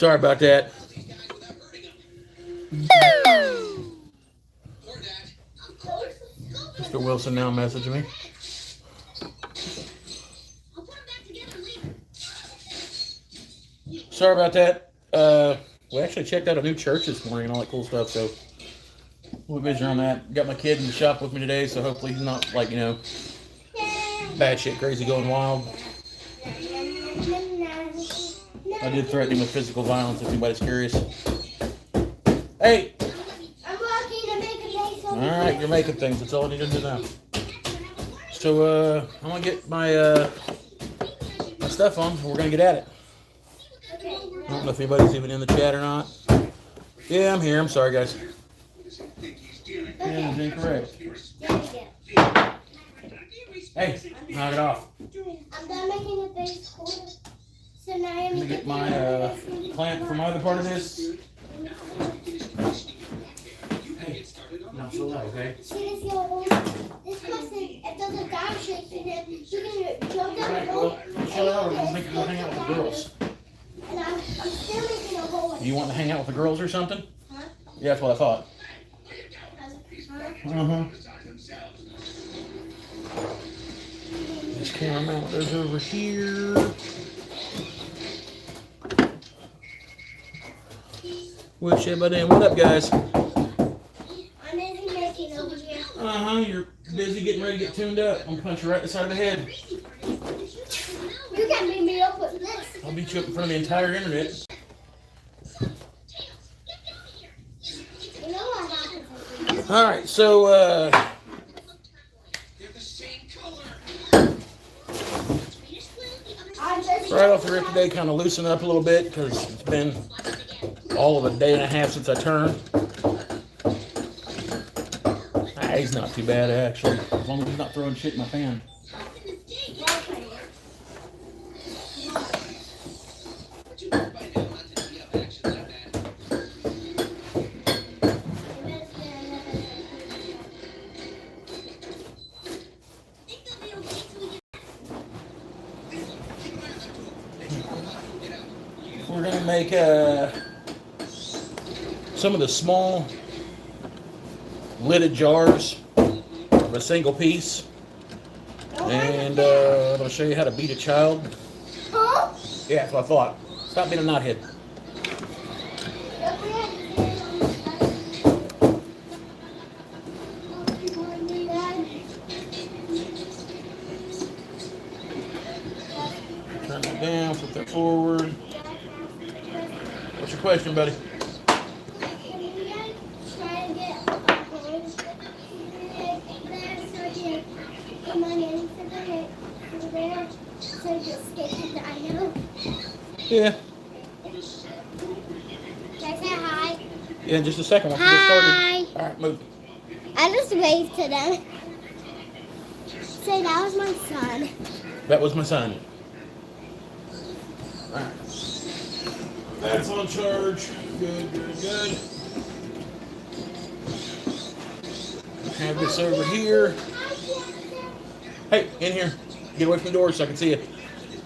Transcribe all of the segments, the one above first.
Sorry about that. Mr. Wilson now messaging me. Sorry about that. We actually checked out a new church this morning and all that cool stuff, so we'll be busy on that. Got my kid in the shop with me today, so hopefully he's not, like, you know, bad shit, crazy, going wild. I did threaten him with physical violence if anybody's curious. Hey! I'm walking to make a place over Alright, here. you're making things. That's all I need to do now. So, I'm going to get my stuff on, and we're going to get at it. Okay. I don't know if anybody's even in the chat or not. Yeah, I'm here. I'm sorry, guys. Yeah, it's incorrect. Hey, knock it off. I'm done making a base quarter. So now I'm Let me get my clamp for my other part of this. Hey, not so loud, okay? See this your this person, it does a down shape and then you can jump down Alright, the hole. well, chill out or we'll hang out with the girls. And I'm still making a hole. You want to hang out with the girls or something? Huh? Yeah, that's what I thought. Huh? This camera mount goes over here. Wish everybody in. What up, guys? I'm busy making over here. You're busy getting ready to get tuned up. I'm gonna punch you right in the side of the head. You can beat me up with this. I'll beat you up in front of the entire internet. You know what happens? Alright, so, right off the rip today, kind of loosen up a little bit because it's been all of a day and a half since I turned. He's not too bad, actually, as long as he's not throwing shit in my fan. We're going to make some of the small lidded jars of a single piece. And I'm going to show you how to beat a child. Huh? Yeah, that's what I thought. Stop being a knothead. Turn that down, flip that forward. What's your question, buddy? Can you guys try to get a hole there so you come on in for there so you escape the dino? Yeah. Can I say hi? Yeah, in just a second. Once we get Hi. started. All right, move. I just waved to them. Say that was my son. That was my son. All right. That's on charge. Good, good, good. Have this over here. Hey, in here. Get away from the door so I can see you.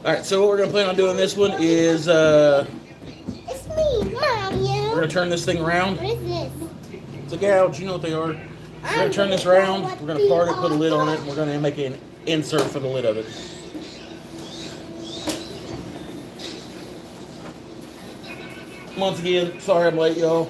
All right, so what we're going to plan on doing this one is It's me, Mom, we're going to turn this thing around. What is this? It's a gouge. You know what they are. We're going to turn this around. We're going to part it, put a lid on it, and we're going to make an insert for the lid of it. Once again, sorry I'm late, y'all.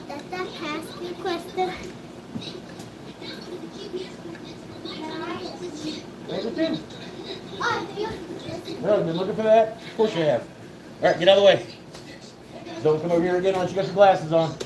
That's that task requested. Everything? Oh, No, I've been looking for that. Of course you have. All right, get out of the way. Don't come over here again unless you got your glasses on.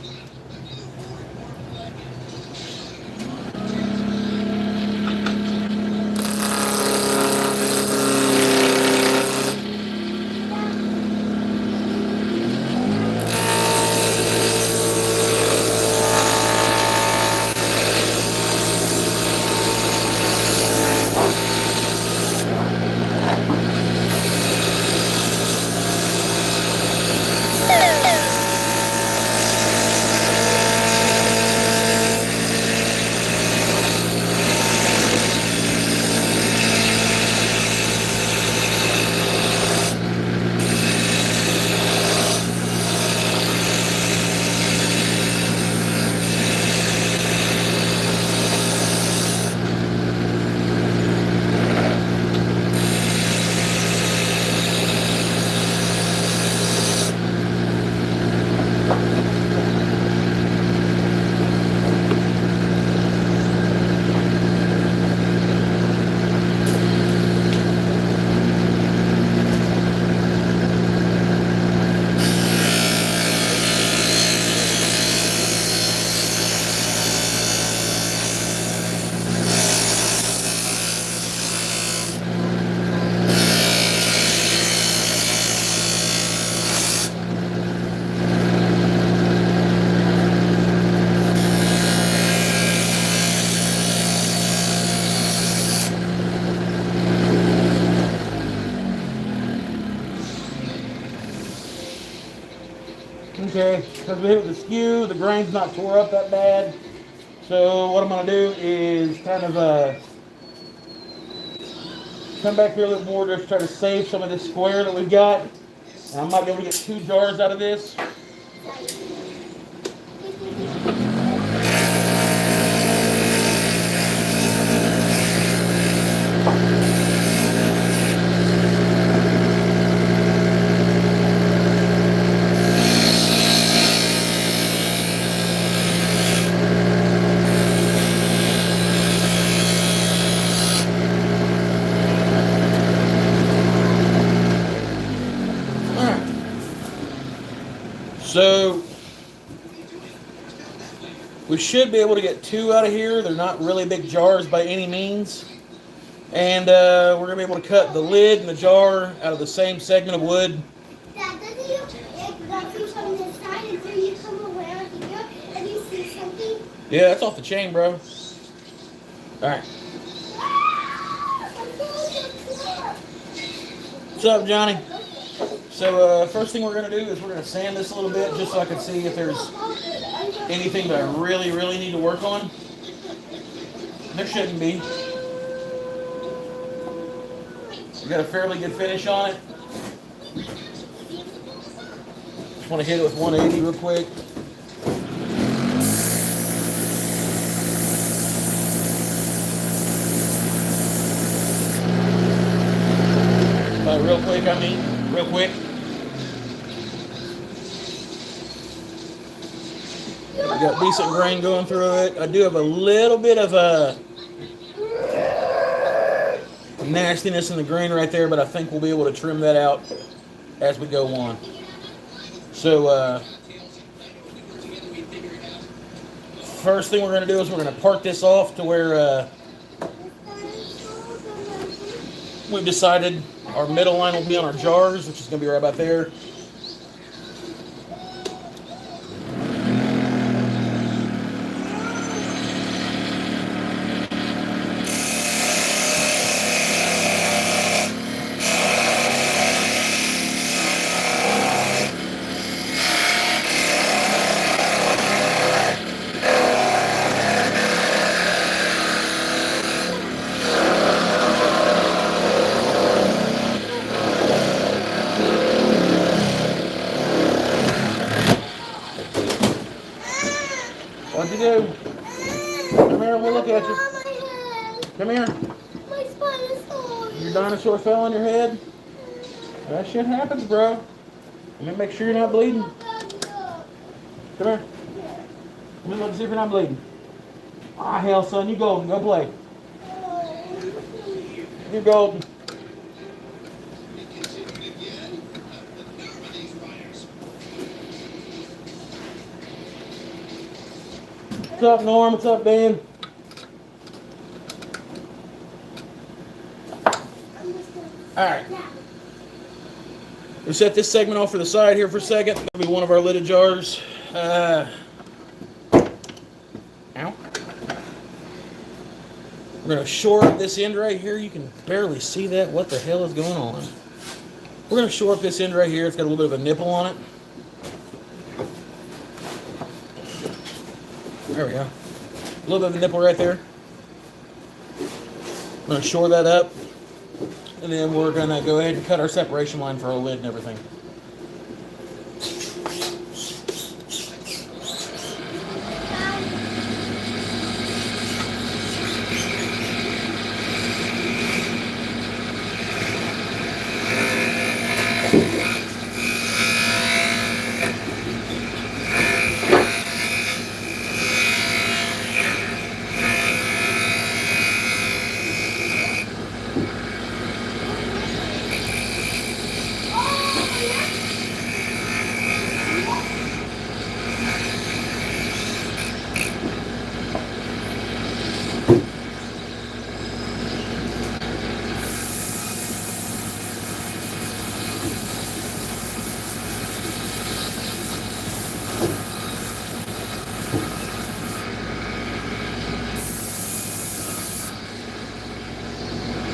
okay, because we hit it with the skew, the grain's not tore up that bad. So what I'm going to do is kind of come back here a little more, just try to save some of this square that we've got. And I might be able to get 2 jars out of this. So we should be able to get 2 out of here. They're not really big jars by any means. And we're going to be able to cut the lid and the jar out of the same segment of wood. Dad, doesn't you from this side until you come around here and you see something? Yeah, that's off the chain, bro. Alright. What's up, Johnny? So first thing we're going to do is we're going to sand this a little bit just so I can see if there's anything that I really need to work on. There shouldn't be. We got a fairly good finish on it. Just want to hit it with 180 real quick. Real quick. We got decent grain going through it. I do have a little bit of nastiness in the grain right there, but I think we'll be able to trim that out as we go on. So first thing we're going to do is we're going to park this off to where we've decided our middle line will be on our jars, which is going to be right about there. What'd you do? Come here, we'll look at you. Come here. My spine is sore. Your dinosaur fell on your head? That shit happens, bro. Let me make sure you're not bleeding. Come here. Let me look see if you're not bleeding. Ah, hell, son, you golden. Go play. You're golden. What's up, Norm? What's up, Dan? Alright. We'll set this segment off for the side here for a second. That'll be one of our lidded jars. Ow. We're going to shore up this end right here. You can barely see that. What the hell is going on? We're going to shore up this end right here. It's got a little bit of a nipple on it. There we go. A little bit of a nipple right there. I'm going to shore that up. And then we're going to go ahead and cut our separation line for our lid and everything.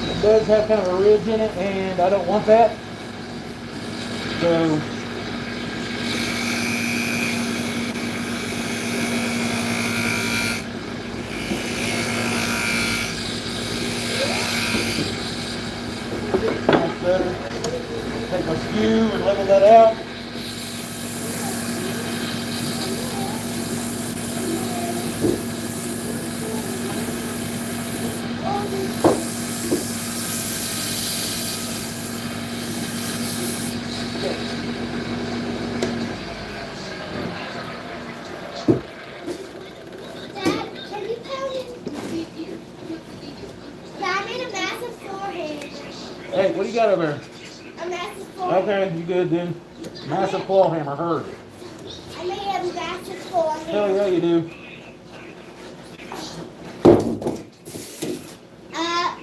It does have kind of a ridge in it, and I don't want that. So that out. Dad, can you pound it? Dad, I made a massive forehead. Hey, what do you got over there? A massive forehead. Okay, you good then? Massive claw hammer, heard. I made a massive forehead. Hell yeah, you do.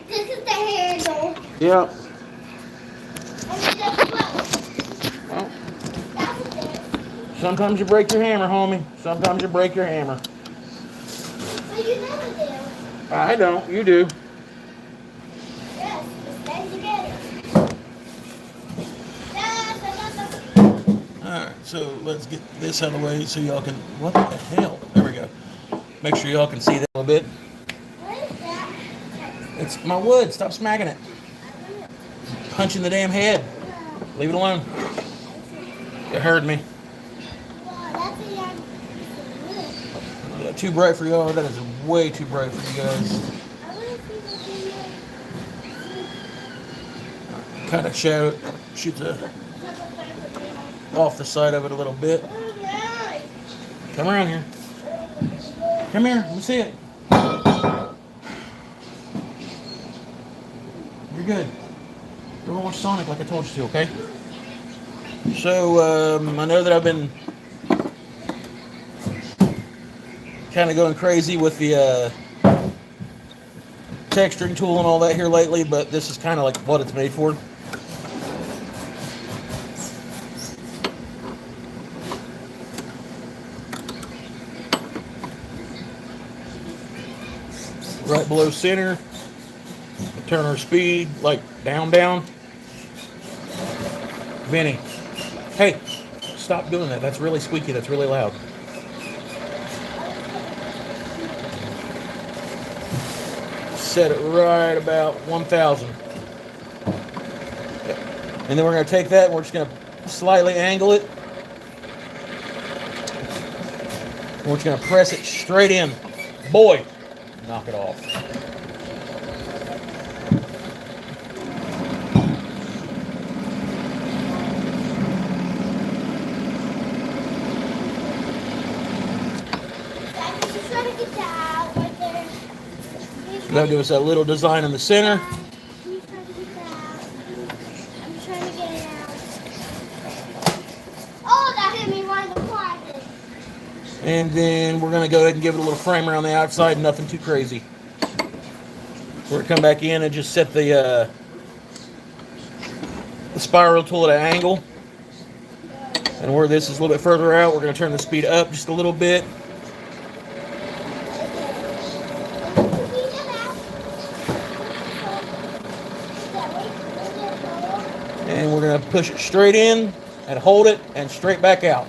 This is the handle. Yep. And it's just close. Well, That was it. sometimes you break your hammer, homie. Sometimes you break your hammer. But you never do. I don't. You do. Yes, we stay together. Alright, so let's get this out of the way so y'all can... What the hell? There we go. Make sure y'all can see that a little bit. What is that? It's my wood. Stop smacking it. Punching the damn head. Leave it alone. You heard me. Wow, that's a young piece of wood. Too bright for y'all. That is way too bright for you guys. I want to see the Kind of shoot the off the side of it a little bit. Come around here. Come here. Let me see it. You're good. Don't watch Sonic like I told you to, okay? So, I know that I've been kind of going crazy with the texturing tool and all that here lately, but this is kind of like what it's made for. Right below center. Turn our speed, like down. Vinny, hey, stop doing that. That's really squeaky. That's really loud. Set it right about 1,000. And then we're going to take that and we're just going to slightly angle it. And we're just going to press it straight in. Boy, knock it off. That'll give us that little design in the center. I'm trying to get it out. Oh, that hit me right in the closet. And then we're going to go ahead and give it a little frame around the outside, nothing too crazy. We're going to come back in and just set the spiral tool at an angle. And where this is a little bit further out, we're going to turn the speed up just a little bit. And we're going to push it straight in and hold it and straight back out.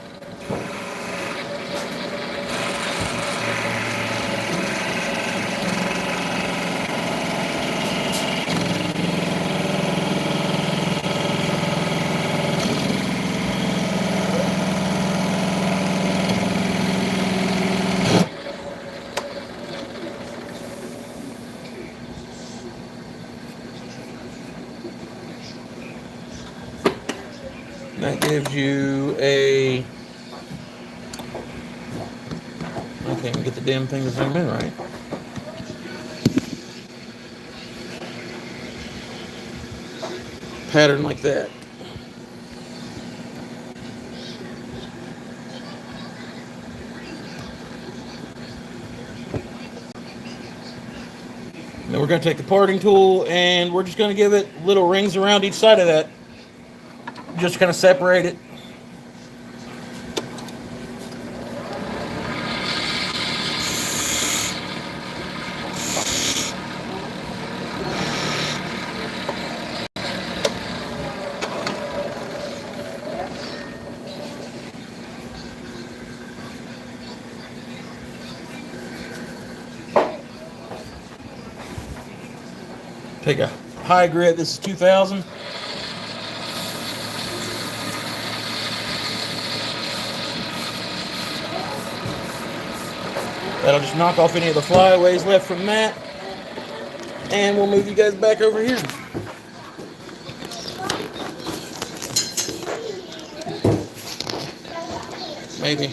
That gives you a... I can't even get the damn thing to zoom in right. Pattern like that. Then we're going to take the parting tool and we're just going to give it little rings around each side of that. Just kind of separate it. Take a high grit. This is 2000. That'll just knock off any of the flyaways left from that. And we'll move you guys back over here. Maybe.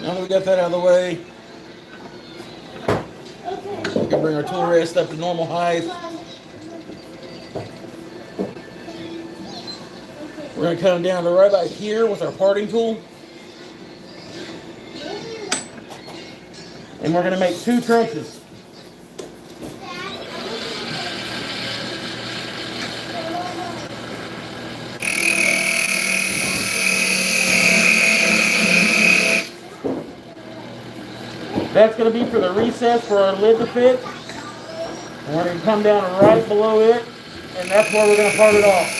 Now that we got that out of the way, we can bring our tool rest up to normal height. We're going to come down to right about here with our parting tool. And we're going to make 2 trenches. That's going to be for the recess for our lid to fit. And we're going to come down right below it, and that's where we're going to part it off.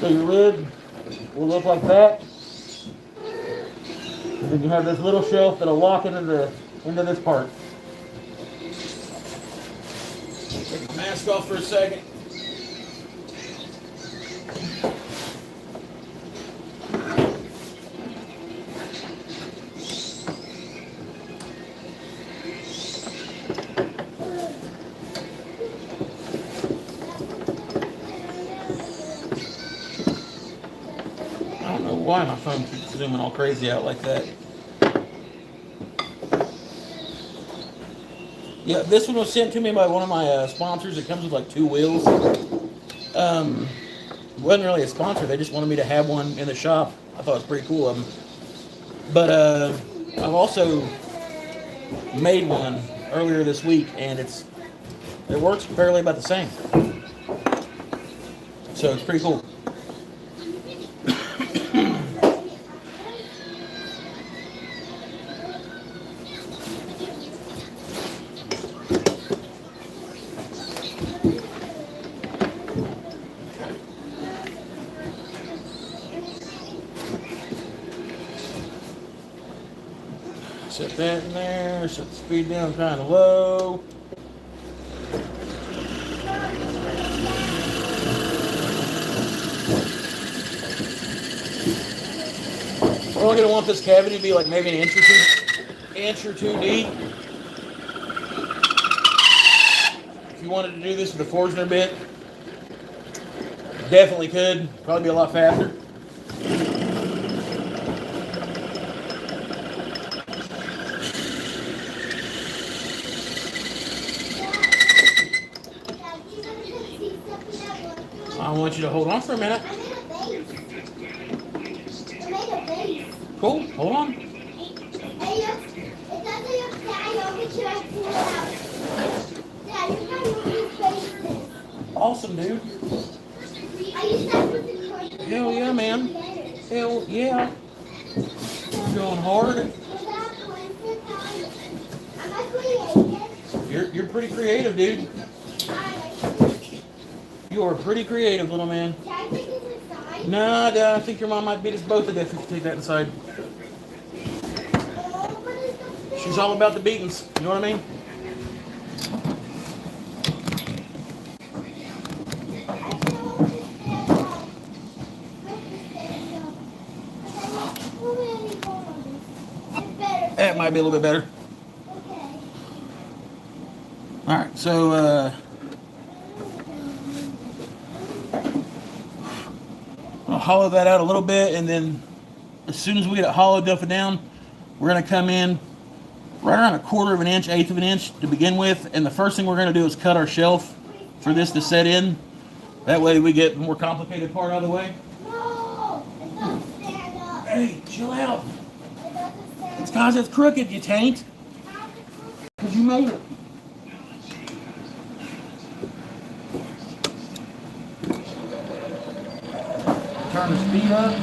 So your lid will look like that. And then you have this little shelf that'll lock into this part. Take the mask off for a second. Why my phone keeps zooming all crazy out like that. Yeah, this one was sent to me by one of my sponsors. It comes with like 2 wheels. It wasn't really a sponsor. They just wanted me to have one in the shop. I thought it was pretty cool of them. But I've also made one earlier this week, and it works fairly about the same. So it's pretty cool. Set that in there, set the speed down kind of low. We're only going to want this cavity to be like maybe an inch or two deep. If you wanted to do this with a Forstner bit, definitely could. Probably be a lot faster. I want you to hold on for a minute. I made a base. Cool, hold on. It doesn't look bad. I'll get you right pull it out. Dad, you can move these bases. Awesome, dude. I used that with the cord. Hell yeah, man. Hell yeah. You're going hard. Am I creative? You're pretty creative, dude. You are pretty creative, little man. Can I take this inside? Nah, I think your mom might beat us both to death if you take that inside. What is the She's all about the beatings. You know what I mean? That might be a little bit better. Okay. All right, so I'll hollow that out a little bit, and then as soon as we get it hollowed up and down, we're going to come in right around 1/4 of an inch, 1/8 of an inch to begin with. And the first thing we're going to do is cut our shelf for this to set in. That way we get the more complicated part out of the way. No! It doesn't stand up. Hey, chill out. It doesn't stand It's because it's crooked, you taint. up. Because you made it. Turn the speed up.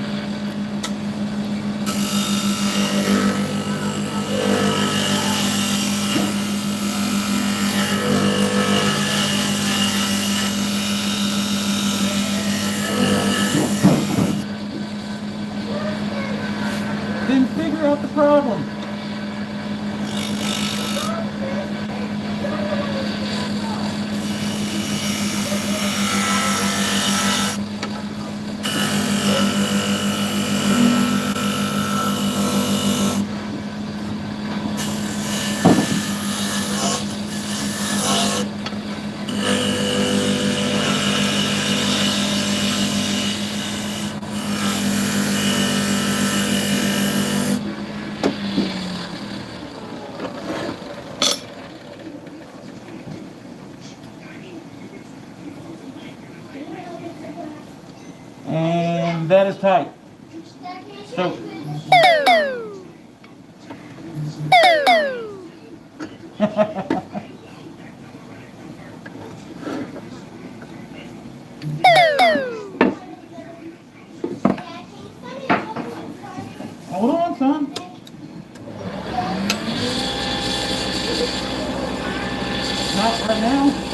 that is tight. So. Hold on, son. Not right now.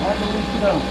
I believe you don't.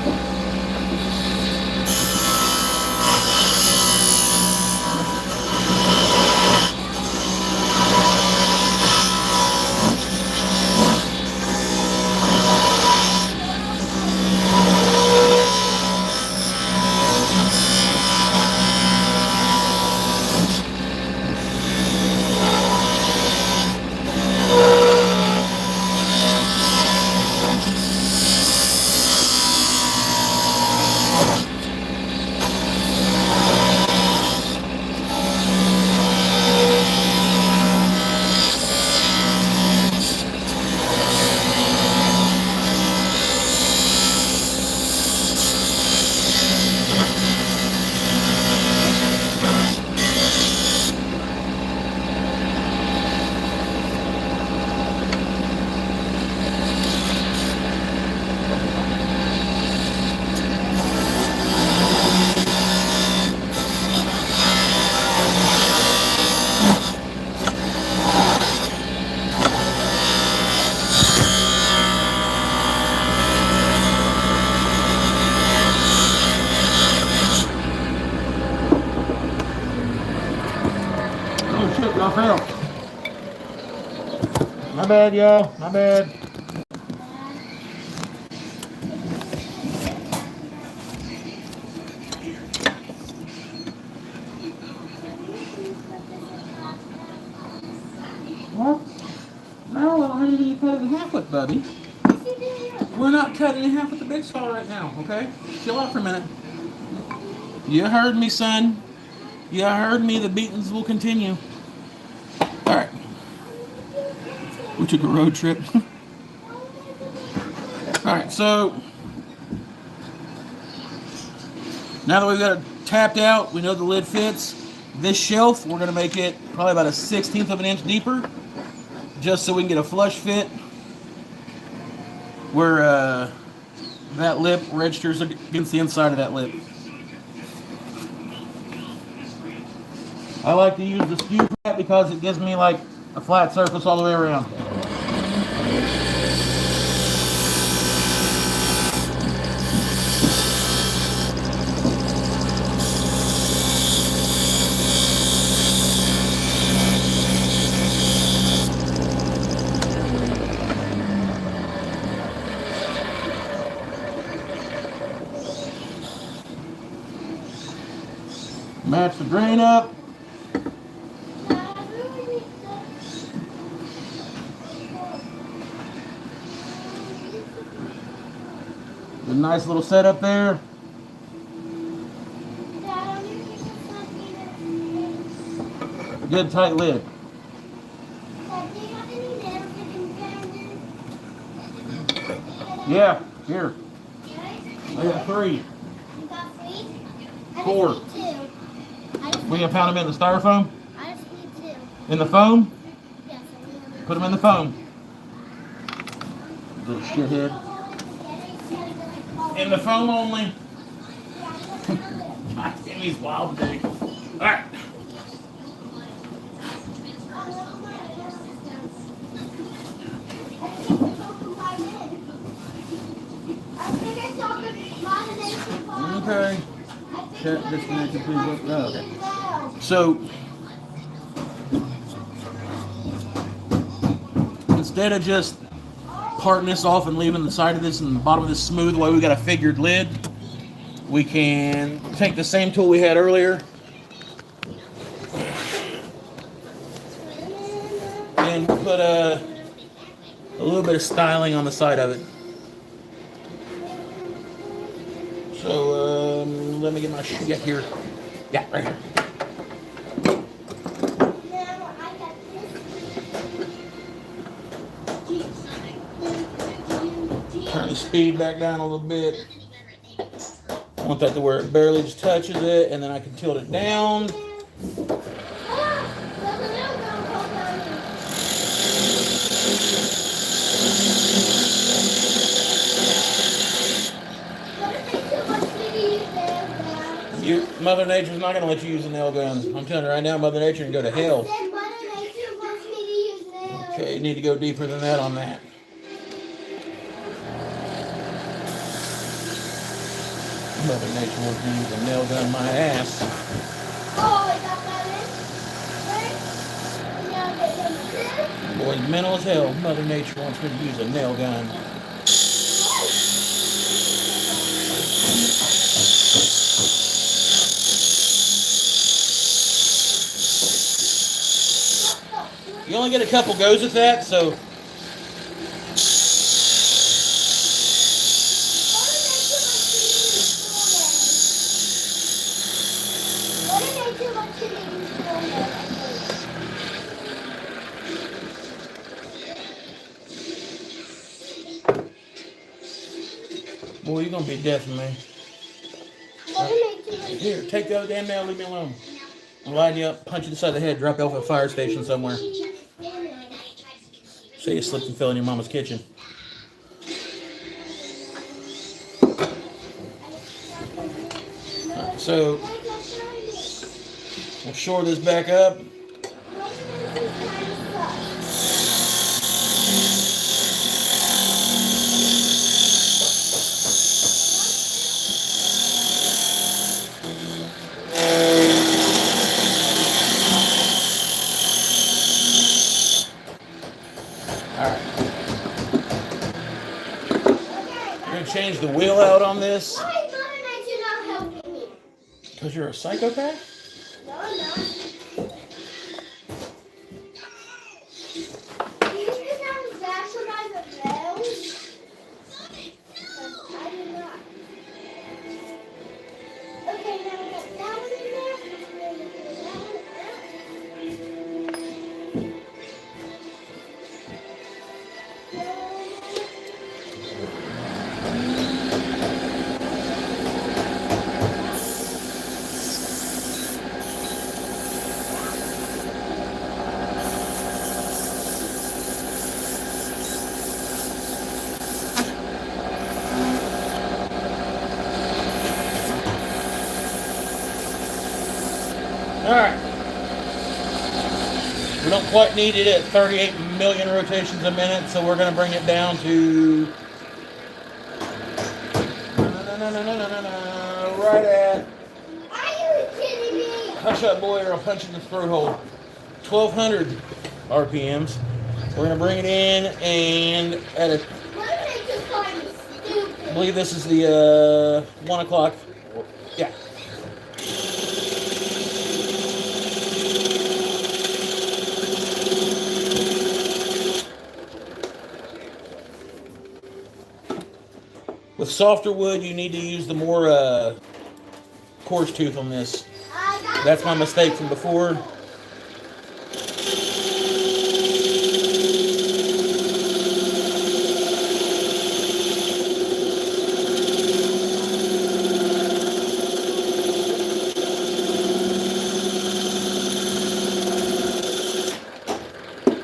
Oh shit, y'all fell. My bad, y'all. My bad. What? No, I need you to cut it in half with, Bubby. We're not cutting in half with the big saw right now, okay? Chill out for a minute. You heard me, son. You heard me. The beatings will continue. All right. We took a road trip. All right, so now that we've got it tapped out, we know the lid fits. This shelf, we're going to make it probably about a 1/16 of an inch deeper, just so we can get a flush fit where that lip registers against the inside of that lip. I like to use the skew for that because it gives me like a flat surface all the way around. Match the drain up. A nice little setup there. Good tight lid. Yeah, here. I got 3. You got 3? 4. I just need 2. We gonna pound them in the styrofoam? I just need 2. In the foam? Yes, Put them in the foam. Little shithead. In the foam only. Jimmy's wild today. Alright. Okay. Check disconnected, please. Oh, okay. So instead of just parting this off and leaving the side of this and the bottom of this smooth, the way we got a figured lid, we can take the same tool we had earlier and put a little bit of styling on the side of it. So let me get my sheet here. Yeah, right here. Turn the speed back down a little bit. I want that to where it barely just touches it, and then I can tilt it down. Mother Nature's not going to let you use a nail gun. I'm telling you right now, Mother Nature can go to hell. Okay, you need to go deeper than that on that. Mother Nature wants me to use a nail gun my ass. Oh, I got that in. Boy's mental as hell. Mother Nature wants me to use a nail gun. You only get a couple goes at that, so. Boy, you're gonna be dead for me. Here, take the other damn nail, leave me alone. I'll line you up, punch you in the side of the head, drop you off at a fire station somewhere. Say you slipped and fell in your mama's kitchen. Right, so, we'll shore this back up. Change the wheel out on this. Why is Mother Nature not helping me? Because you're a psychopath? No, I'm not. Do you think I was baptized at bells? I did not. Okay, now we got that one in there. And then we put that one Alright. We don't quite need it at 38 million rotations a minute, so we're going to bring it down to... right at... Are you kidding me? Hush up, boy, or I'll punch you in the throat hole. 1200 RPMs. We're going to bring it in and at a... Mother Nature's calling me stupid. I believe this is the 1 o'clock. Yeah. With softer wood, you need to use the more coarse tooth on this. That's my mistake from before.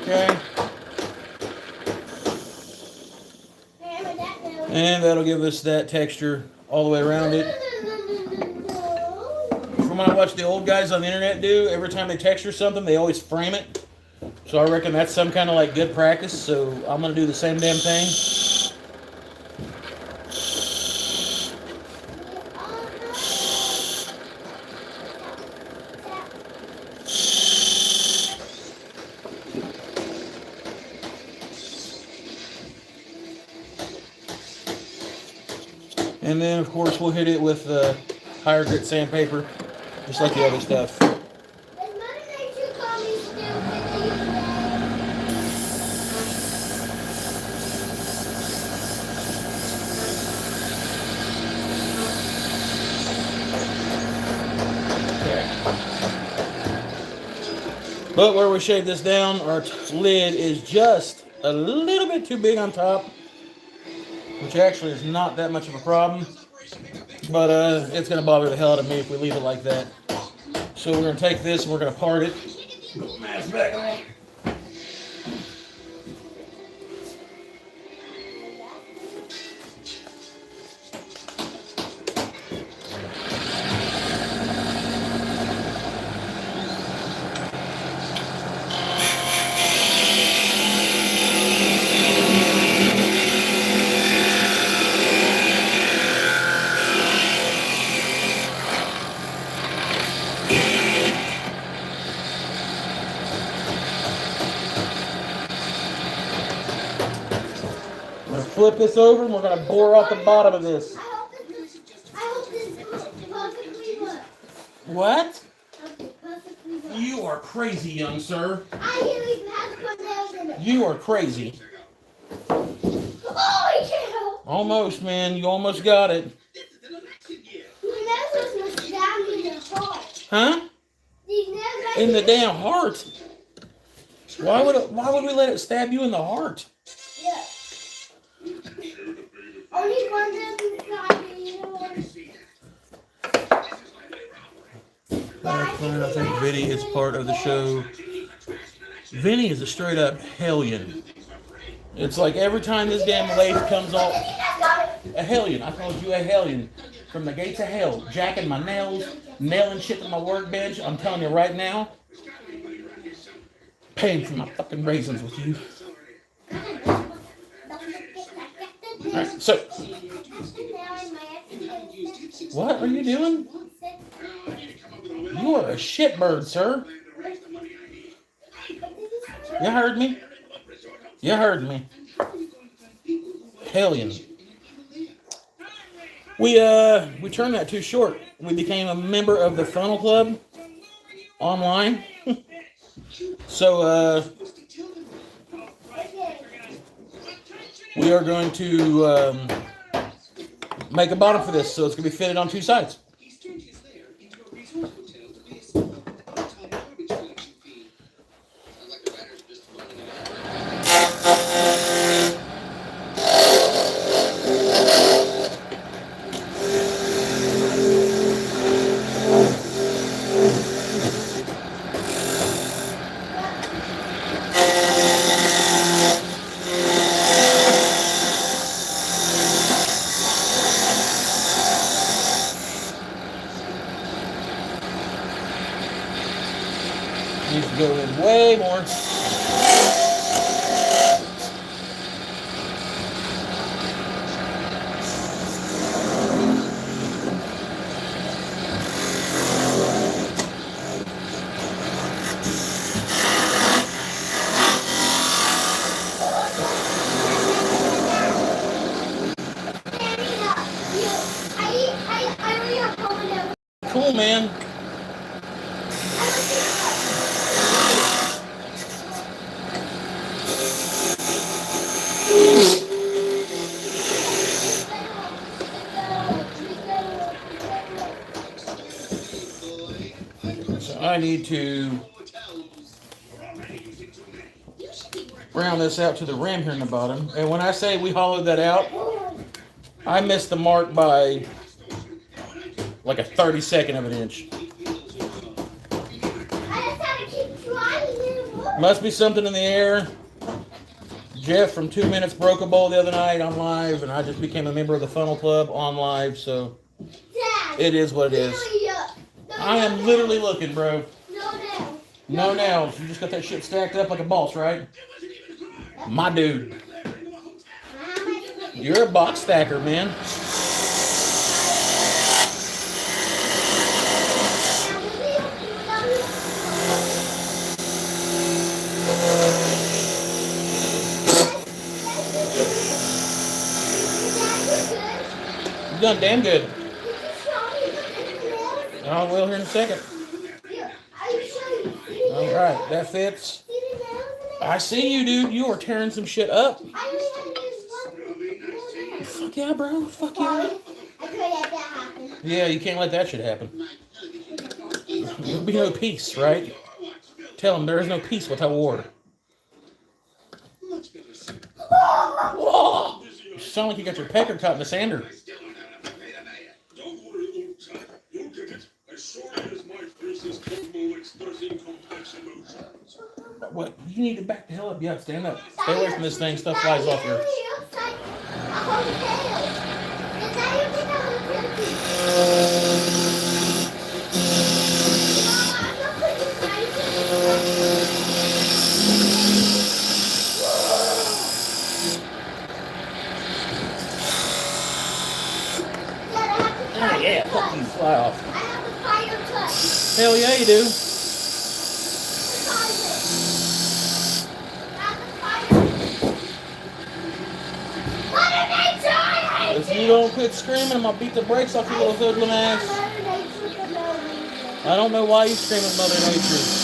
Okay. And that'll give us that texture all the way around it. From what I watch the old guys on the internet do, every time they texture something, they always frame it. So I reckon that's some kind of like good practice. So I'm going to do the same damn thing. And then, of course, we'll hit it with higher grit sandpaper, just like the other stuff. Does Mother Nature call me stupid? But where we shave this down, our lid is just a little bit too big on top, which actually is not that much of a problem. But it's going to bother the hell out of me if we leave it like that. So we're going to take this and we're going to part it. Mask back on. Flip this over and we're going to bore out the bottom of this. I hope this perfectly works. What? Perfectly works. You are crazy, young sir. I hear we have put nails in it. You are crazy. Oh, yeah. Almost, man. You almost got it. Your nails must stab me in the heart. Huh? These nails In the damn heart. Why would we let it stab you in the heart? Yeah. Only one doesn't stab me in the heart. I think Vinny is part of the show. Vinny is a straight up hellion. It's like every time this damn lathe comes off, a hellion. I called you a hellion. From the gates of hell, jacking my nails, nailing shit to my workbench. I'm telling you right now, paying for my fucking raisins with you. Alright, so. What are you doing? You are a shitbird, sir. You heard me? You heard me. Hellion. We turned that too short. We became a member of the Funnel Club online. So we are going to make a bottom for this, so it's going to be fitted on two sides. Needs to go in way more. Cool, man. So I need to round this out to the rim here in the bottom. And when I say we hollowed that out, I missed the mark by like a 32nd of an inch. Must be something in the air. Jeff from 2 Minutes broke a bowl the other night on live, and I just became a member of the Funnel Club on live, so it is what it is. I am literally looking, bro. No nails. You just got that shit stacked up like a boss, right? My dude. You're a box stacker, man. done damn good. Did you show me the nails? I will here in a second. Are you sure you see the All nails? right, that fits. See the nails in I see you, dude. You are tearing some shit up. I only had to use one nail. Fuck yeah, bro. Fuck yeah. Sorry, I couldn't let that happen. Yeah, you can't let that shit happen. There'll be no peace, right? Tell them there is no peace without war. Whoa! You sound like you got your pecker caught in the sander. What? You need to back the hell up. Yeah, stand up. Stay away from this thing. Stuff flies off here. Oh, yeah, fuck you. Fly off. I have a fire touch. Hell yeah, you do. If you don't quit screaming, I'm gonna beat the brakes off your little hoodlum ass. I don't know why you screaming Mother Nature.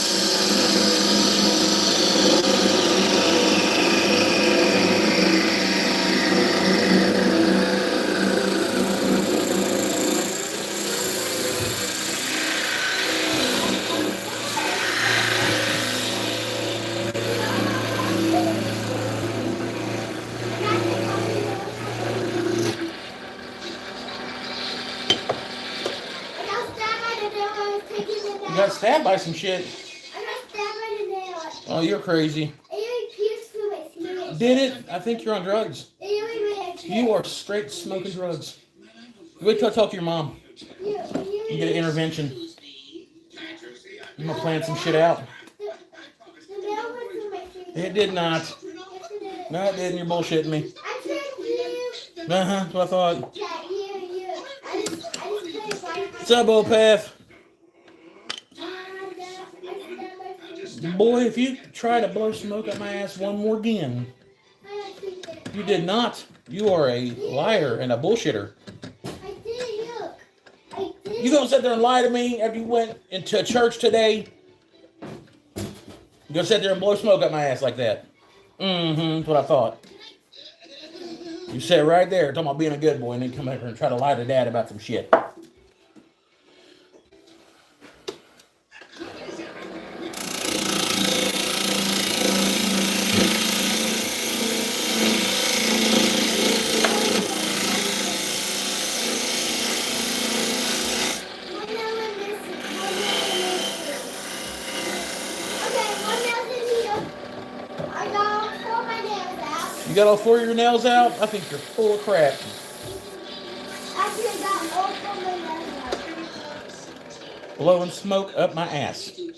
You got stabbed by some shit. I got stabbed by the nail. Oh, you're crazy. It pierced through my skin. Did it? I think you're on drugs. You You are straight smoking drugs. Wait till I talk to your mom. You get an intervention. I'm gonna plan some shit out. The nail went through my finger. It did not. Yes, it did. No, it didn't. You're bullshitting me. I tricked you. That's what I thought. Yeah, you. I just couldn't find my What's up, old Path? Boy, if you try to blow smoke up my ass one more again, you did not. You are a liar and a bullshitter. I did, look. I did. You gonna sit there and lie to me after you went into church today? You gonna sit there and blow smoke up my ass like that? That's what I thought. You sat right there talking about being a good boy and then come back here and try to lie to dad about some shit. One nail is missing. Okay, one nail's in here. I got 4 of my nails out. You got all 4 of your nails out? I think you're full of crap. Actually, I got all 4 of my nails out. Blowing smoke up my ass. Actually,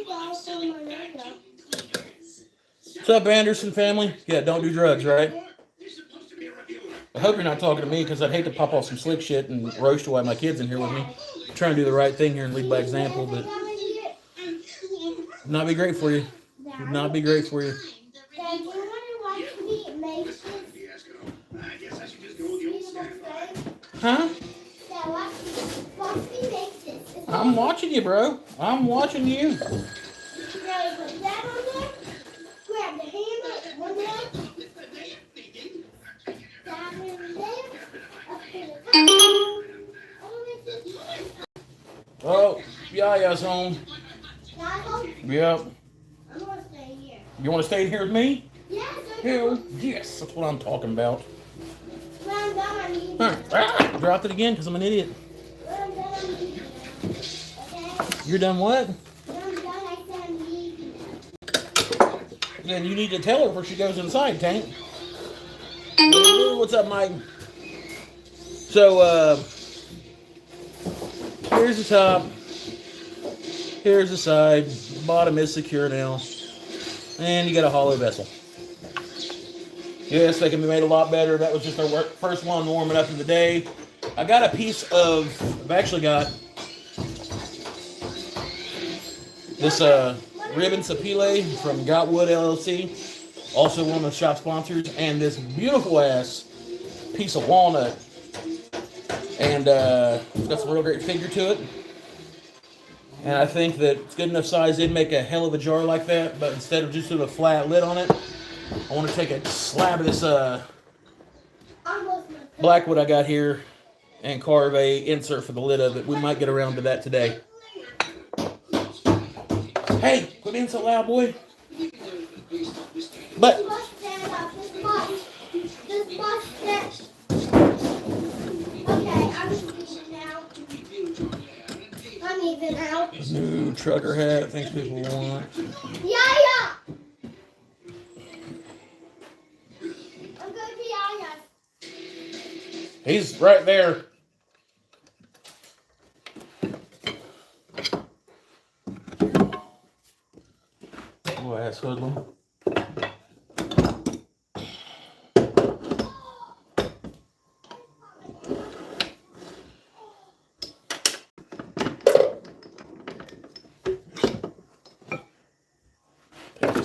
got all 4 of my nails out. What's up, Anderson family? Yeah, don't do drugs, right? I hope you're not talking to me because I'd hate to pop off some slick shit and roast away my kids in here with me. I'm trying to do the right thing here and lead by example, but not be great for you. Would not be great for you. Dad, do you want to watch me make this? Huh? Dad, watch me make this. I'm watching you, bro. I'm watching you. Now, put that on there. Grab the hammer, one there. That in there. Up to the top. Oh, yeah, home. Now, home. Yep. I'm going to stay here. You want to stay here with me? Yes, Hell, yes, that's what I'm talking about. when I'm done, I'm eating. Dropped it again because I'm an idiot. When I'm done, I'm eating. Okay? You're done what? When I'm done, I said I'm eating. Then you need to tell her before she goes inside, Tank. Ooh, what's up, Mike? So, here's the top. Here's the side. Bottom is secure now. And you got a hollow vessel. Yes, they can be made a lot better. That was just our first one warming up of the day. I got a piece of, I've actually got this ribbon sapile from Gotwood LLC. Also one of the shop sponsors. And this beautiful ass piece of walnut And it's got some real great figure to it. And I think that it's good enough size. They'd make a hell of a jar like that, but instead of just doing a flat lid on it, I want to take a slab of this blackwood I got here and carve a insert for the lid of it. We might get around to that today. Hey, quit being so loud, boy. But new trucker hat, things people want. Yeah. I'm going to Yaya. He's right there. Oh, ass hoodlum.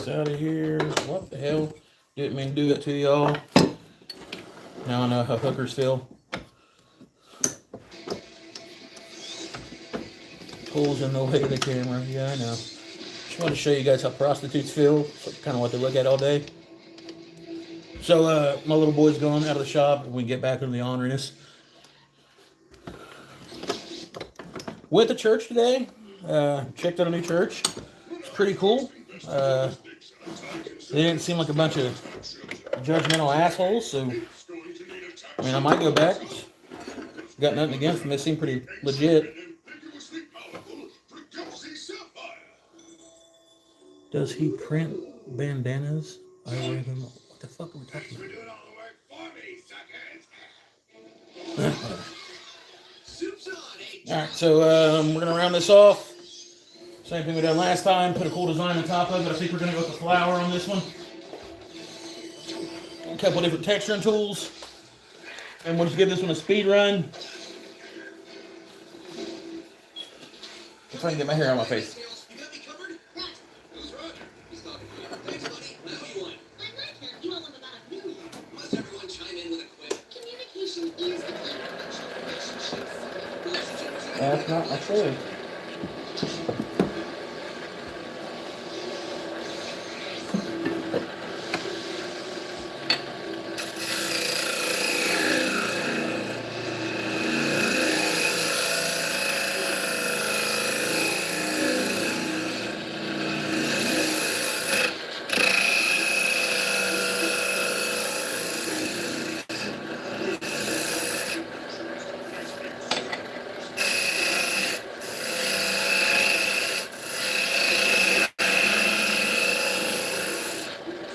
Out of here. What the hell? Didn't mean to do that to y'all. Now I know how hookers feel. Pulls in the way of the camera. Yeah, I know. Just wanted to show you guys how prostitutes feel. Kind of what they look at all day. So, my little boy's gone out of the shop. We get back into the honoriness. Went to church today. Checked out a new church. It's pretty cool. They didn't seem like a bunch of judgmental assholes, so I mean, I might go back. Got nothing against them. They seem pretty legit. Does he print bandanas? I wear them. What the fuck are we talking about? Alright, so we're gonna round this off. Same thing we did last time, put a cool design on top of it. I think we're going to go with the flower on this one. A couple different texturing tools. And we'll just give this one a speed run. If I can get my hair out of my face. That's not my thing.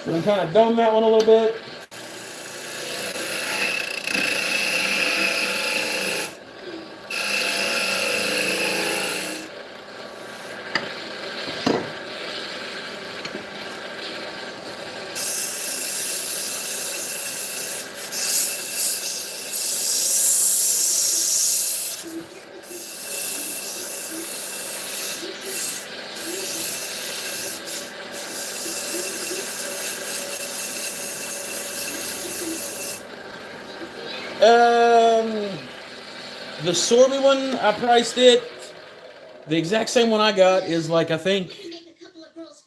So we kind of dome that one a little bit. The Sorby one, I priced it. The exact same one I got is like, I think,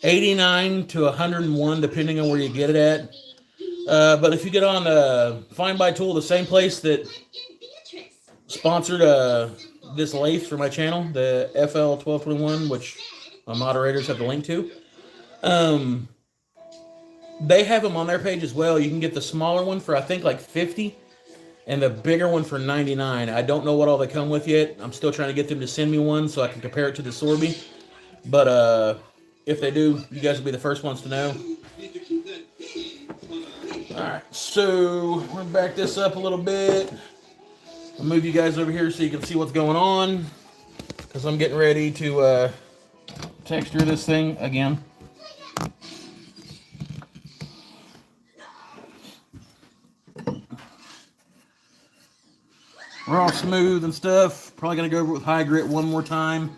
89 to 101, depending on where you get it at. But if you get on Find by Tool, the same place that sponsored this lathe for my channel, the FL1221, which my moderators have the link to, they have them on their page as well. You can get the smaller one for, I think, like 50. And the bigger one for 99. I don't know what all they come with yet. I'm still trying to get them to send me one so I can compare it to the Sorby. But if they do, you guys will be the first ones to know. Alright, so we're going to back this up a little bit. I'll move you guys over here so you can see what's going on. Because I'm getting ready to texture this thing again. We're all smooth and stuff. Probably going to go over it with high grit one more time.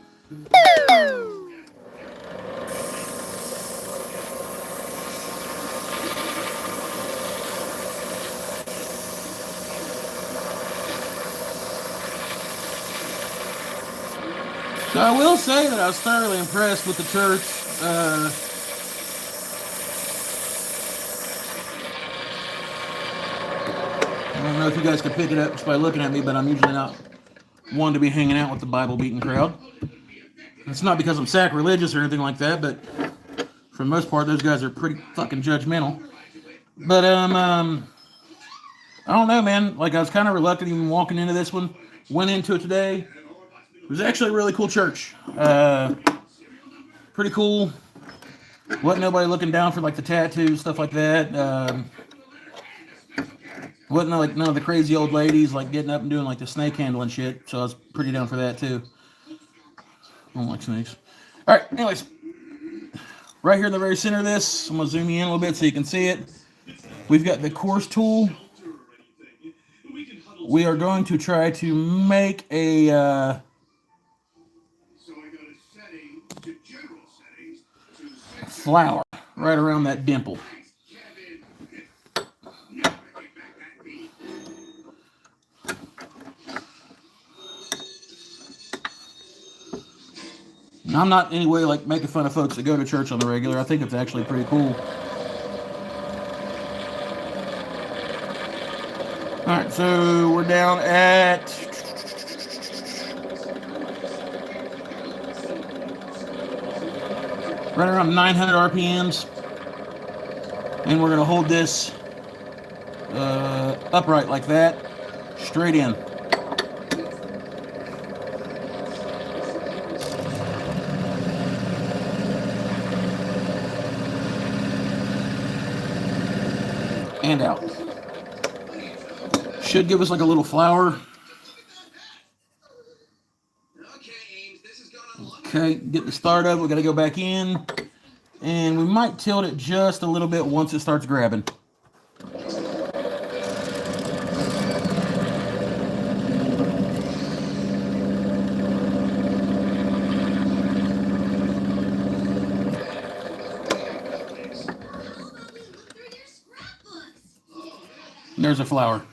So I will say that I was thoroughly impressed with the church. I don't know if you guys can pick it up just by looking at me, but I'm usually not one to be hanging out with the Bible-beating crowd. It's not because I'm sacrilegious or anything like that, but for the most part, those guys are pretty fucking judgmental. But I don't know, man. Like, I was kind of reluctant even walking into this one. Went into it today. It was actually a really cool church. Pretty cool. Wasn't nobody looking down for like the tattoos, stuff like that. Wasn't like none of the crazy old ladies like getting up and doing like the snake handling shit. So I was pretty down for that too. I don't like snakes. All right. Anyways, right here in the very center of this, I'm gonna zoom you in a little bit so you can see it. We've got the course tool. We are going to try to make a flower right around that dimple. And I'm not in any way like making fun of folks that go to church on the regular. I think it's actually pretty cool. All right, so we're down at right around 900 RPMs, and we're gonna hold this upright like that, straight in. And out. Should give us like a little flower. Okay, get the start up. We got to go back in, and we might tilt it just a little bit once it starts grabbing. There's a flower.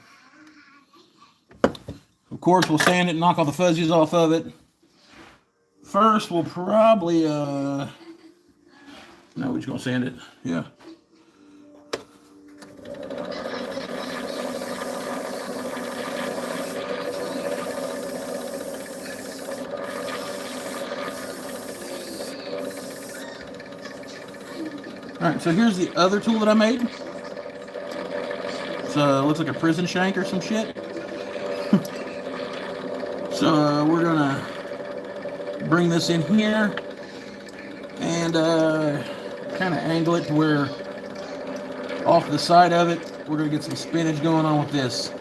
Of course, we'll sand it and knock all the fuzzies off of it. First, we'll probably, no, we're just going to sand it. Yeah. All right, so here's the other tool that I made. It looks like a prison shank or some shit. So we're gonna bring this in here and kind of angle it to where off the side of it, we're gonna get some spinach going on with this.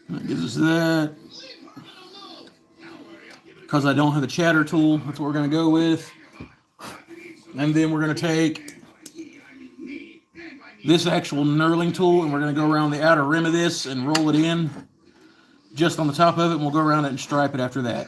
That gives us that. Because I don't have a chatter tool, that's what we're going to go with. And then we're going to take this actual knurling tool and we're going to go around the outer rim of this and roll it in just on the top of it, and we'll go around it and stripe it after that.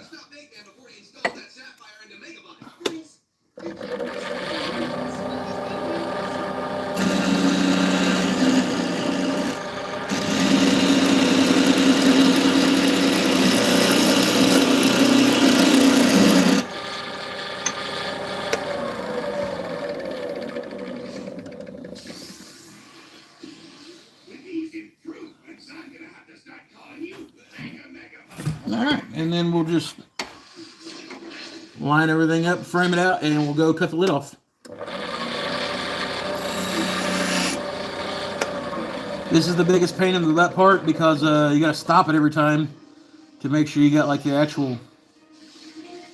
Alright, and then we'll just line everything up, frame it out, and we'll go cut the lid off. This is the biggest pain in the butt part because you gotta stop it every time to make sure you got like the actual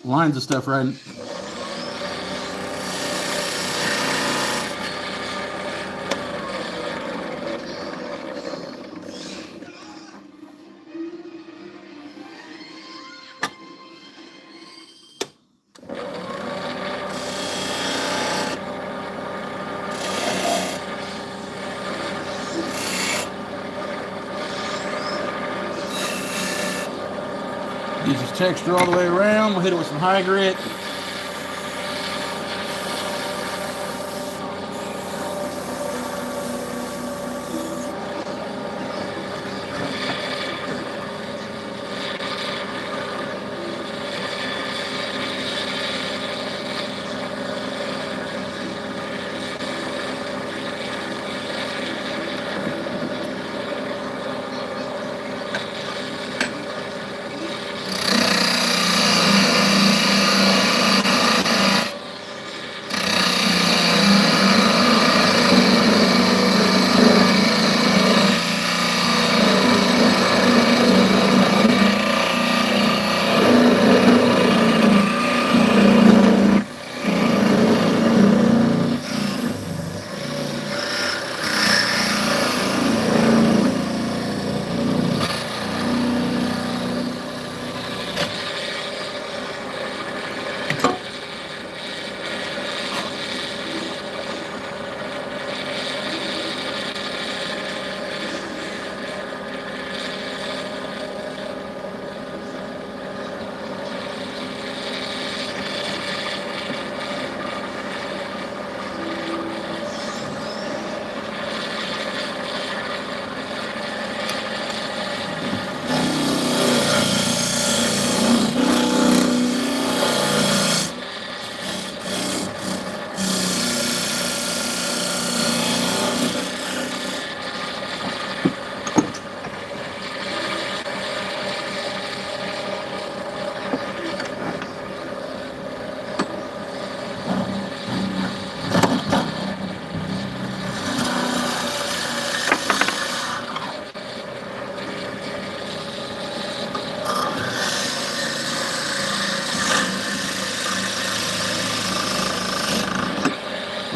lines of stuff right. Gives us texture all the way around. We'll hit it with some high grit.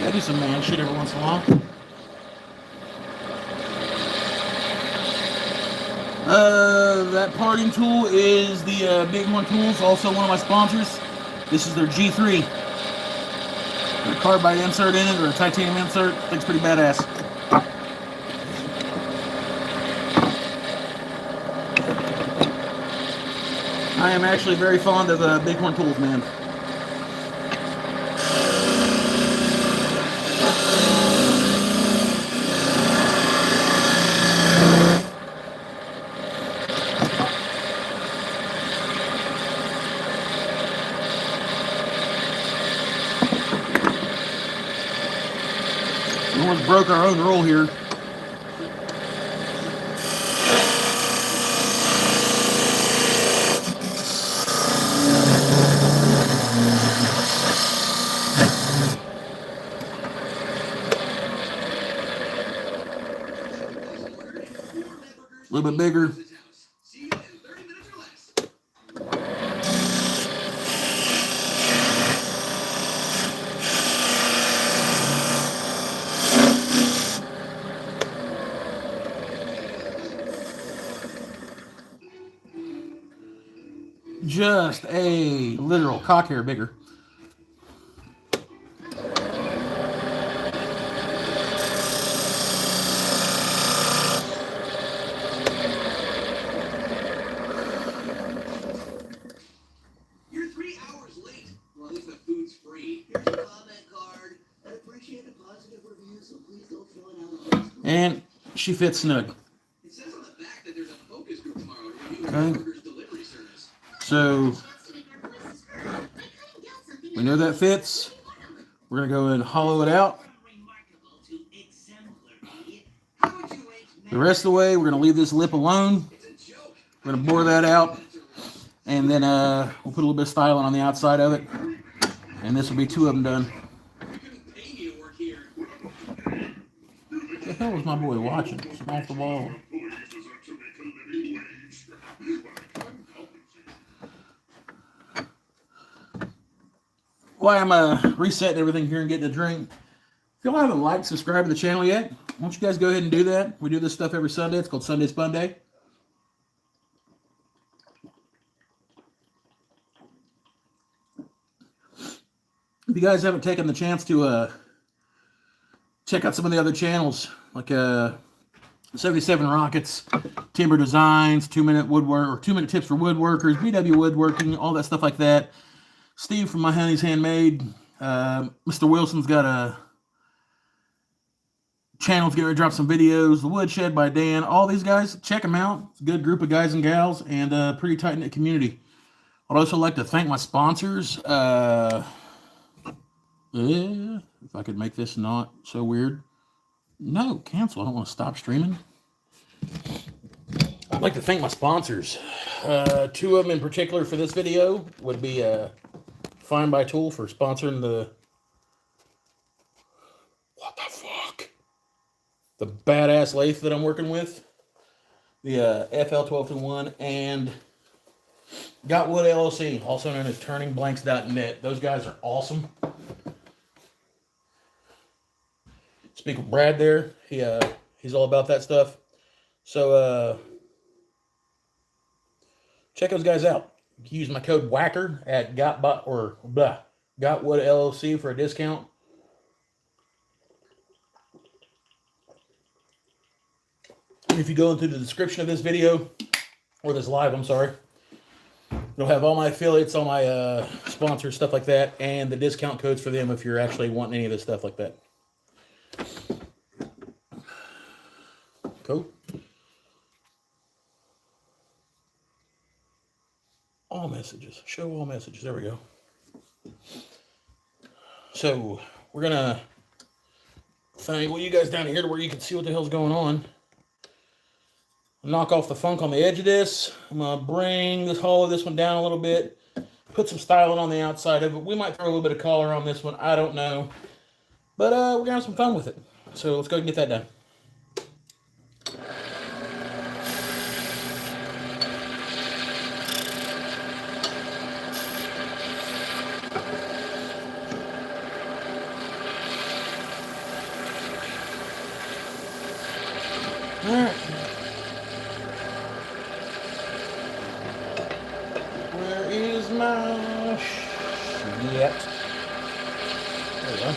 I do some man shit every once in a while. That parting tool is the Bighorn Tools, also one of my sponsors. This is their G3. A carbide insert in it, or a titanium insert. I think it's pretty badass. I am actually very fond of Bighorn Tools, man. We almost broke our own rule here. A little bit bigger. Just a literal cock hair bigger. You're 3 hours late. Well, at least the food's free. Here's a comment card. I appreciate the positive review, so please don't throw it out. And she fits snug. It says on the back that there's a focus group tomorrow to review Okay. Burger's delivery service. So we know that fits. We're gonna go and hollow it out. The rest of the way, we're gonna leave this lip alone. We're gonna bore that out, and then we'll put a little bit of styling on the outside of it, and this will be 2 of them done. What the hell was my boy watching? Some off the wall. While I'm resetting everything here and getting a drink, if y'all haven't liked, subscribed to the channel yet, why don't you guys go ahead and do that? We do this stuff every Sunday. It's called Sunday Spunday. If you guys haven't taken the chance to check out some of the other channels, like 77 Rockets, Timber Designs, 2-minute woodwork or 2-minute tips for woodworkers, BW Woodworking, all that stuff like that. Steve from My Honey's Handmade. Mr. Wilson's got a channel, getting ready to drop some videos. The Woodshed by Dan. All these guys, check them out. It's a good group of guys and gals, and a pretty tight-knit community. I'd also like to thank my sponsors. If I could make this not so weird. No, cancel. I don't want to stop streaming. I'd like to thank my sponsors. 2 of them in particular for this video would be Find by Tool for sponsoring the... What the fuck? The badass lathe that I'm working with. The FL1221 and Got Wood LLC, also known as turningblanks.net. Those guys are awesome. Speak with Brad there. He's all about that stuff. So check those guys out. You can use my code WHACKER at Gotwood LLC for a discount. And if you go into the description of this video, or this live, I'm sorry, it'll have all my affiliates, all my sponsors, stuff like that, and the discount codes for them if you're actually wanting any of this stuff like that. Cool. All messages. Show all messages. There we go. So we're gonna finagle you guys down here to where you can see what the hell's going on. Knock off the funk on the edge of this. I'm gonna bring this hollow this one down a little bit. Put some styling on the outside of it. We might throw a little bit of color on this one. I don't know. But we're gonna have some fun with it. So let's go and get that done. Alright. Where is my shit? There we go.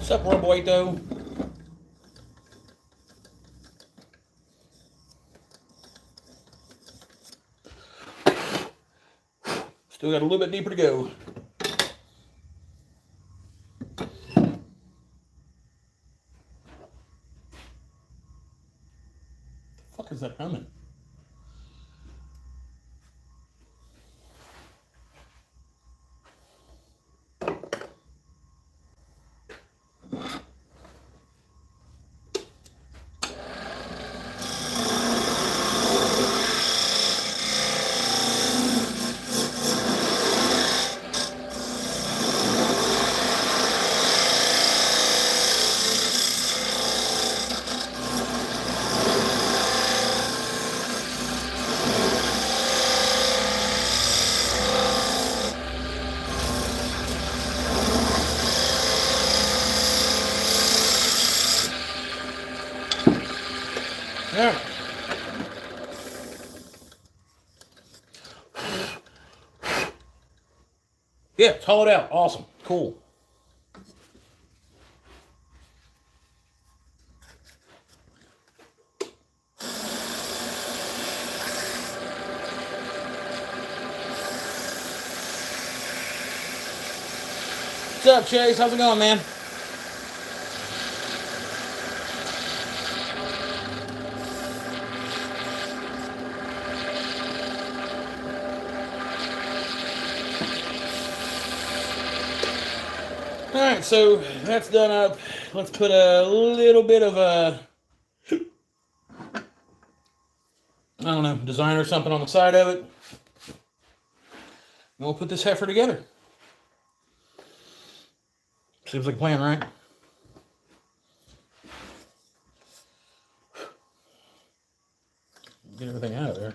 What's up, Roboito? Still got a little bit deeper to go. The fuck is that humming? Yeah. Yeah, it's hollowed out. Awesome. Cool. What's up, Chase? How's it going, man? Alright, so that's done up. Let's put a little bit of a, I don't know, design or something on the side of it. And we'll put this heifer together. Seems like a plan, right? Get everything out of there.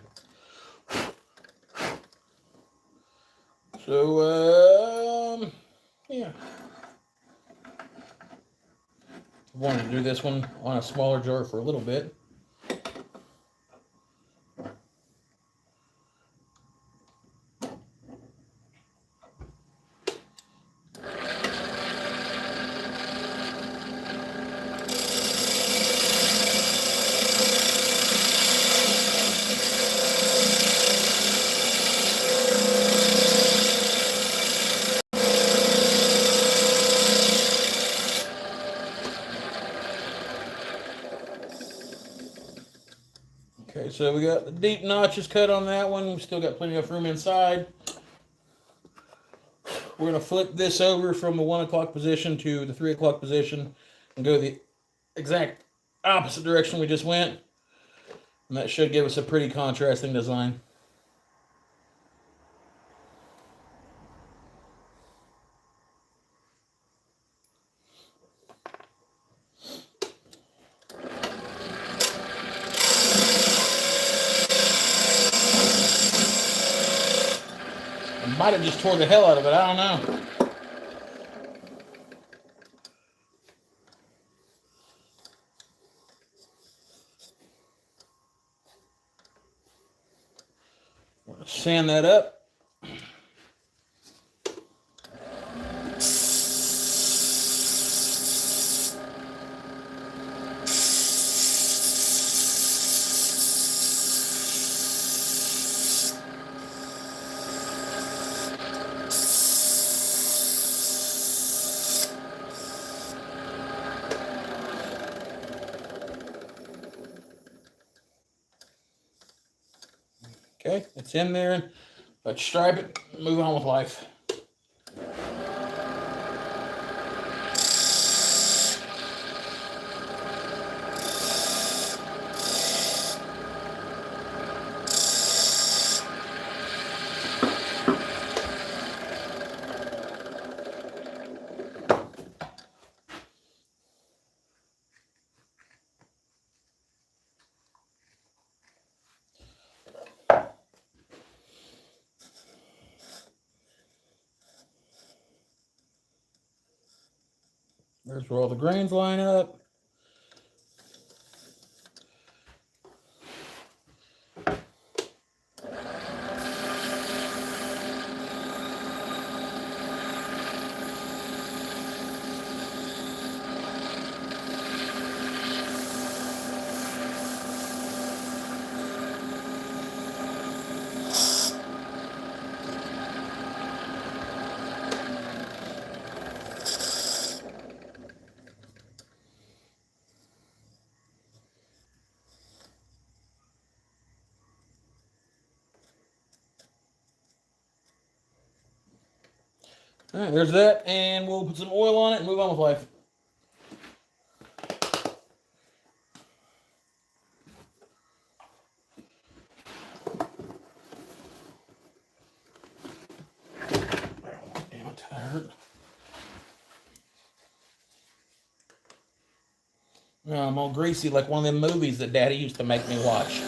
So, yeah. I wanted to do this one on a smaller jar for a little bit. Okay, so we got the deep notches cut on that one. We still got plenty of room inside. We're going to flip this over from the 1 o'clock position to the 3 o'clock position and go the exact opposite direction we just went. And that should give us a pretty contrasting design. I might have just tore the hell out of it. I don't know. Sand that up. Okay, it's in there. Let's stripe it, move on with life. There's where all the grains line up. All right, there's that, and we'll put some oil on it and move on with life. Damn it, that hurt. I'm all greasy like one of them movies that Daddy used to make me watch.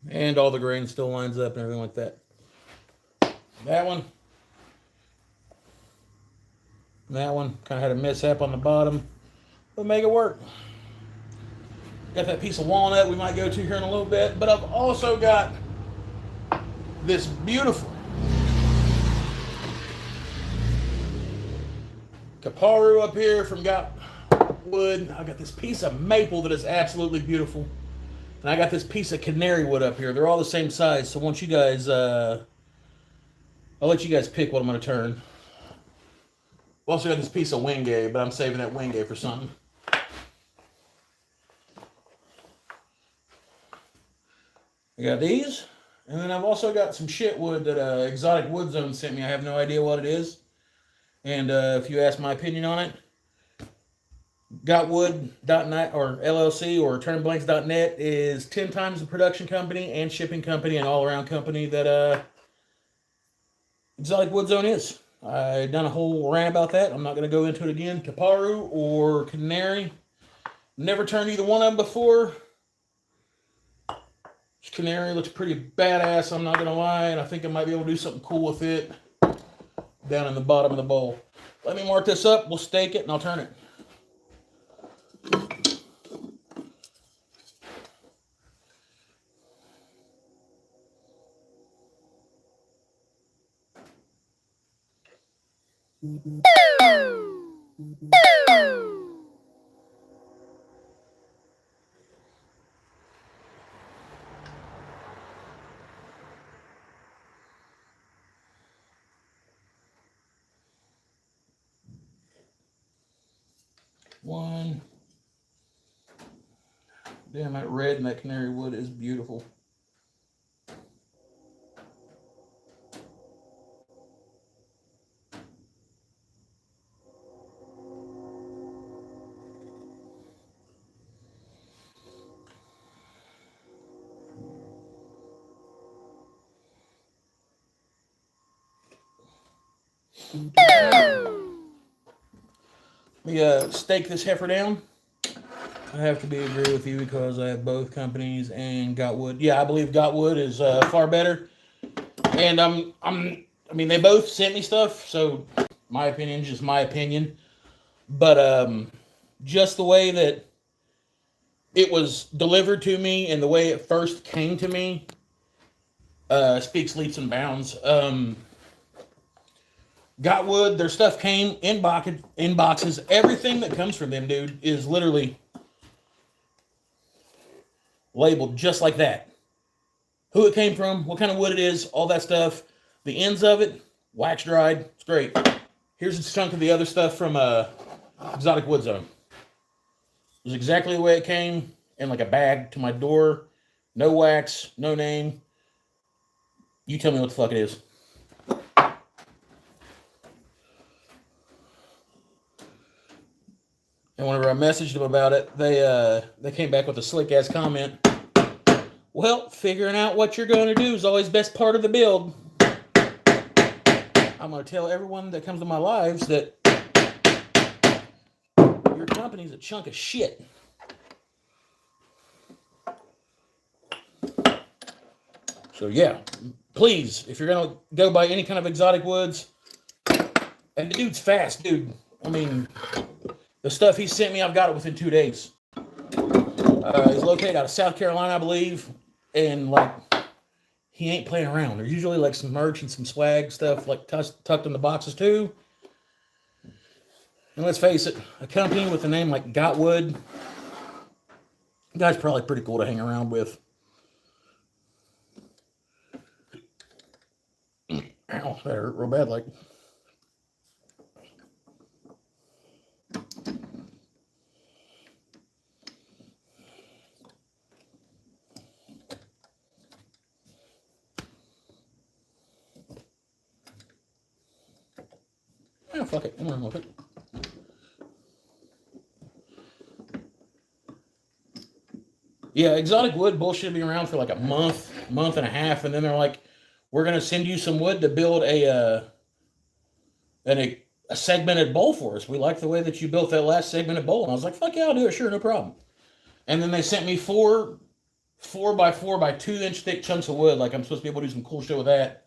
And all the grain still lines up and everything like that. That one kind of had a mishap on the bottom, but make it work. Got that piece of walnut we might go to here in a little bit, but I've also got this beautiful Kaparu up here from Got Wood. I got this piece of maple that is absolutely beautiful. And I got this piece of Canary wood up here. They're all the same size, so once you guys, I'll let you guys pick what I'm going to turn. I've also got this piece of Wingay, but I'm saving that Wingay for something. I got these, and then I've also got some shit wood that Exotic Wood Zone sent me. I have no idea what it is. And if you ask my opinion on it, Gotwood.net or LLC or turnblanks.net is 10 times the production company and shipping company and all-around company that Exotic Wood Zone is. I've done a whole rant about that. I'm not going to go into it again. Kaparu or Canary. Never turned either one of them before. This Canary looks pretty badass, I'm not going to lie, and I think I might be able to do something cool with it down in the bottom of the bowl. Let me mark this up. We'll stake it, and I'll turn it. One. Damn, that red and that canary wood is beautiful. Let me stake this heifer down. I have to agree with you because I have both companies and Gotwood. Yeah, I believe Gotwood is far better. And I mean, they both sent me stuff, so my opinion is just my opinion. But just the way that it was delivered to me and the way it first came to me speaks leaps and bounds. Gotwood, their stuff came in boxes. Everything that comes from them, dude, is literally labeled just like that. Who it came from, what kind of wood it is, all that stuff. The ends of it, wax dried. It's great. Here's a chunk of the other stuff from Exotic Wood Zone. It was exactly the way it came in like a bag to my door. No wax, no name. You tell me what the fuck it is. And whenever I messaged them about it, they came back with a slick ass comment. Well, figuring out what you're going to do is always best part of the build. I'm going to tell everyone that comes to my lives that your company's a chunk of shit. So yeah, please, if you're going to go buy any kind of exotic woods, and the dude's fast, dude. I mean, the stuff he sent me, I've got it within 2 days. He's located out of South Carolina, I believe. And, like, he ain't playing around. There's usually, like, some merch and some swag stuff, like, tucked in the boxes, too. And let's face it, a company with a name like Gotwood, guy's probably pretty cool to hang around with. Ow, that hurt real bad, like. Oh, fuck it. I'm running with it. Yeah, exotic wood bullshit be around for like a month and a half, and then they're like, we're going to send you some wood to build a segmented bowl for us. We like the way that you built that last segmented bowl. And I was like, fuck yeah, I'll do it. Sure, no problem. And then they sent me four 4x4 by 2-inch thick chunks of wood. Like I'm supposed to be able to do some cool shit with that.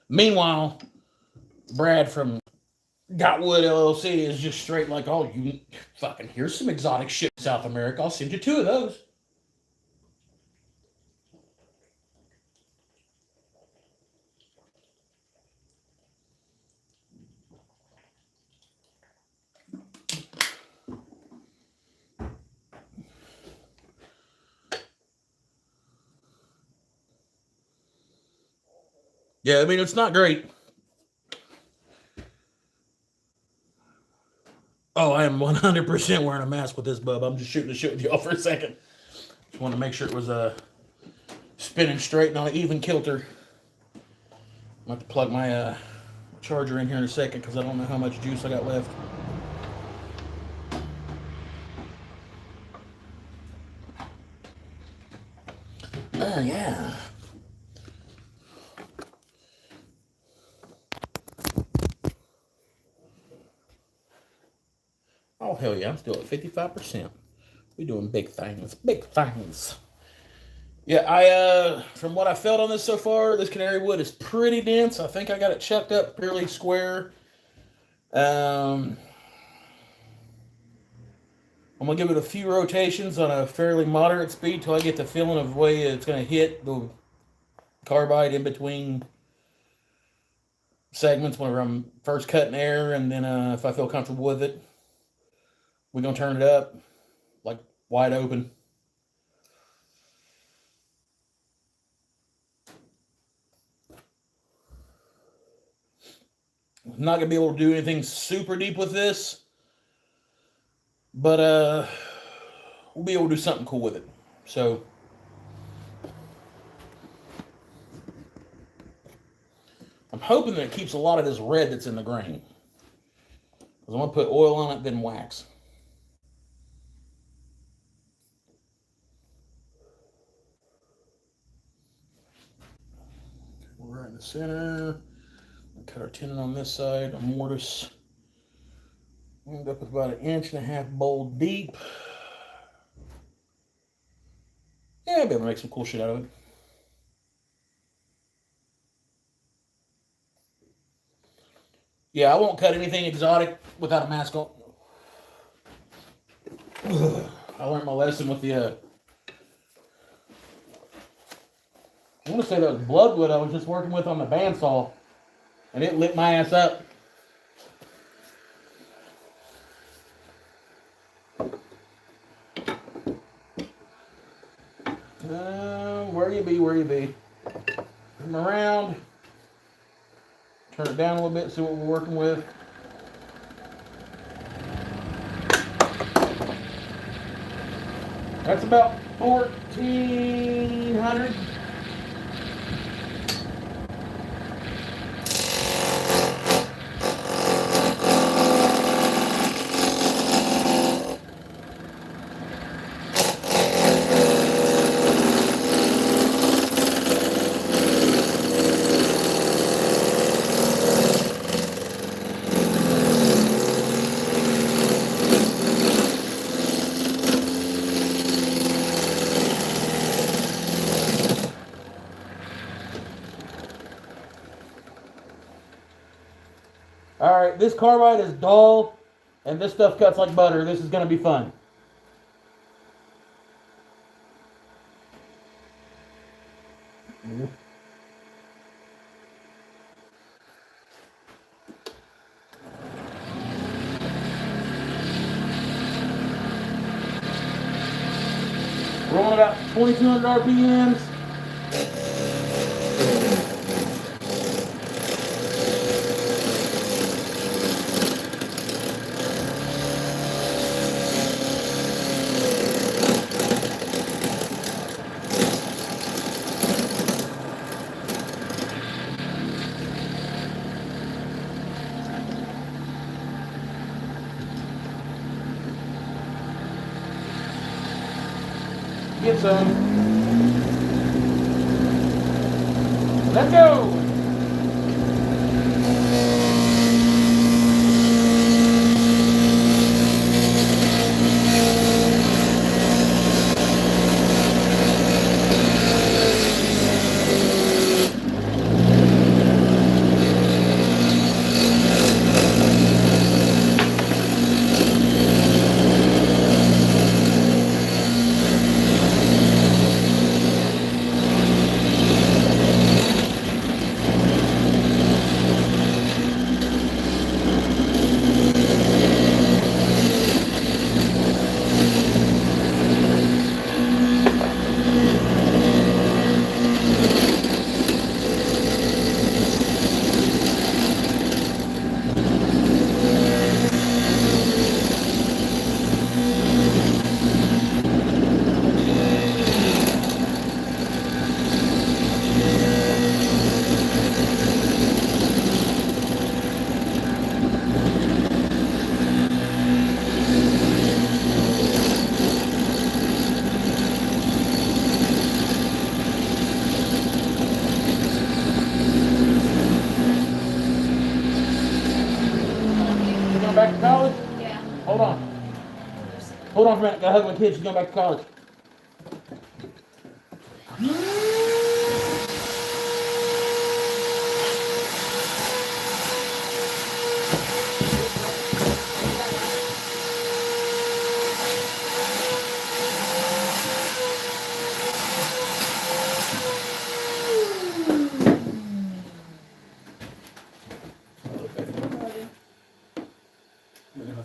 Meanwhile, Brad from Got Wood LLC is just straight like, oh, you fucking, here's some exotic shit in South America. I'll send you 2 of those. Yeah, I mean, it's not great. Oh, I am 100% wearing a mask with this, bub. I'm just shooting the shit with y'all for a second. Just want to make sure it was spinning straight and on an even kilter. I'm going to have to plug my charger in here in a second because I don't know how much juice I got left. Oh, yeah. Oh, hell yeah, I'm still at 55%. We're doing big things, big things. Yeah, from what I felt on this so far, this Canary wood is pretty dense. I think I got it chucked up fairly square. I'm going to give it a few rotations on a fairly moderate speed till I get the feeling of the way it's going to hit the carbide in between segments whenever I'm first cutting air, and then if I feel comfortable with it, we're going to turn it up, like wide open. I'm not going to be able to do anything super deep with this, but we'll be able to do something cool with it. So, I'm hoping that it keeps a lot of this red that's in the grain. Because I'm going to put oil on it, then wax. We're right in the center. Cut our tenon on this side. A mortise. End up with about 1.5 bowl deep. Yeah, I'll be able to make some cool shit out of it. Yeah, I won't cut anything exotic without a mask on. I learned my lesson with the I want to say that was bloodwood I was just working with on the bandsaw, and it lit my ass up. Where you be, where you be. Come around. Turn it down a little bit, see what we're working with. That's about 1,400. Alright, this carbide is dull, and this stuff cuts like butter. This is going to be fun. Rolling about 2,200 RPMs. Get some. Let's go. hold on for a minute. Gotta hug my kid. She's going back to college.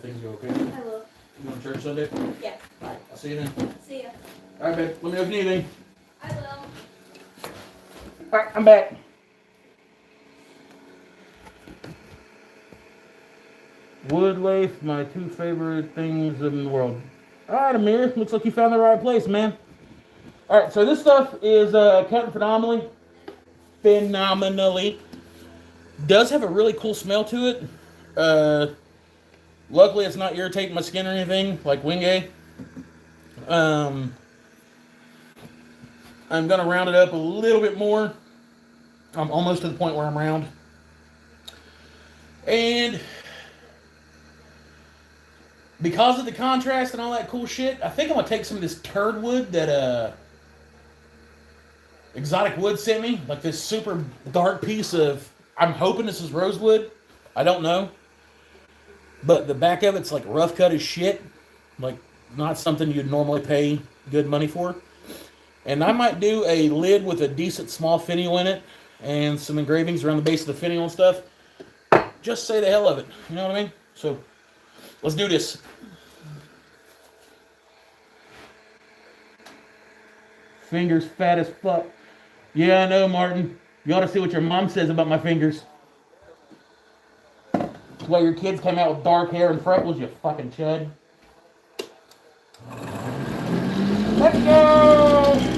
Things go okay. I will. You going to church Sunday? Yeah. Alright, I'll see you then. See ya. Alright, babe. Let me know if you need anything. I will. Alright, I'm back. Wood lathe, my 2 favorite things in the world. Alright, Amir. Looks like you found the right place, man. Alright, so this stuff is cutting phenomenally. Does have a really cool smell to it. Luckily, it's not irritating my skin or anything, like Wingay. I'm going to round it up a little bit more. I'm almost to the point where I'm round. And because of the contrast and all that cool shit, I think I'm going to take some of this turd wood that Exotic Wood sent me. Like this super dark piece of, I'm hoping this is rosewood. I don't know. But the back of it's like rough cut as shit. Like not something you'd normally pay good money for. And I might do a lid with a decent small finial in it. And some engravings around the base of the finial and stuff. Just say the hell of it. You know what I mean? So, let's do this. Fingers fat as fuck. Yeah, I know, Martin. You ought to see what your mom says about my fingers. Well, your kids came out with dark hair and freckles, you fucking chud. Let's go!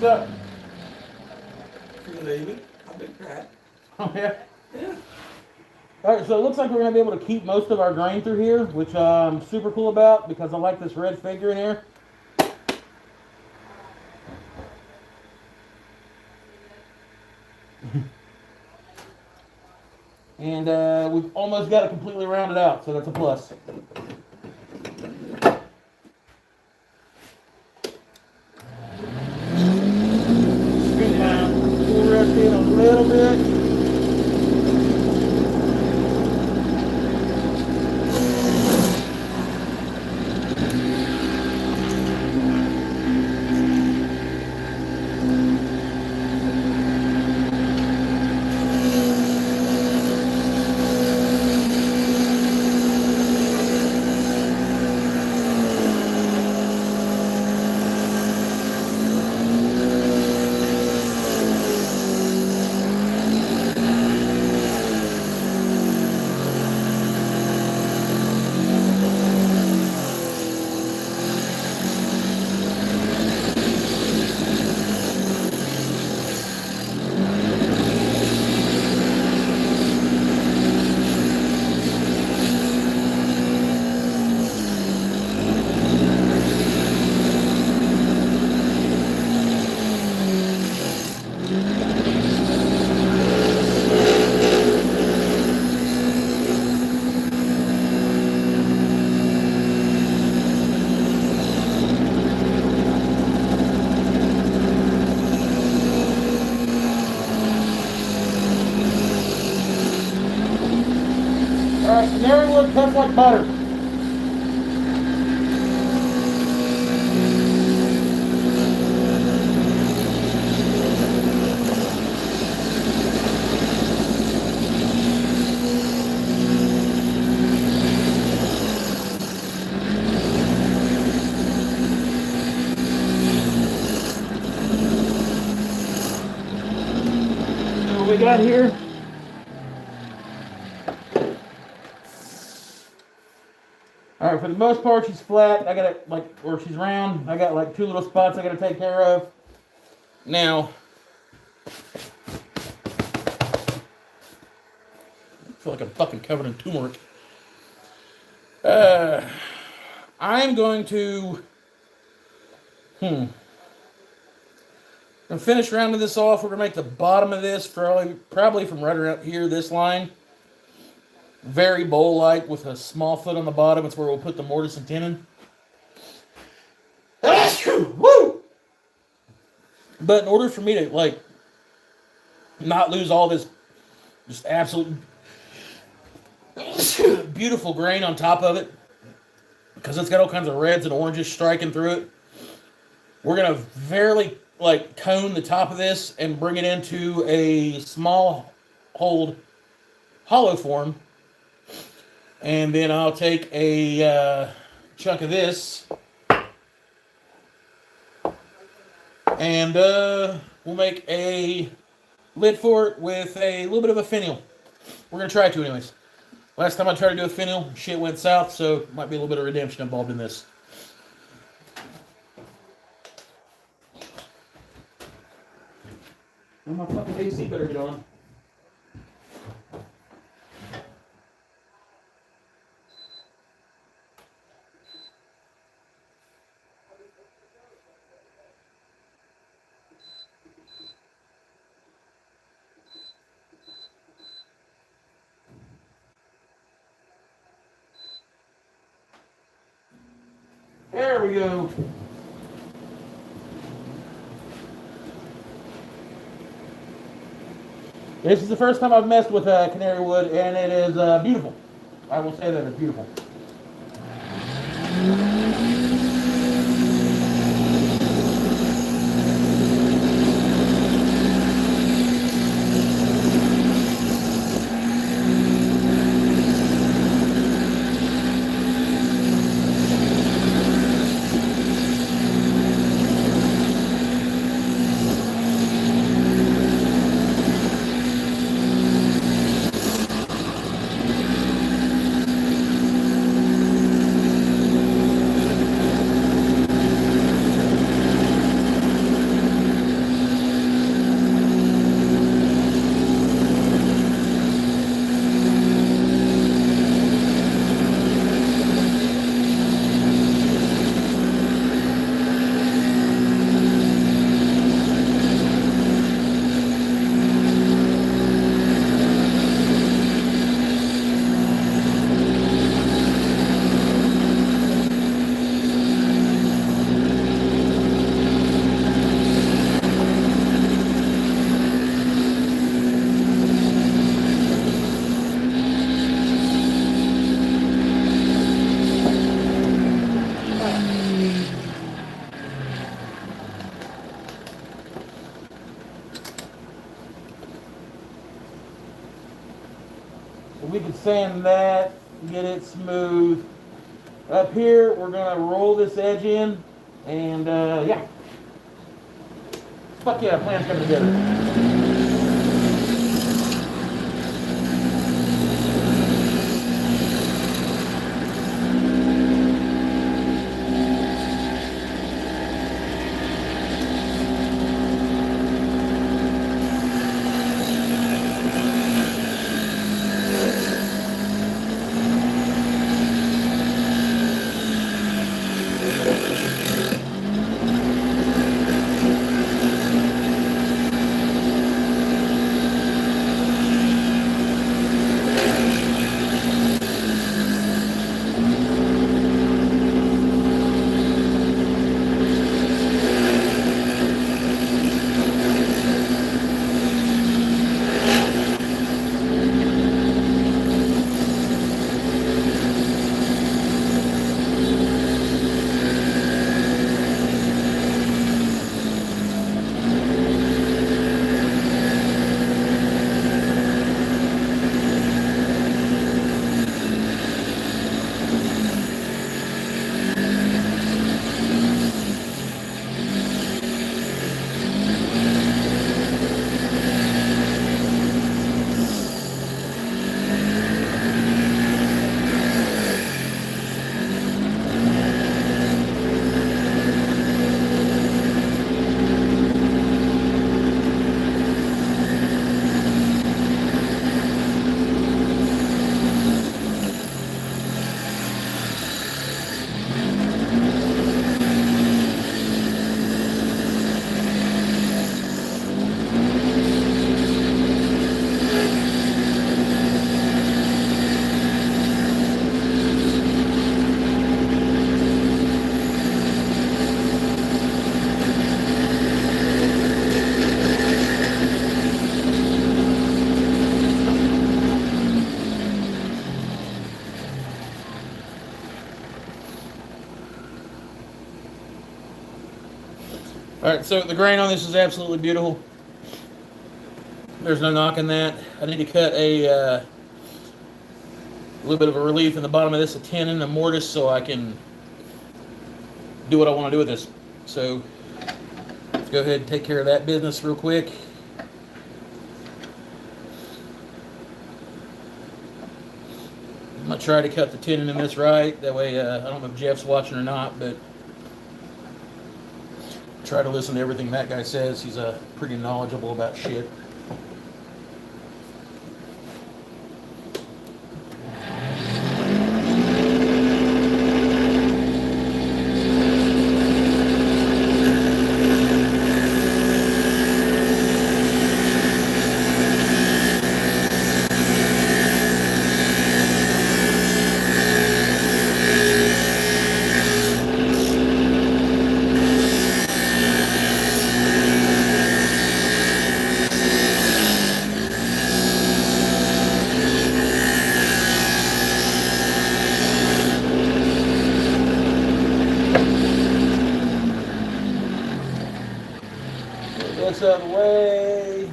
What's up? Baby, I've been crying. Oh, yeah? Yeah. Alright, so it looks like we're going to be able to keep most of our grain through here, which I'm super cool about because I like this red figure in here. And we've almost got it completely rounded out, so that's a plus. Scoot down, pull rest in a little bit. cherry wood cuts like butter. What we got here? All right, for the most part, she's flat. I got it like, or she's round. I got like 2 little spots I got to take care of. Now, I feel like I'm fucking covered in turmeric. I'm going to, and finish rounding this off. We're gonna make the bottom of this probably from right around here, this line, very bowl-like with a small foot on the bottom. It's where we'll put the mortise and tenon. Woo! But in order for me to like not lose all this just absolute beautiful grain on top of it, because it's got all kinds of reds and oranges striking through it, we're gonna barely like cone the top of this and bring it into a small hold hollow form, and then I'll take a chunk of this and we'll make a lid for it with a little bit of a finial. We're gonna try to anyways. Last time I tried to do a finial, shit went south, so might be a little bit of redemption involved in this. Well, my fucking AC better get on. There we go. This is the first time I've messed with canary wood, and it is beautiful. I will say that it's beautiful. We can sand that, get it smooth. Up here, we're gonna roll this edge in, and yeah. Fuck yeah, plan's coming together. Alright, so the grain on this is absolutely beautiful. There's no knocking that. I need to cut a little bit of a relief in the bottom of this, a tenon, a mortise, so I can do what I want to do with this. So let's go ahead and take care of that business real quick. I'm going to try to cut the tenon in this right. That way, I don't know if Jeff's watching or not, but try to listen to everything that guy says. He's pretty knowledgeable about shit. This out of the way.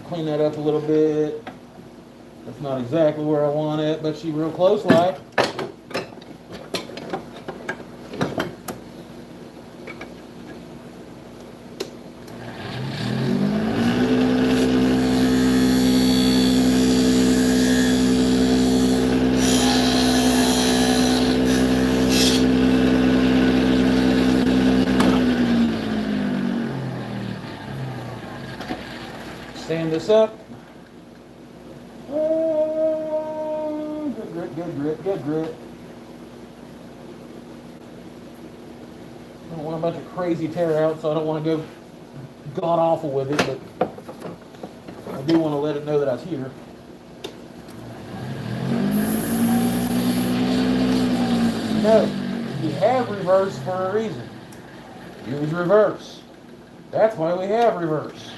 Clean that up a little bit. That's not exactly where I want it, but she's real close like. Stand this up. Good grit, good grit, good grit. I don't want a bunch of crazy tear out, so I don't want to go god awful with it, but I do want to let it know that I was here. No, we have reverse for a reason. Use reverse. That's why we have reverse.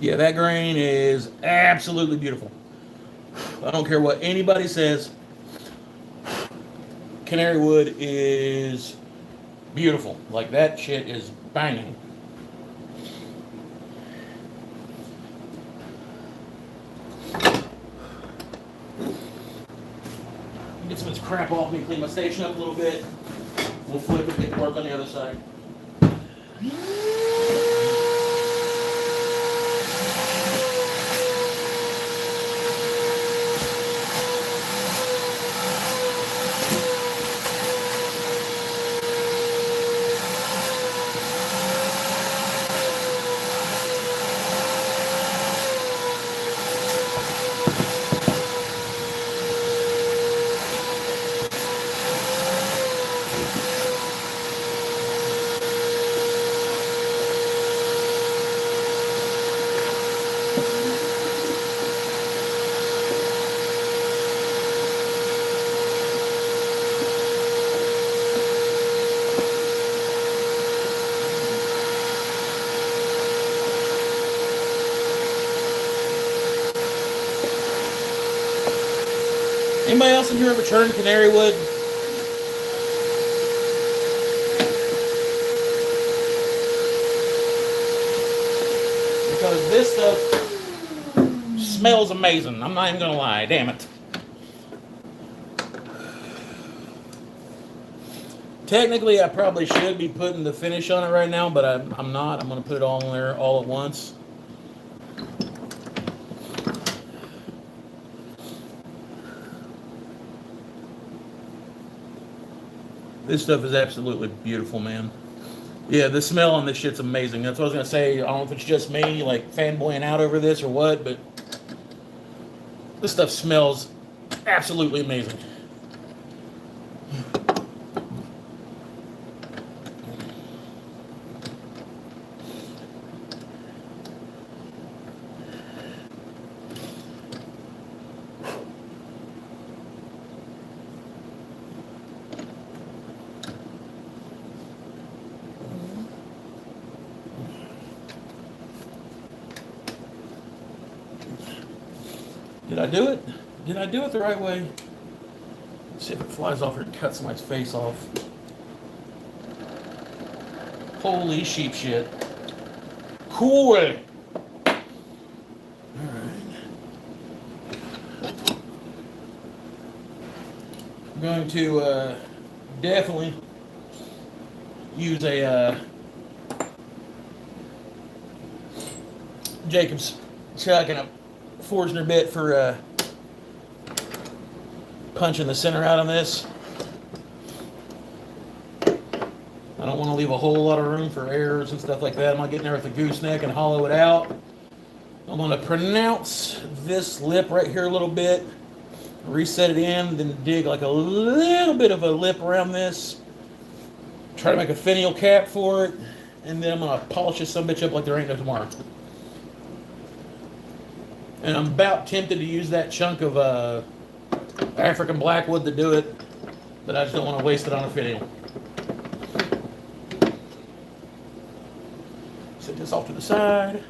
Yeah, that grain is absolutely beautiful. I don't care what anybody says. Canary wood is beautiful. Like, that shit is banging. Get some of this crap off me, clean my station up a little bit. We'll flip it, get to work on the other side. Anybody else in here ever churned canary wood? Because this stuff smells amazing. I'm not even gonna lie, damn it. Technically, I probably should be putting the finish on it right now, but I'm not. I'm gonna put it all in there all at once. This stuff is absolutely beautiful, man. Yeah, the smell on this shit's amazing. That's what I was gonna say. I don't know if it's just me, like, fanboying out over this or what, but this stuff smells absolutely amazing. Did I do it? Did I do it the right way? Let's see if it flies off and cuts my face off. Holy sheep shit. Cool. Alright. I'm going to definitely use a Jacob's chuck and a Forstner bit for punching the center out on this. I don't want to leave a whole lot of room for errors and stuff like that. I'm going to get in there with a gooseneck and hollow it out. I'm going to pronounce this lip right here a little bit, reset it in, then dig like a little bit of a lip around this. Try to make a finial cap for it, and then I'm going to polish this son of a bitch up like there ain't no tomorrow. And I'm about tempted to use that chunk of African blackwood to do it, but I just don't want to waste it on a finial. Set this off to the side.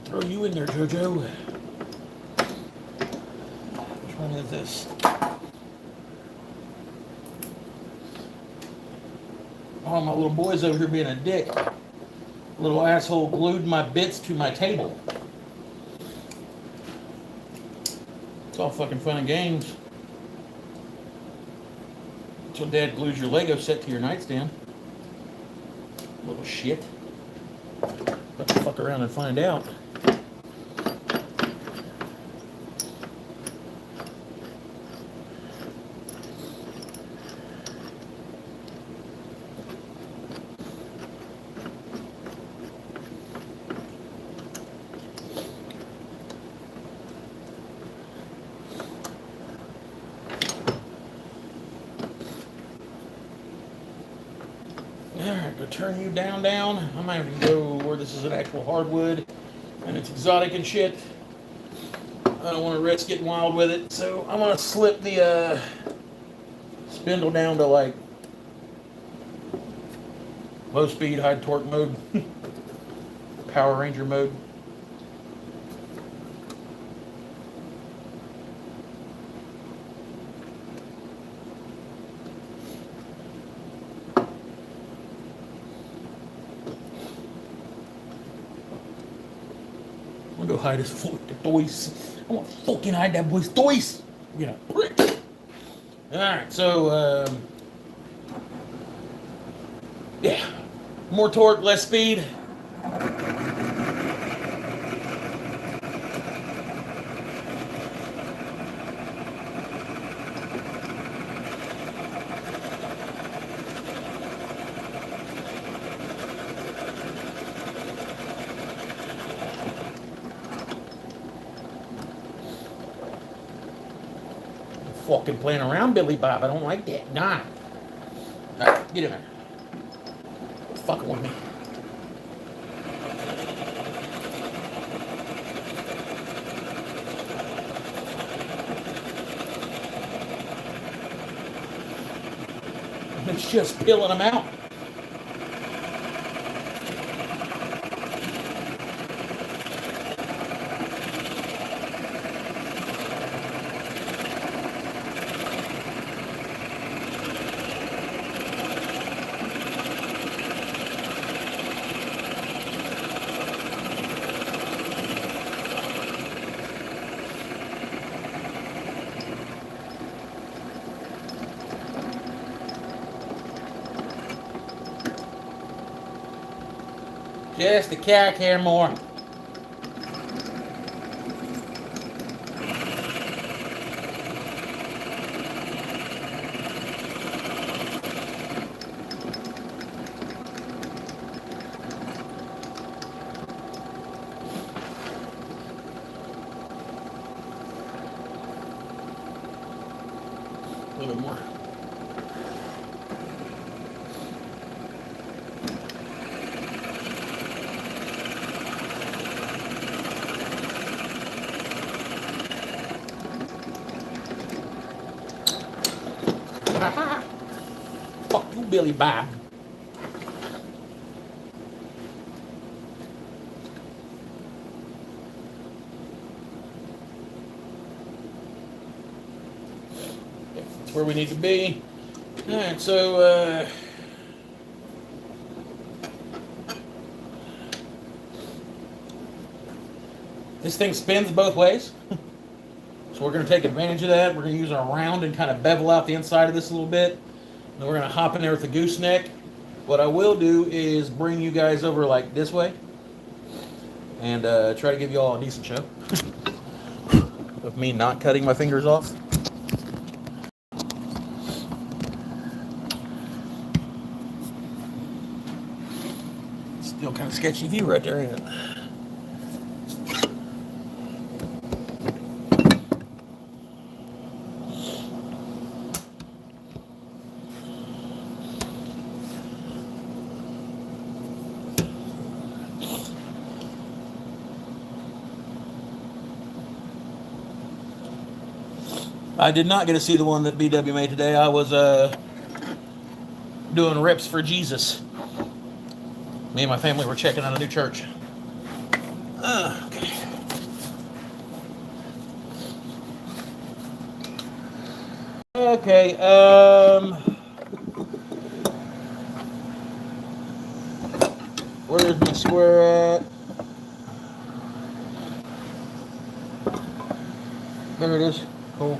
Throw you in there, JoJo. Which one is this? Oh, my little boy's over here being a dick. Little asshole glued my bits to my table. It's all fucking fun and games until Dad glues your Lego set to your nightstand. Little shit. Let the fuck around and find out. Alright, go turn you down. I might even go where this is an actual hardwood and it's exotic and shit. I don't want to risk getting wild with it, so I'm going to slip the spindle down to like low speed, high torque mode, Power Ranger mode. I'm gonna go hide his fucking toys. I want to fucking hide that boy's toys. You know, prick. Alright, so, yeah. More torque, less speed. Fucking playing around, Billy Bob. I don't like that. Nah. Alright, get in there. Quit fucking with me. It's just peeling them out. Just a cack hair more. A little bit more. Fuck you, Billy Bob. That's where we need to be. Alright, so this thing spins both ways. So we're going to take advantage of that. We're going to use our round and kind of bevel out the inside of this a little bit. Then we're going to hop in there with the gooseneck. What I will do is bring you guys over like this way and try to give you all a decent show of me not cutting my fingers off. Still kind of sketchy view right there, ain't it? I did not get to see the one that BW made today. I was doing rips for Jesus. Me and my family were checking out a new church. Okay. Okay, where's my square at? There it is. Cool.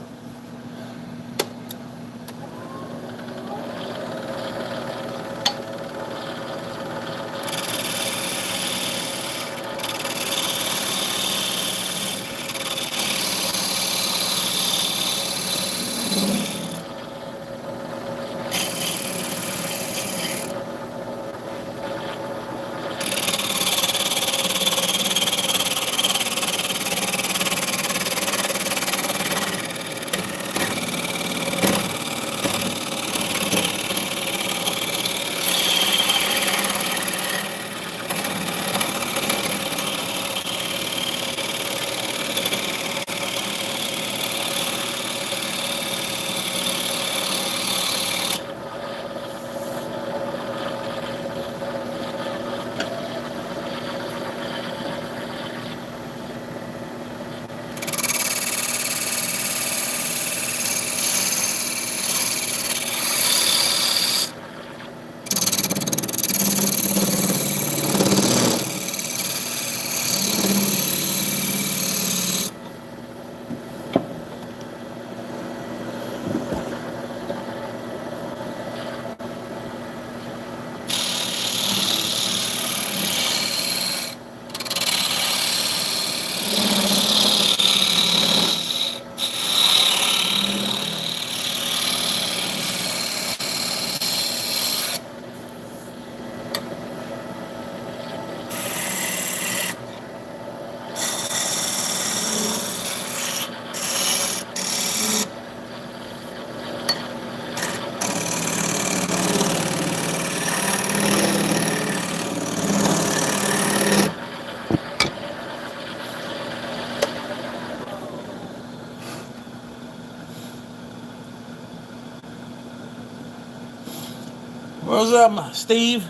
What's up, Steve?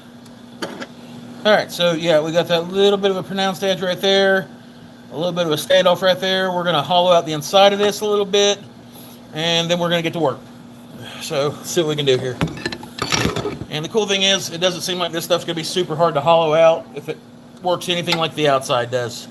Alright, so yeah, we got that little bit of a pronounced edge right there. A little bit of a standoff right there. We're going to hollow out the inside of this a little bit. And then we're going to get to work. So, see what we can do here. And the cool thing is, it doesn't seem like this stuff's going to be super hard to hollow out if it works anything like the outside does.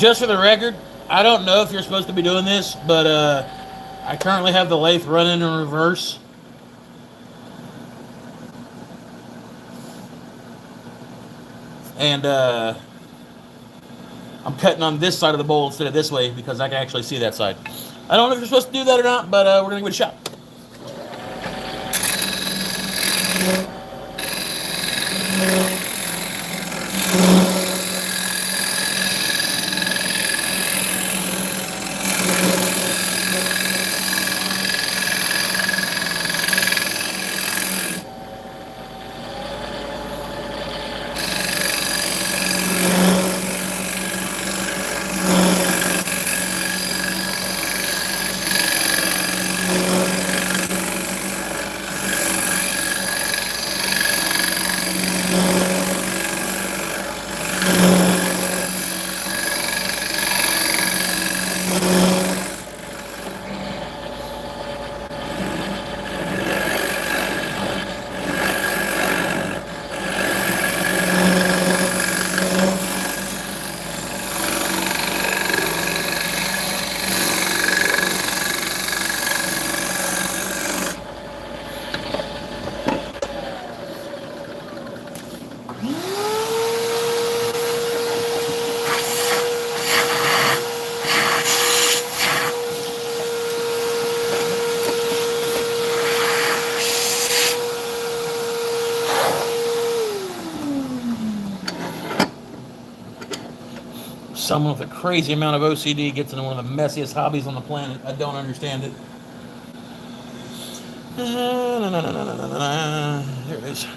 just for the record, I don't know if you're supposed to be doing this, but I currently have the lathe running in reverse. And I'm cutting on this side of the bowl instead of this way because I can actually see that side. I don't know if you're supposed to do that or not, but we're going to give it a shot. Someone with a crazy amount of OCD gets into one of the messiest hobbies on the planet. I don't understand it. There it is.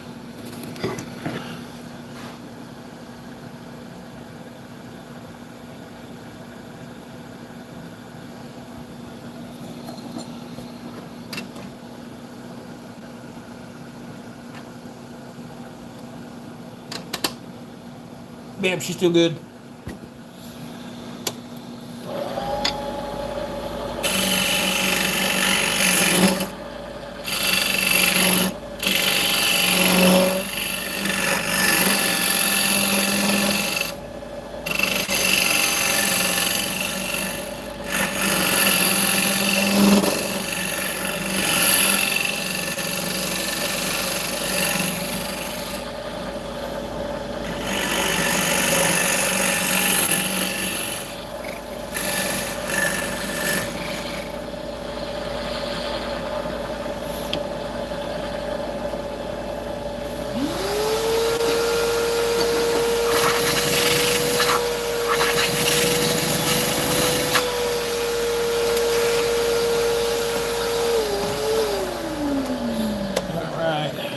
Bam, she's still good.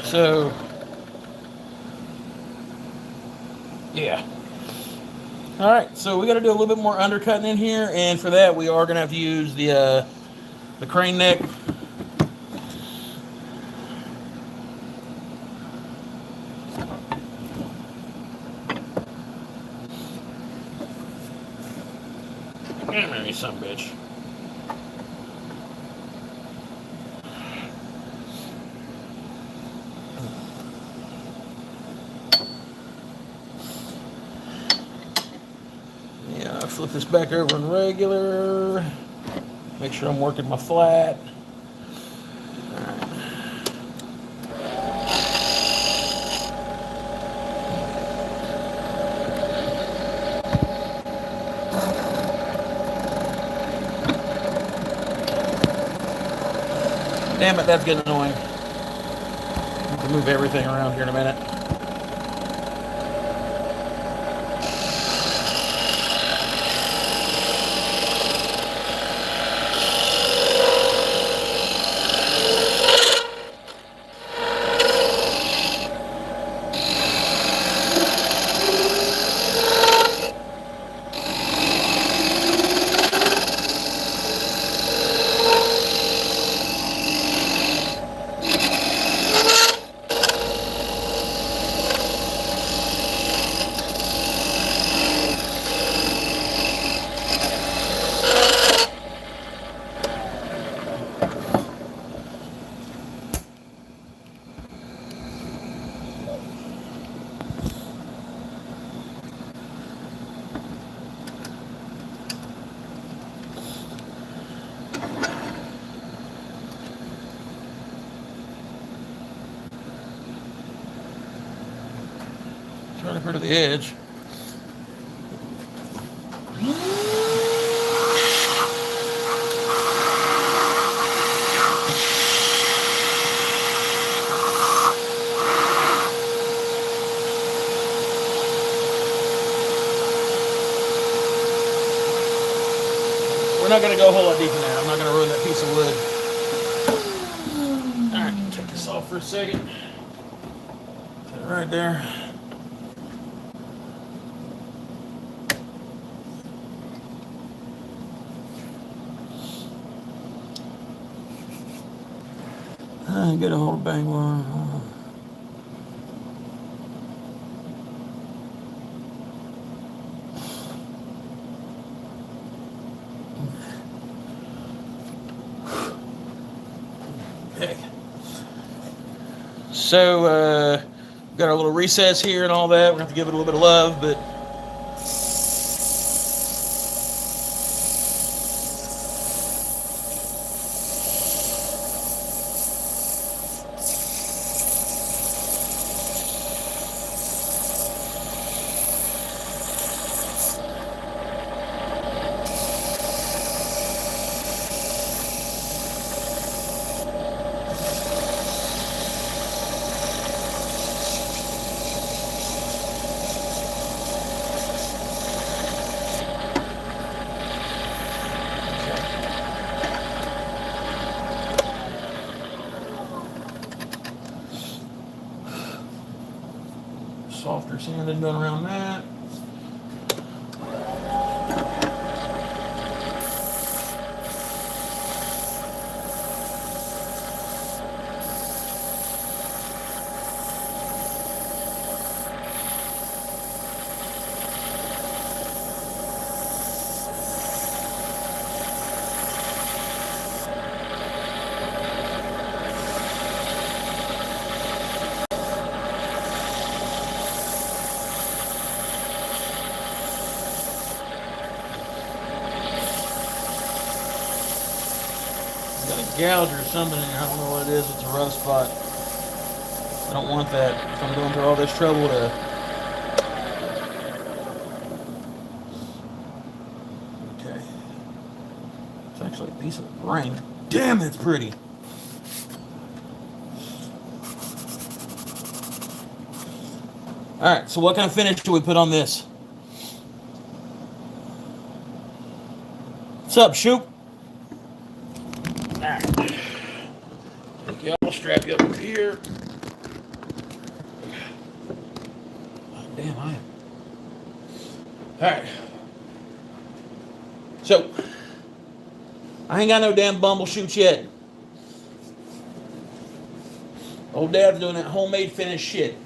So, yeah. All right, so we got to do a little bit more undercutting in here, and for that we are going to have to use the crane neck. Maybe some bitch. Flip this back over in regular. Make sure I'm working my flat. Damn it, that's getting annoying. I have to move everything around here in a minute. rid of the edge. We're not going to go a whole lot deeper than that. I'm not going to ruin that piece of wood. Alright, take this off for a second. Put it right there. Get a hold of bang one. Okay. So, got our little recess here and all that. We're going to have to give it a little bit of love, but softer sanding done around that. Got a gouge or something in there. I don't know what it is. It's a rough spot. I don't want that. If I'm going through all this trouble to... Okay. It's actually a piece of brain. Damn, that's pretty. Alright, so what kind of finish do we put on this? What's up, Shoop? Alright. Okay, I'll strap you up over here. Oh, damn, I am. Alright. So, I ain't got no damn bumble shoots yet. Old Dad's doing that homemade finish shit.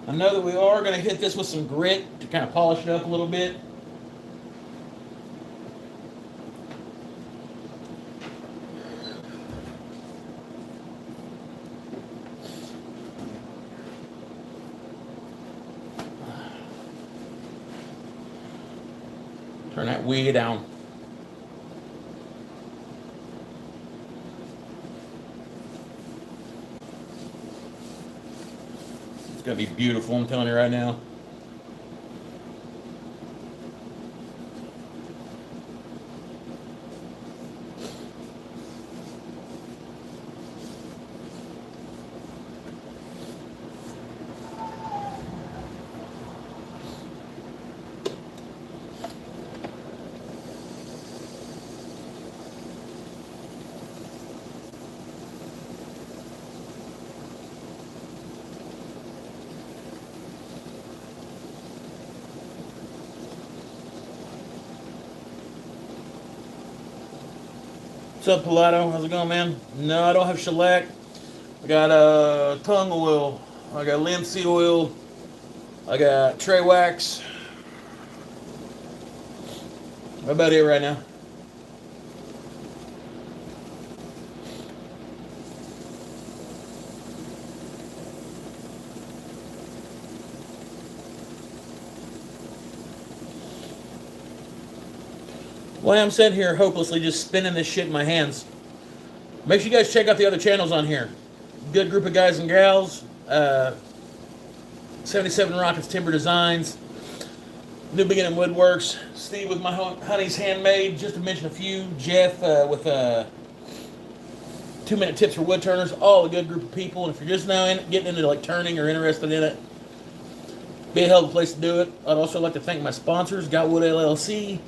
I know that we are going to hit this with some grit to kind of polish it up a little bit. Turn that way down. It's going to be beautiful, I'm telling you right now. What's up, Pilato? How's it going, man? No, I don't have shellac. I got tongue oil. I got linseed oil. I got tray wax. That's about it right now. Well, I'm sitting here hopelessly just spinning this shit in my hands. Make sure you guys check out the other channels on here. Good group of guys and gals. 77 Rockets Timber Designs. New Beginning Woodworks. Steve with My Honey's Handmade, just to mention a few. Jeff with 2-minute tips for wood turners. All a good group of people. And if you're just now getting into like turning or interested in it, be a hell of a place to do it. I'd also like to thank my sponsors, Got Wood LLC,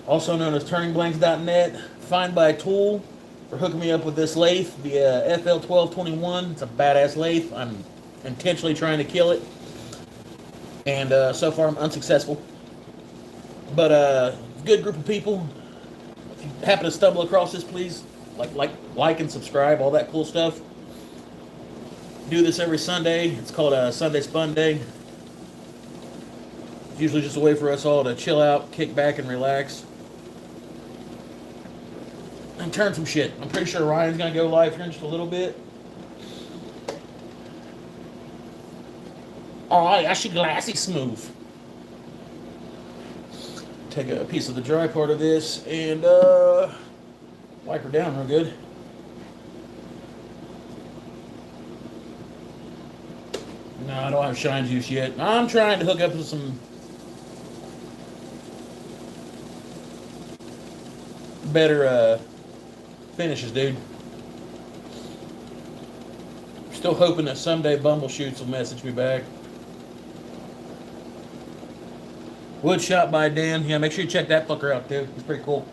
also known as turningblanks.net, Find by Tool, for hooking me up with this lathe, the FL1221. It's a badass lathe. I'm intentionally trying to kill it, and so far I'm unsuccessful. But good group of people. If you happen to stumble across this, please like and subscribe, all that cool stuff. Do this every Sunday. It's called Sunday Spunday. It's usually just a way for us all to chill out, kick back, and relax, and turn some shit. I'm pretty sure Ryan's gonna go live here in just a little bit. Alright, I should glassy smooth. Take a piece of the dry part of this and wipe her down real good. No, I don't have shine juice yet. I'm trying to hook up with some better finishes, dude. Still hoping that someday Bumbleshoots will message me back. Wood shop by Dan. Yeah, make sure you check that fucker out too. It's pretty cool.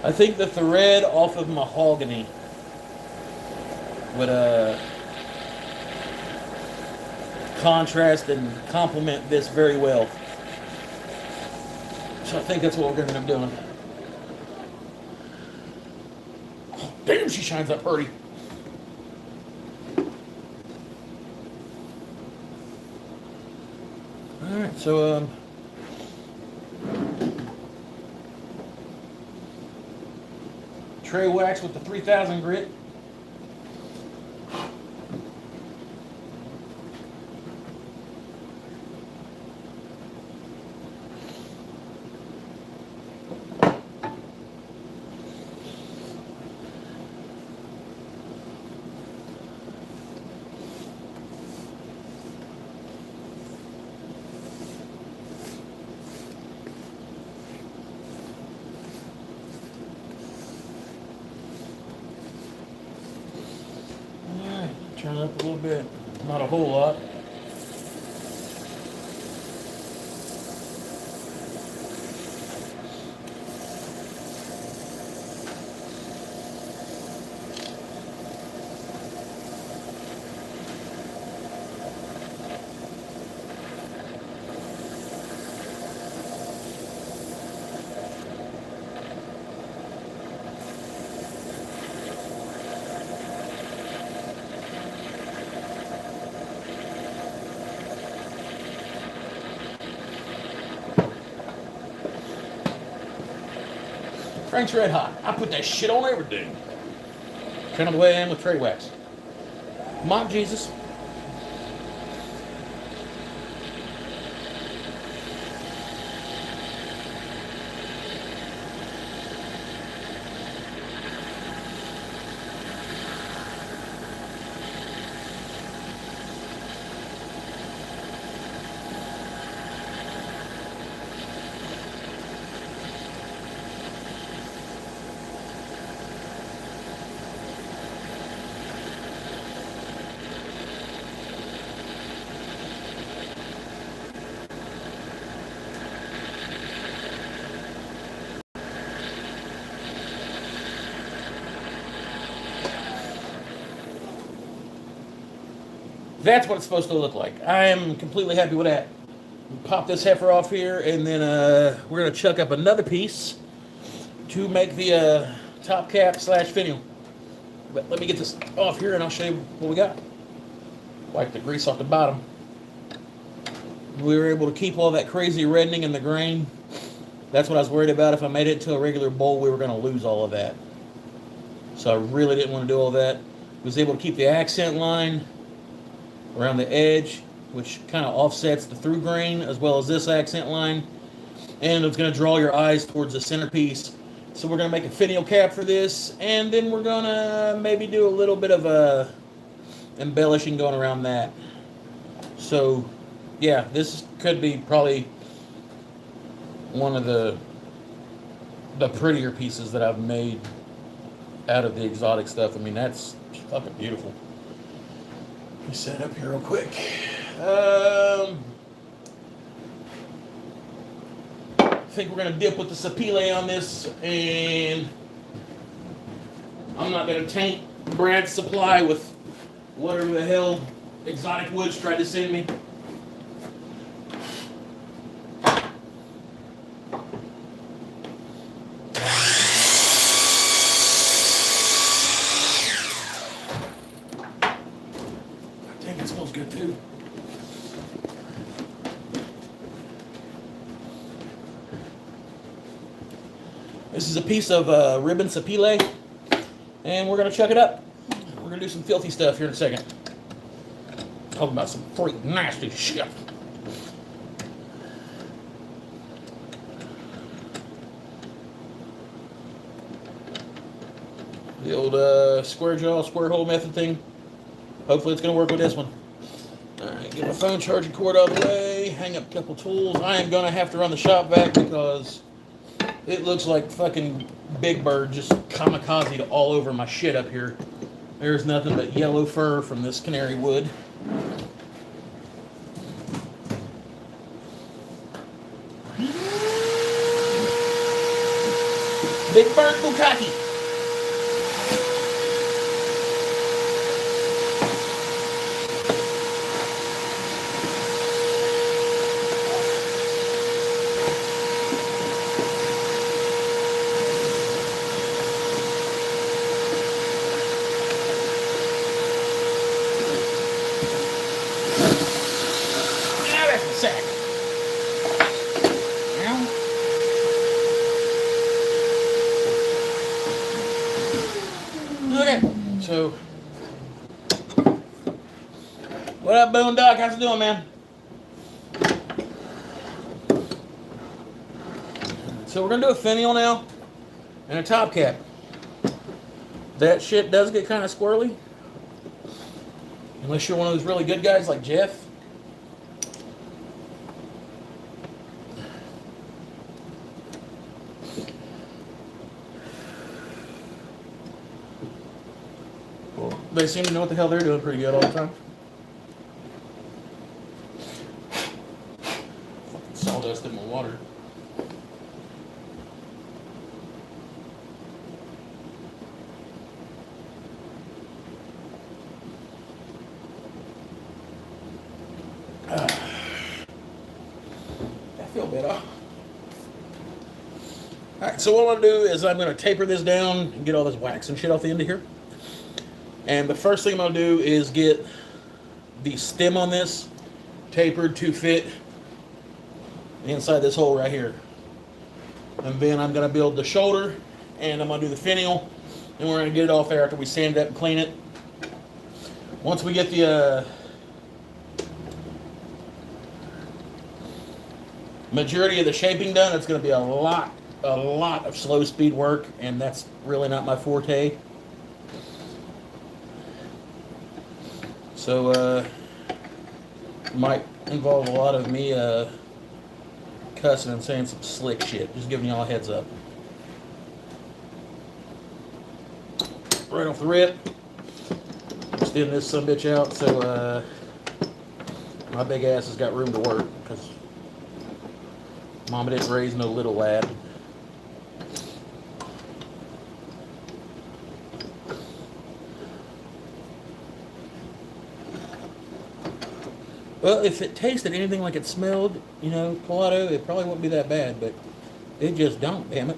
I think the thread off of mahogany would contrast and complement this very well. So I think that's what we're going to end up doing. Oh, damn, she shines up pretty. Alright, so tray wax with the 3000 grit. Turn it up a little bit, not a whole lot. Frank's Red Hot. I put that shit on everything. Kind of the way I am with tray wax. Mock Jesus. That's what it's supposed to look like. I am completely happy with that. Pop this heifer off here, and then we're going to chuck up another piece to make the top cap / finial. But let me get this off here, and I'll show you what we got. Wipe the grease off the bottom. We were able to keep all that crazy reddening in the grain. That's what I was worried about. If I made it into a regular bowl, we were going to lose all of that. So I really didn't want to do all that. Was able to keep the accent line around the edge, which kind of offsets the through grain, as well as this accent line. And it's going to draw your eyes towards the centerpiece. So we're going to make a finial cap for this, and then we're going to maybe do a little bit of embellishing going around that. So, yeah, this could be probably one of the prettier pieces that I've made out of the exotic stuff. I mean, that's fucking beautiful. Let me set it up here real quick. I think we're going to dip with the sapile on this, and I'm not going to taint Brad's supply with whatever the hell Exotic Woods tried to send me. I think it smells good too. This is a piece of ribbon sapile, and we're going to chuck it up. We're going to do some filthy stuff here in a second. Talking about some freak nasty shit. The old square jaw, square hole method thing. Hopefully it's going to work with this one. Alright, get my phone charging cord out of the way, hang up a couple tools. I am going to have to run the shop vac because it looks like fucking Big Bird just kamikazed all over my shit up here. There's nothing but yellow fur from this canary wood. Big Bird Bukkake. Okay, so what up, Boondock? How's it doing, man? So we're gonna do a finial now and a top cap. That shit does get kind of squirrely, unless you're one of those really good guys like Jeff. They seem to know what the hell they're doing pretty good all the time. Fucking sawdust in my water. I feel better. Alright, so what I'm going to do is I'm going to taper this down and get all this wax and shit off the end of here. And the first thing I'm going to do is get the stem on this tapered to fit inside this hole right here. And then I'm going to build the shoulder, and I'm going to do the finial, and we're going to get it off there after we sand it up and clean it. Once we get the majority of the shaping done, it's going to be a lot of slow speed work, and that's really not my forte. So, might involve a lot of me cussing and saying some slick shit. Just giving y'all a heads up. Right off the rip, extend this sumbitch out so my big ass has got room to work, because Mama didn't raise no little lad. Well, if it tasted anything like it smelled, you know, Clamato, it probably wouldn't be that bad, but it just don't, damn it.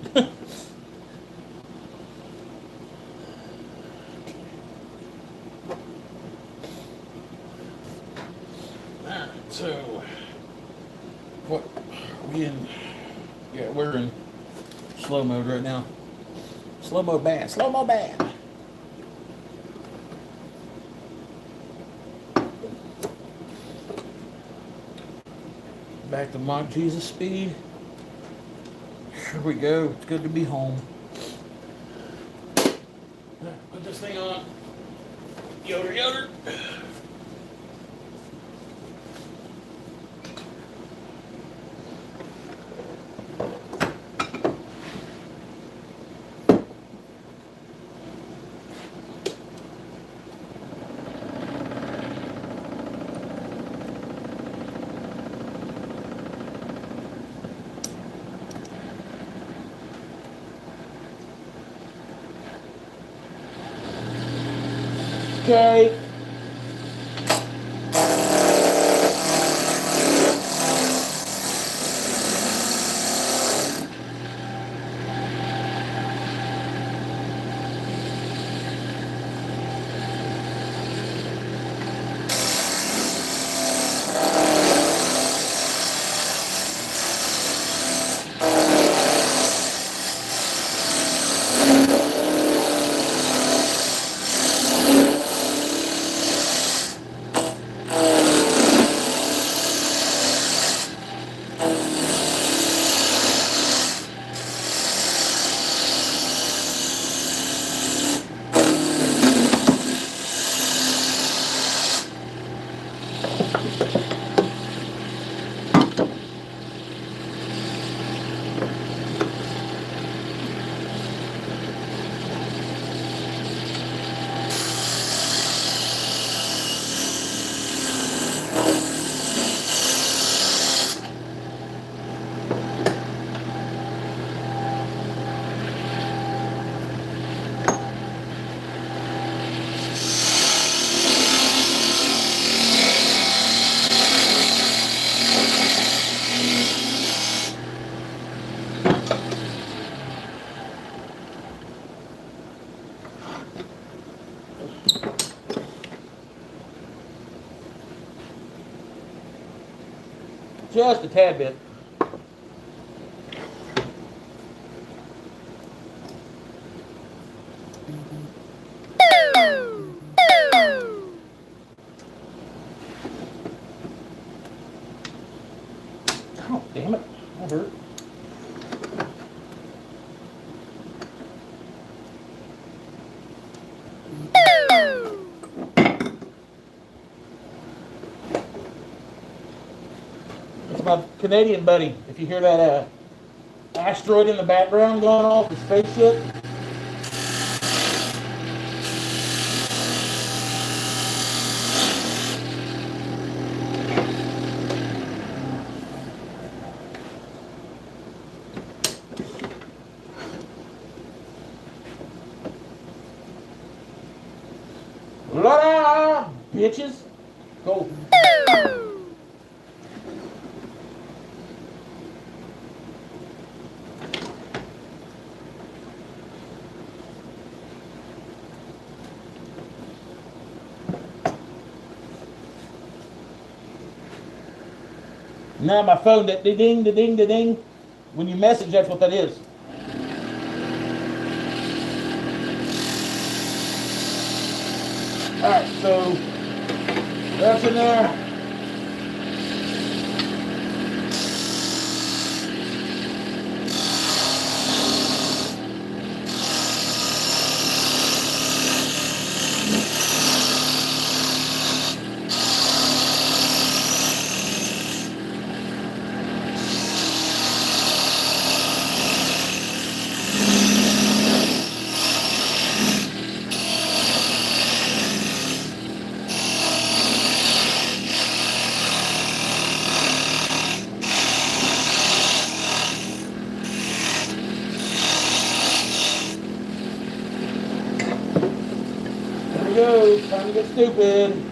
Alright, so what are we in? Yeah, we're in slow mode right now. Slow mo bad, slow mo bad. Back to mock Jesus speed. Here we go. It's good to be home. Put this thing on. Yoder, yoder. Okay. Just a tad bit. Oh, damn it. That hurt. It's my Canadian buddy. If you hear that asteroid in the background going off, the spaceship. La bitches. Go. Now my phone, that ding, the ding, the ding. When you message, that's what that is. Alright, so that's in there. There we go. Time to get stupid.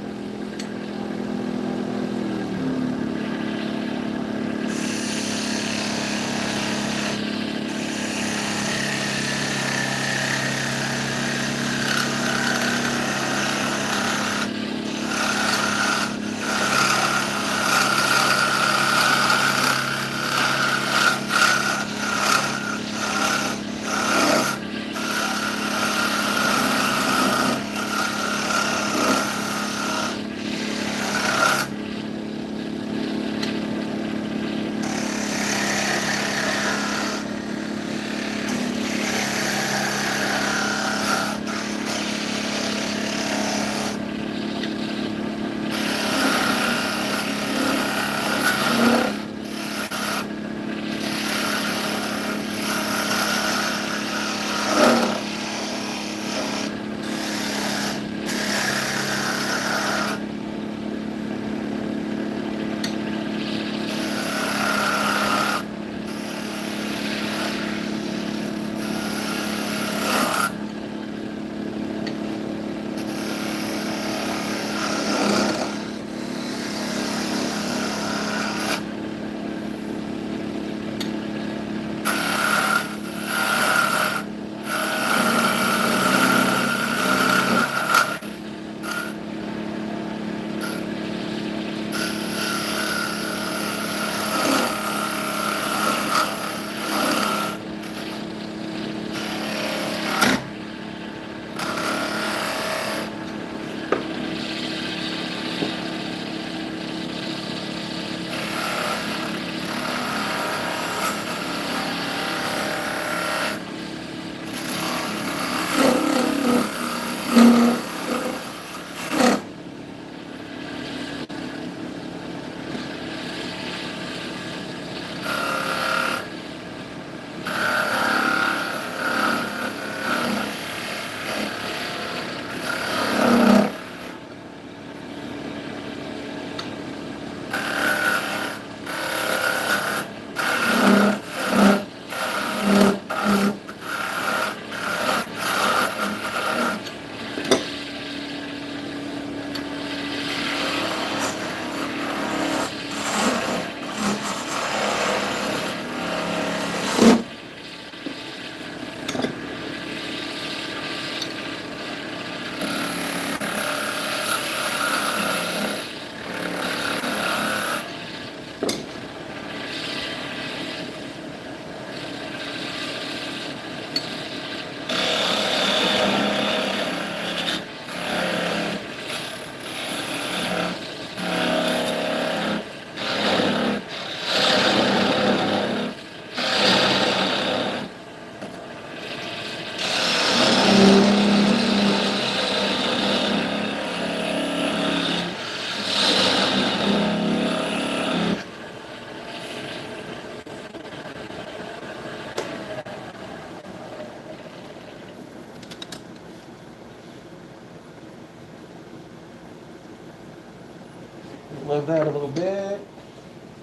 love that a little bit.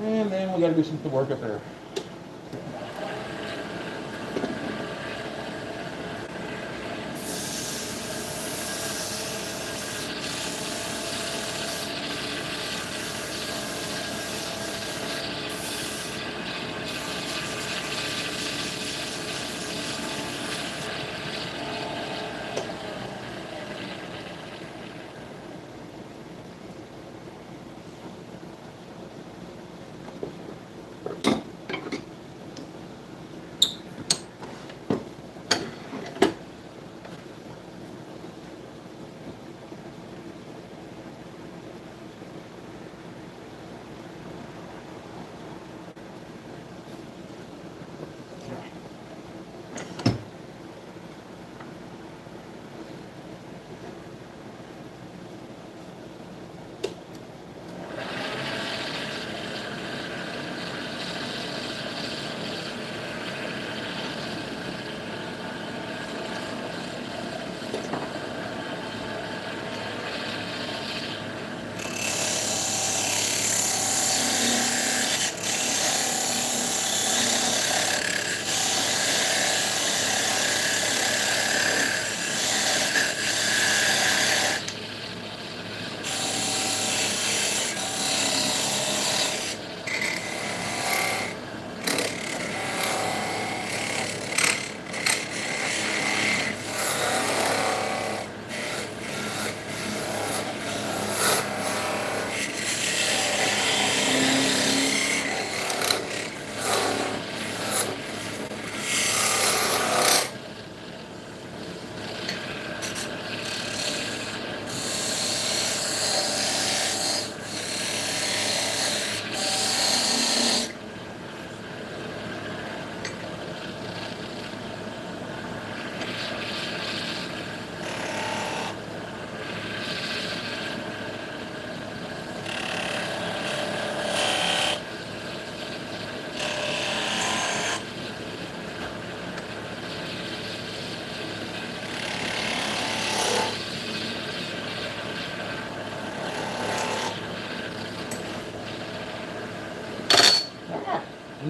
And then we got to do some work up there.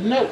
No.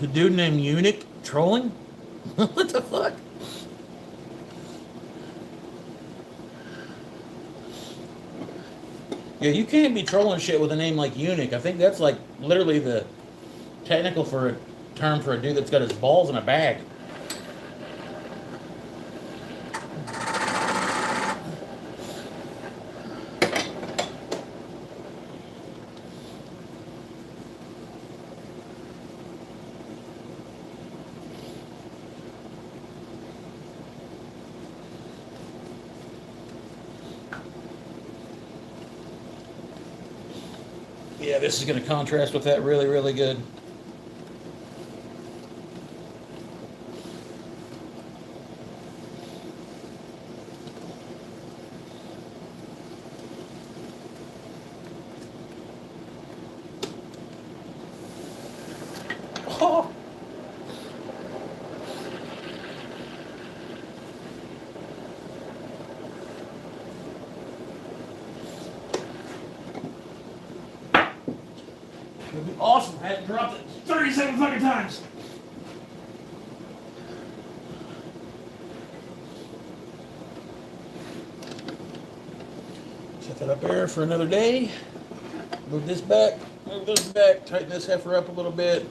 There's a dude named Eunuch trolling? What the fuck? Yeah, you can't be trolling shit with a name like Eunuch. I think that's like literally the technical for a term for a dude that's got his balls in a bag. Yeah, this is going to contrast with that really, really good. Oh. It would be awesome if I hadn't dropped it 37 fucking times. Set that up there for another day. Move this back, tighten this heifer up a little bit.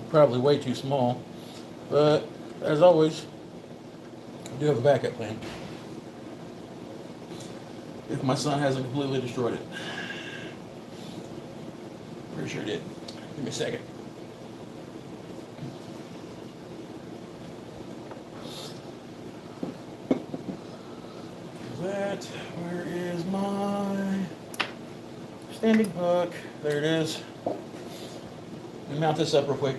Probably way too small, but as always, I do have a backup plan. If my son hasn't completely destroyed it. Pretty sure it did. Give me a second. Where is my standing hook? There it is. Let me mount this up real quick.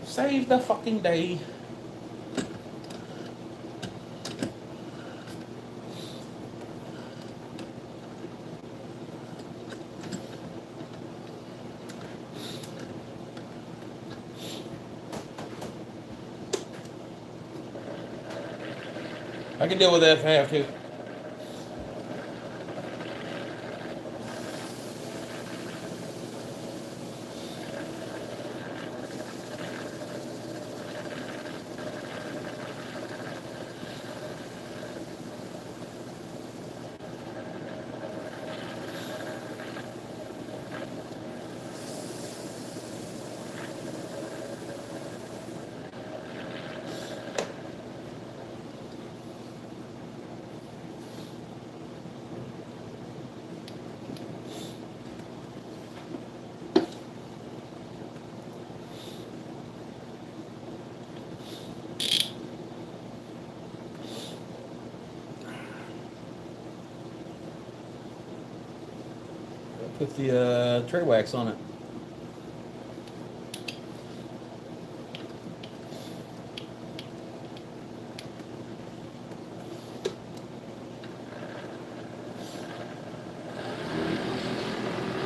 Save the fucking day. I can deal with that if I have to. Put the tray wax on it.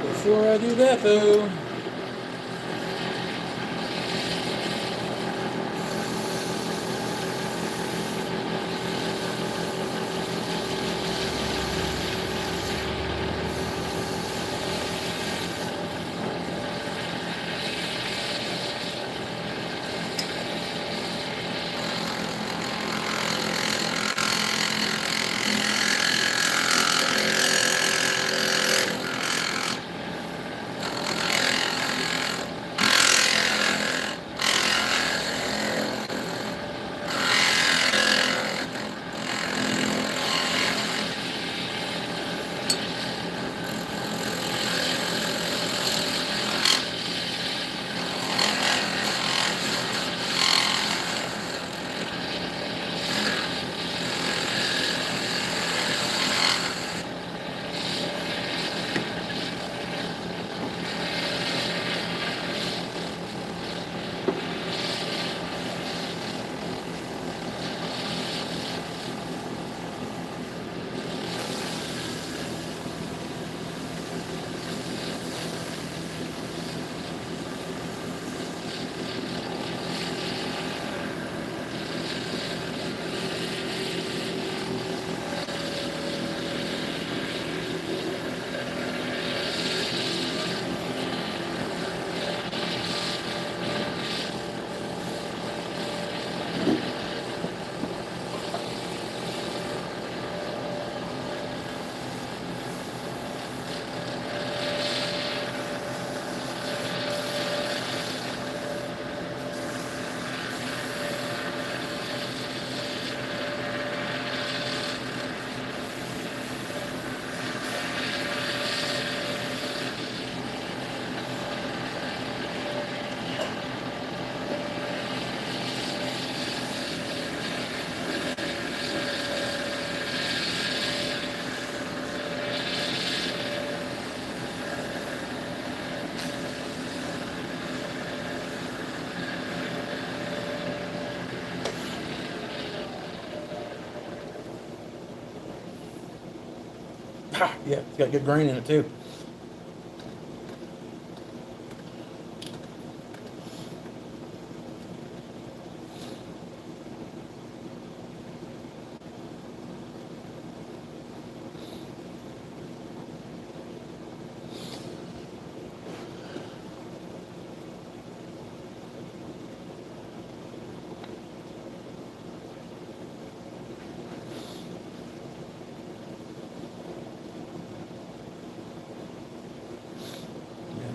Before I do that though, Yeah, it's got good grain in it too.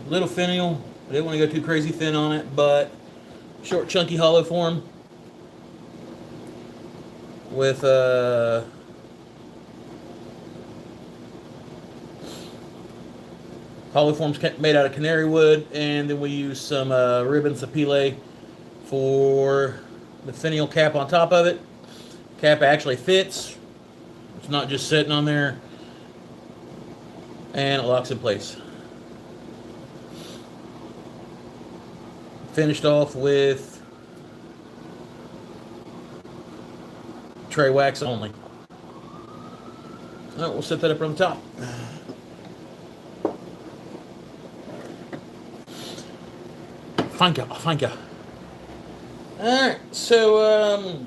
Little finial. I didn't want to go too crazy thin on it, but short, chunky hollow form with hollow forms made out of canary wood, and then we use some ribbon sapele for the finial cap on top of it. Cap actually fits. It's not just sitting on there, and it locks in place. Finished off with tray wax only. All right, we'll set that up on the top. Thank you, thank you. All right, so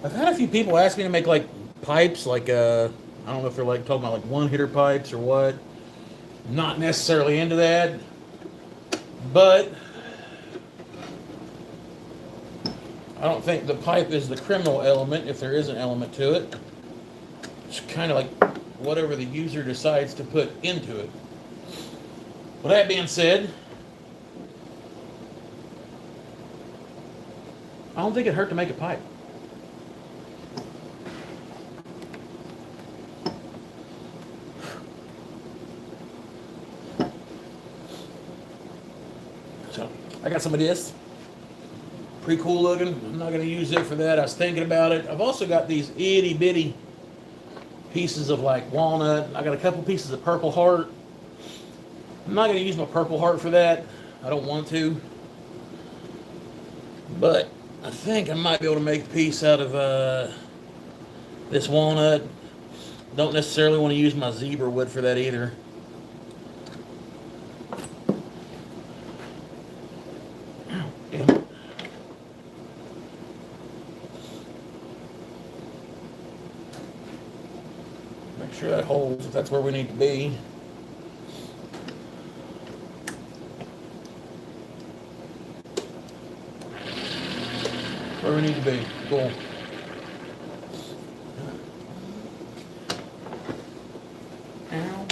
I've had a few people ask me to make like pipes, like I don't know if they're like talking about like one-hitter pipes or what. Not necessarily into that, but I don't think the pipe is the criminal element, if there is an element to it. It's kind of like whatever the user decides to put into it. With that being said, I don't think it hurt to make a pipe. So I got some of this. Pretty cool looking. I'm not going to use it for that. I was thinking about it. I've also got these itty bitty pieces of like walnut. I got a couple pieces of purple heart. I'm not going to use my purple heart for that. I don't want to. But I think I might be able to make a piece out of this walnut. Don't necessarily want to use my zebra wood for that either. Make sure that holds if that's where we need to be. Where we need to be. Cool. Ow.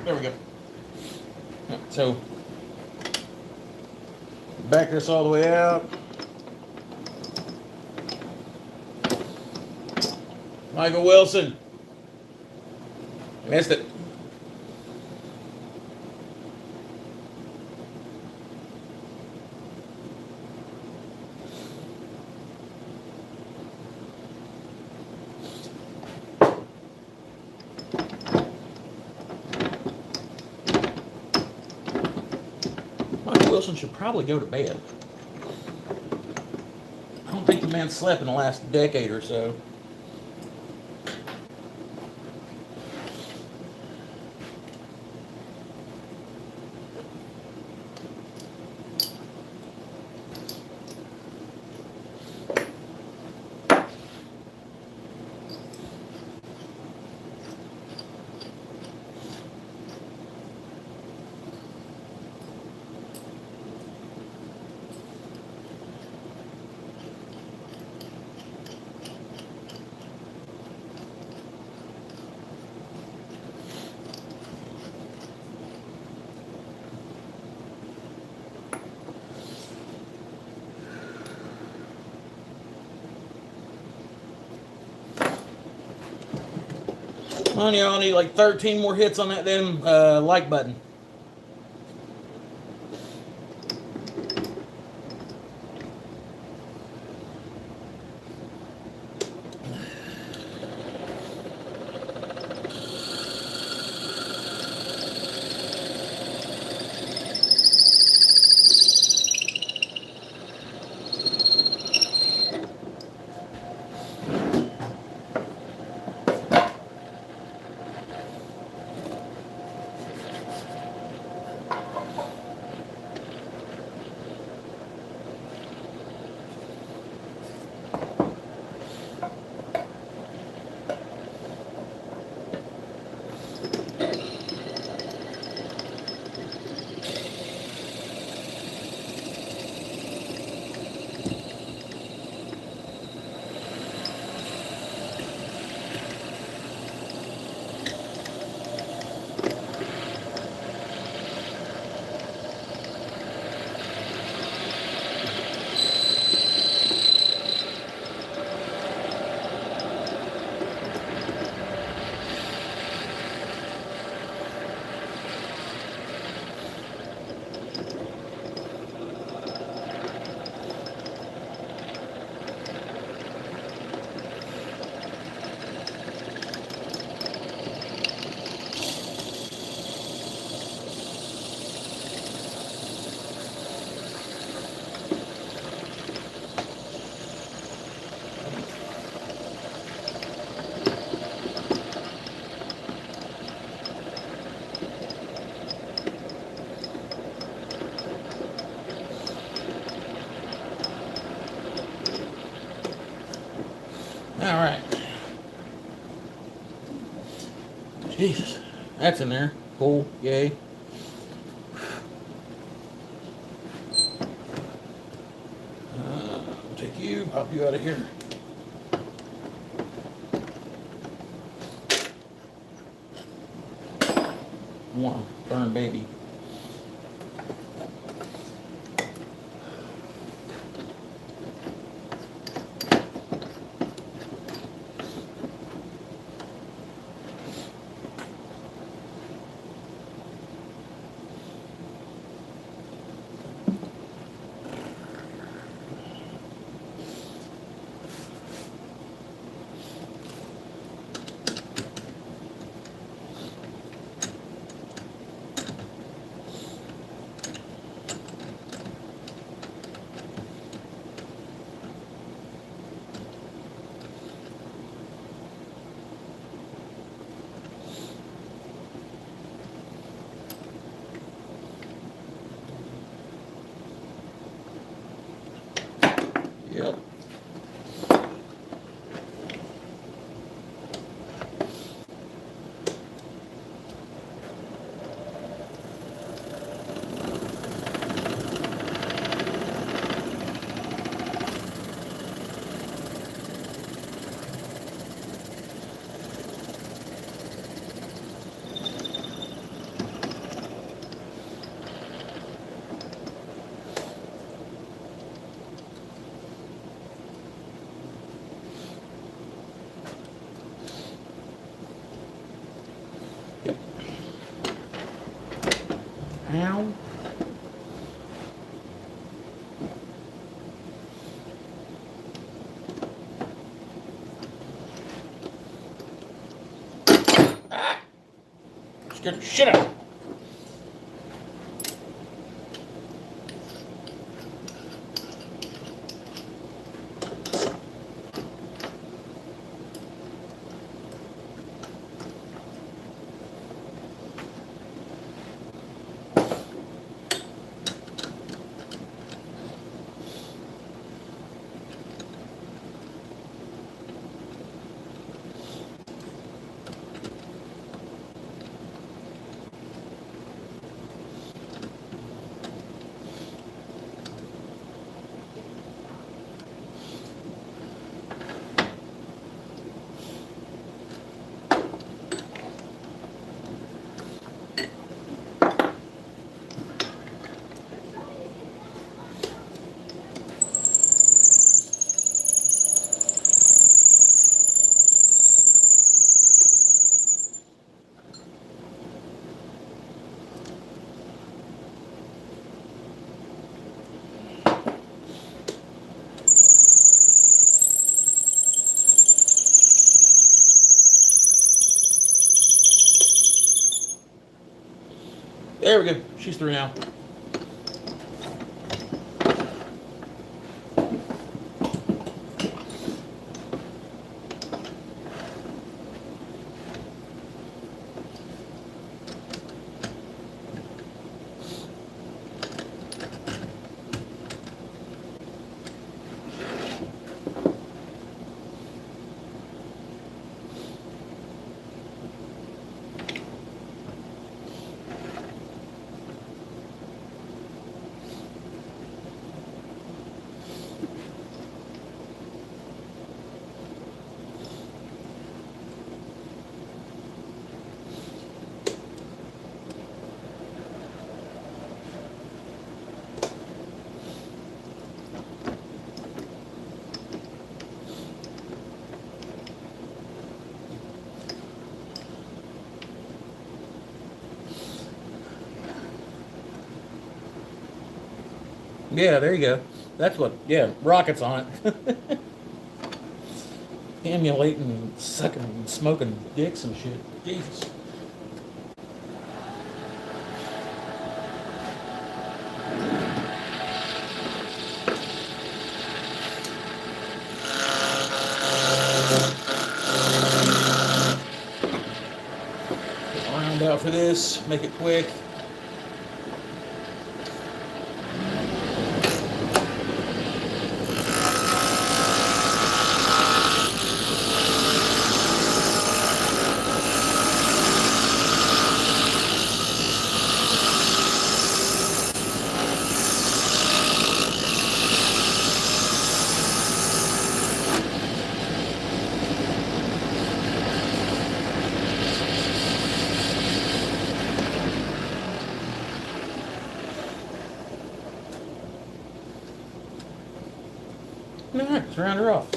There we go. So, back this all the way out. Michael Wilson. Missed it. Wilson should probably go to bed. I don't think the man slept in the last decade or so. Honey, I'll need like 13 more hits on that damn like button. All right. Jesus, that's in there. Cool. Yay. Take you, pop you out of here. One, burn baby. Yep. Ow. Ah! Scared the shit out of me. She's through now. Yeah, there you go. That's what, yeah, rockets on it. Emulating, sucking, smoking dicks and shit. Jesus. Round out for this, make it quick. Alright, let's round her off.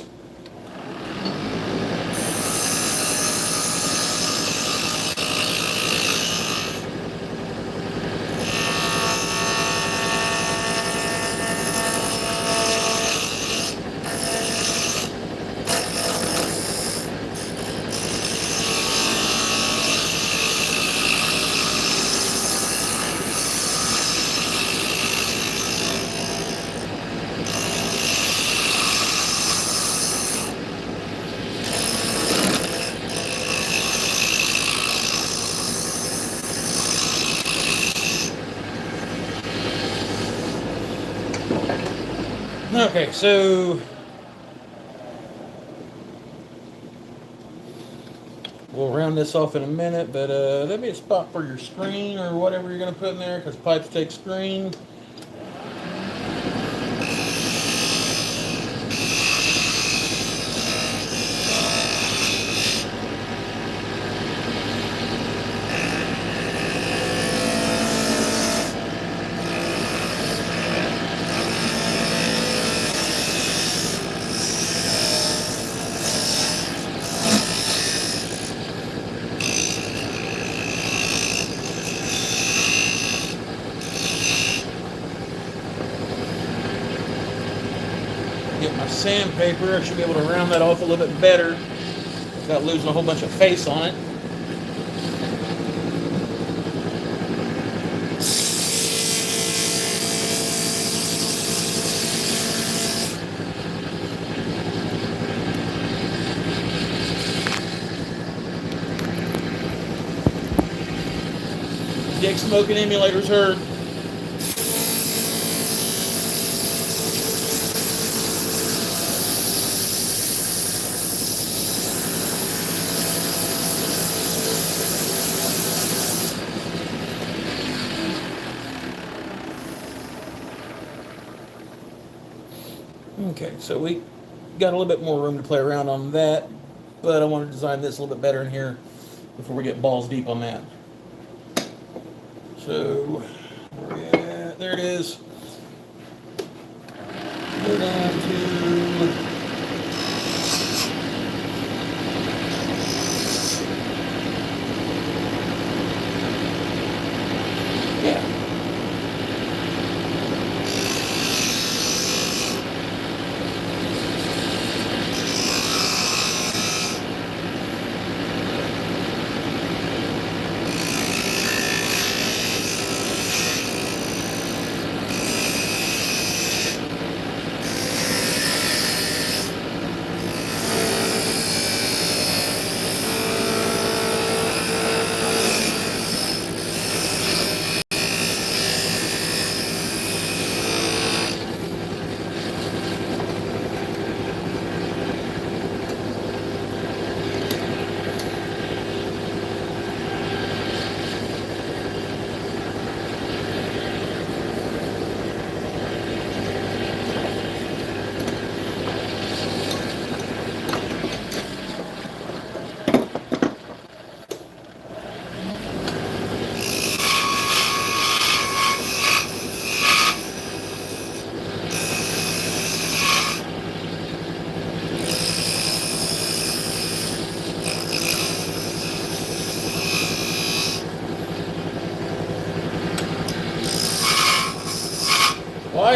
Okay, so we'll round this off in a minute, but that'd be a spot for your screen or whatever you're going to put in there, because pipes take screen. Get my sandpaper. I should be able to round that off a little bit better without losing a whole bunch of face on it. Dick smoking emulators heard. Okay, so we got a little bit more room to play around on that, but I want to design this a little bit better in here before we get balls deep on that. So, yeah, there it is. Go down to yeah.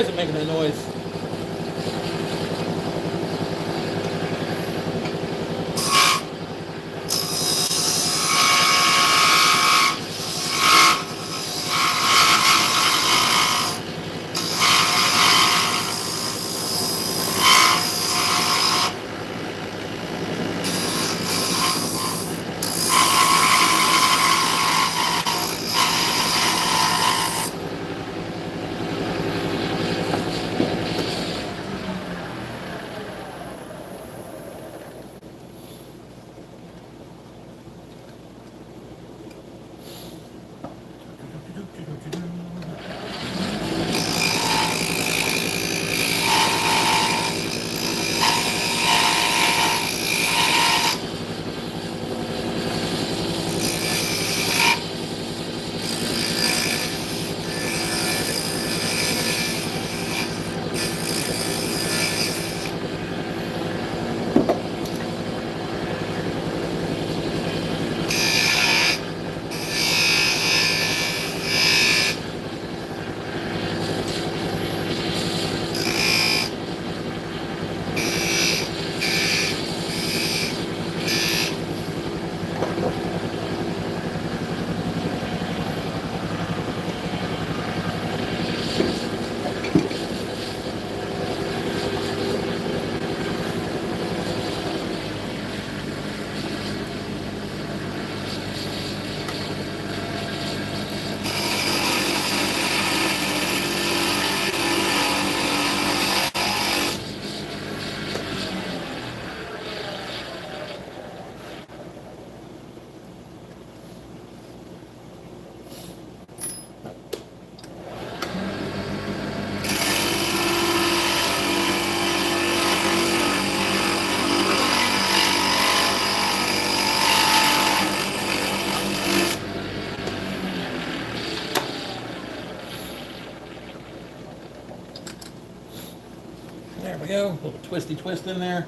is it making that noise? There we go, a little twisty twist in there.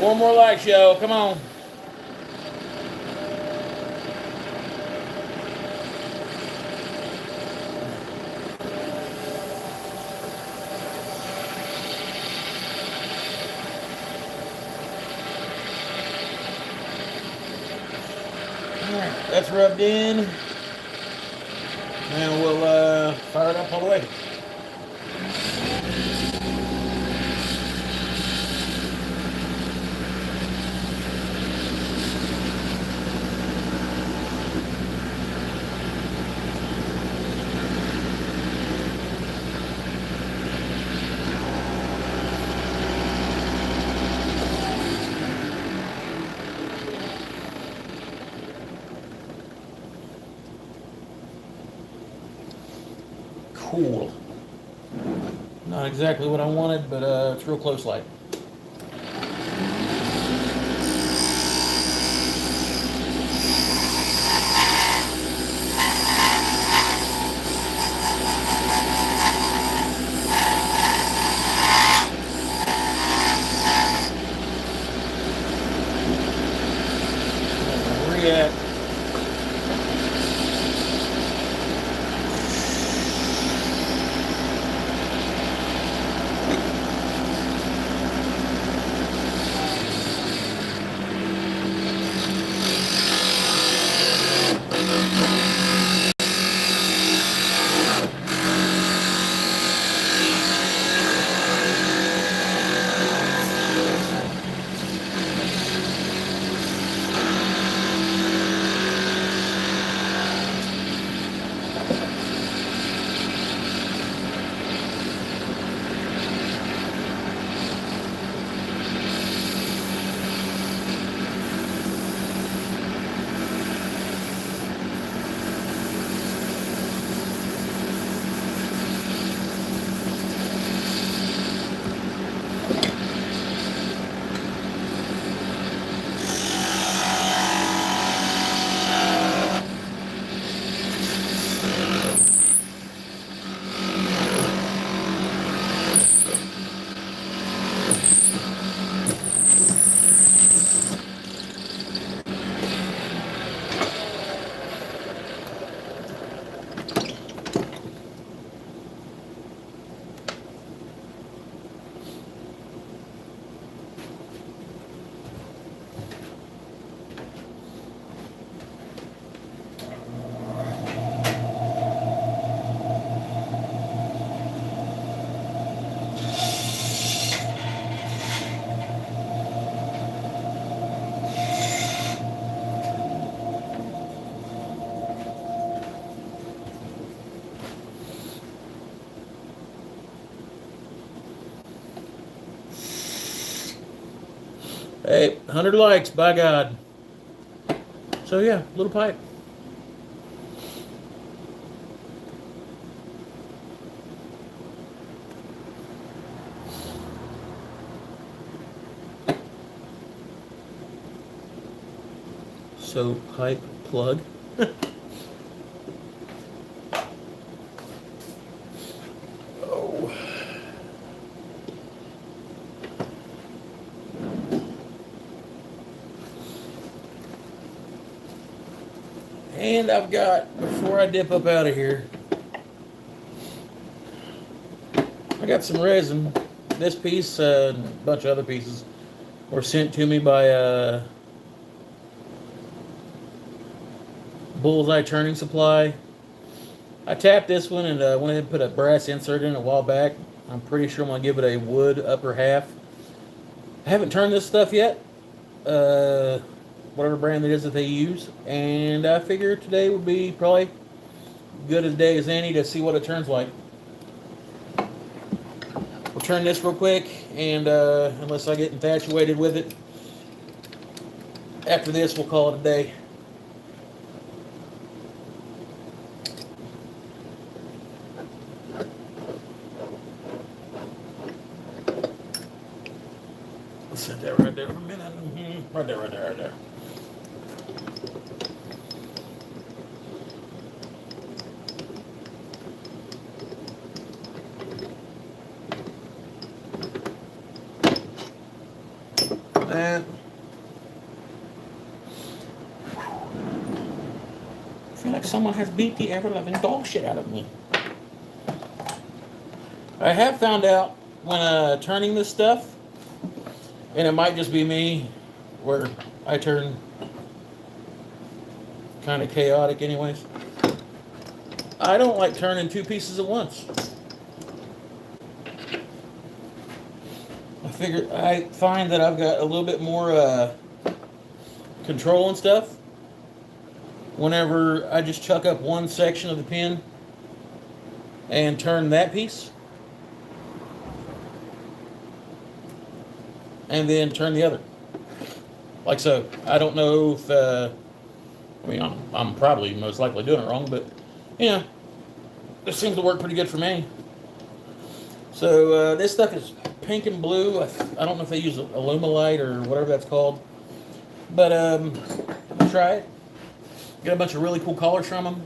Four more likes, yo. Come on. Alright, that's rubbed in. And we'll fire it up all the way. Cool. Not exactly what I wanted, but it's real close like. React. Hey, 100 likes, by God. So yeah, little pipe. So pipe plug. Oh. And I've got, before I dip up out of here, I got some resin. This piece and a bunch of other pieces were sent to me by Bullseye Turning Supply. I tapped this one and went ahead and put a brass insert in a while back. I'm pretty sure I'm going to give it a wood upper half. I haven't turned this stuff yet. Whatever brand it is that they use. And I figure today would be probably good a day as any to see what it turns like. We'll turn this real quick, and unless I get infatuated with it, after this we'll call it a day. Let's set that right there for a minute. Right there, right there, right there. That. I feel like someone has beat the ever-loving dog shit out of me. I have found out when turning this stuff, and it might just be me, where I turn kind of chaotic anyways. I don't like turning two pieces at once. I find that I've got a little bit more control and stuff whenever I just chuck up one section of the pin and turn that piece, and then turn the other. Like so. I don't know if, I mean, I'm probably most likely doing it wrong, but, you know, this seems to work pretty good for me. So, this stuff is pink and blue. I don't know if they use Alumilite or whatever that's called. But, I'm going to try it. Got a bunch of really cool colors from them.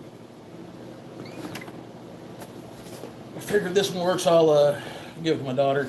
I figured if this one works, I'll give it to my daughter.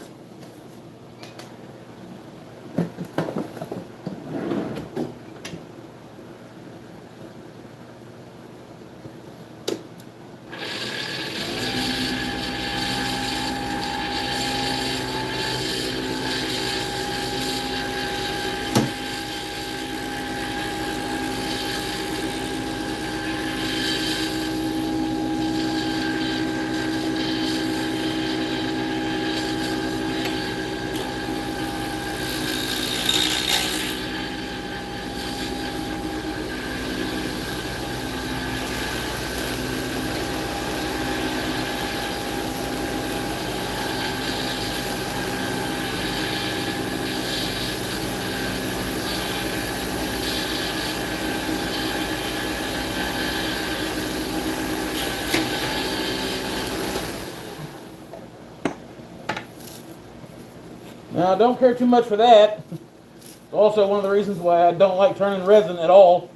Now, I don't care too much for that. It's also one of the reasons why I don't like turning resin at all.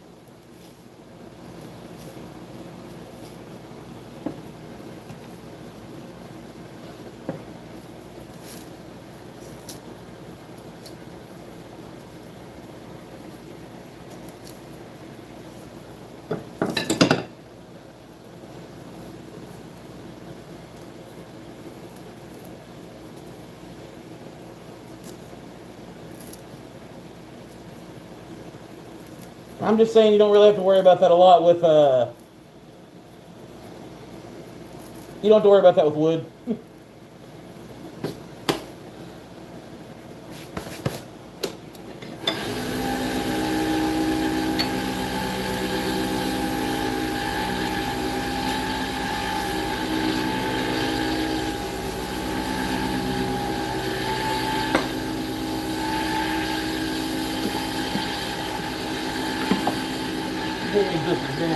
I'm just saying you don't really have to worry about that a lot with, you don't have to worry about that with wood.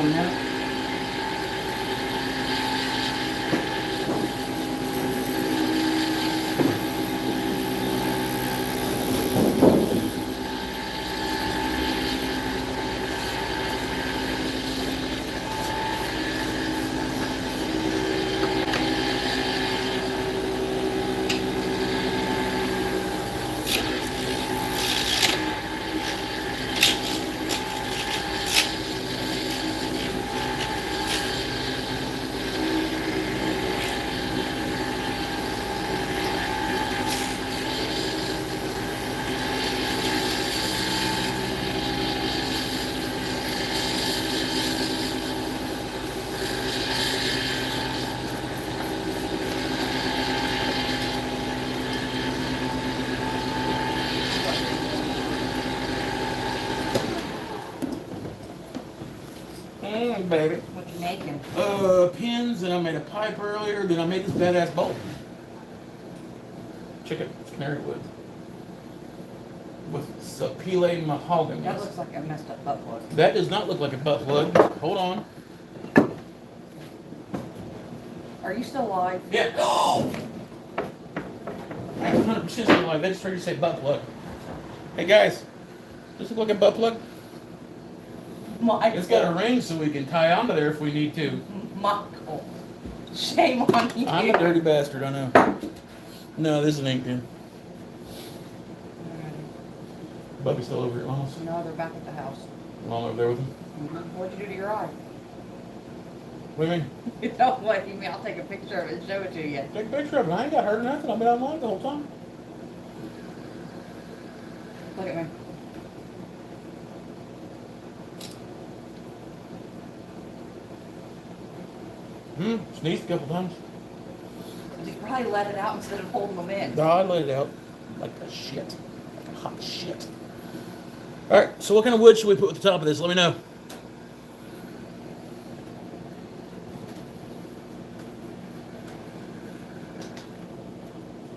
folding out. Baby. What you making? Pins, and I made a pipe earlier. Then I made this badass bowl. Check it. It's canary wood with sapele mahogany. That looks like a messed up butt plug. That does not look like a butt plug. Hold on. Are you still live? Yeah. Oh! I'm 100% still alive. I just heard you say butt plug. Hey guys, does this look like a butt plug? It's got a ring so we can tie onto there if we need to. Michael, shame on you. I'm a dirty bastard, I know. No, this is an ink pen. Bubby's still over at Mama's. No, they're back at the house. Mom over there with him. What'd you do to your eye? What do you mean? Don't what you mean? I'll take a picture of it and show it to you. Take a picture of it. I ain't got hurt or nothing. I've been online the whole time. Look at me. Sneezed a couple times. You probably let it out instead of holding them in. No, I let it out like a shit. Like a hot shit. Alright, so what kind of wood should we put at the top of this? Let me know.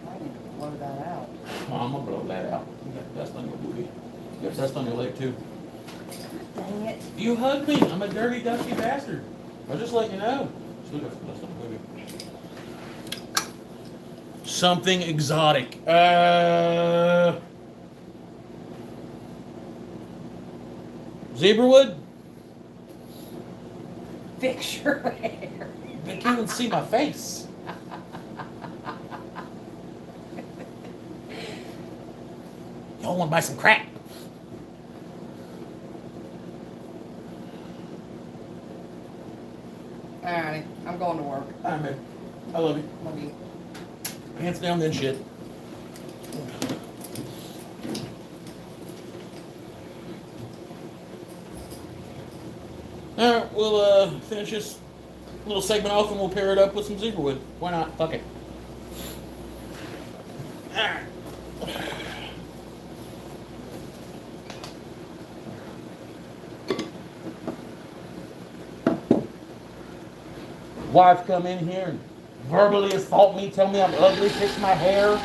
I need to blow that out. Oh, I'm gonna blow that out. You got dust on your booty. You got dust on your leg too. Dang it. You hugged me. I'm a dirty, dusty bastard. I'll just let you know. Still got some dust on my booty. Something exotic. Zebra wood? Fix your hair. They can't even see my face. Y'all want to buy some crack? Alright, I'm going to work. All right, babe. I love you. Love you. Hands down, then shit. All right, we'll finish this little segment off and we'll pair it up with some zebra wood. Why not? Fuck it. All right. Wife come in here and verbally assault me, tell me I'm ugly, fix my hair.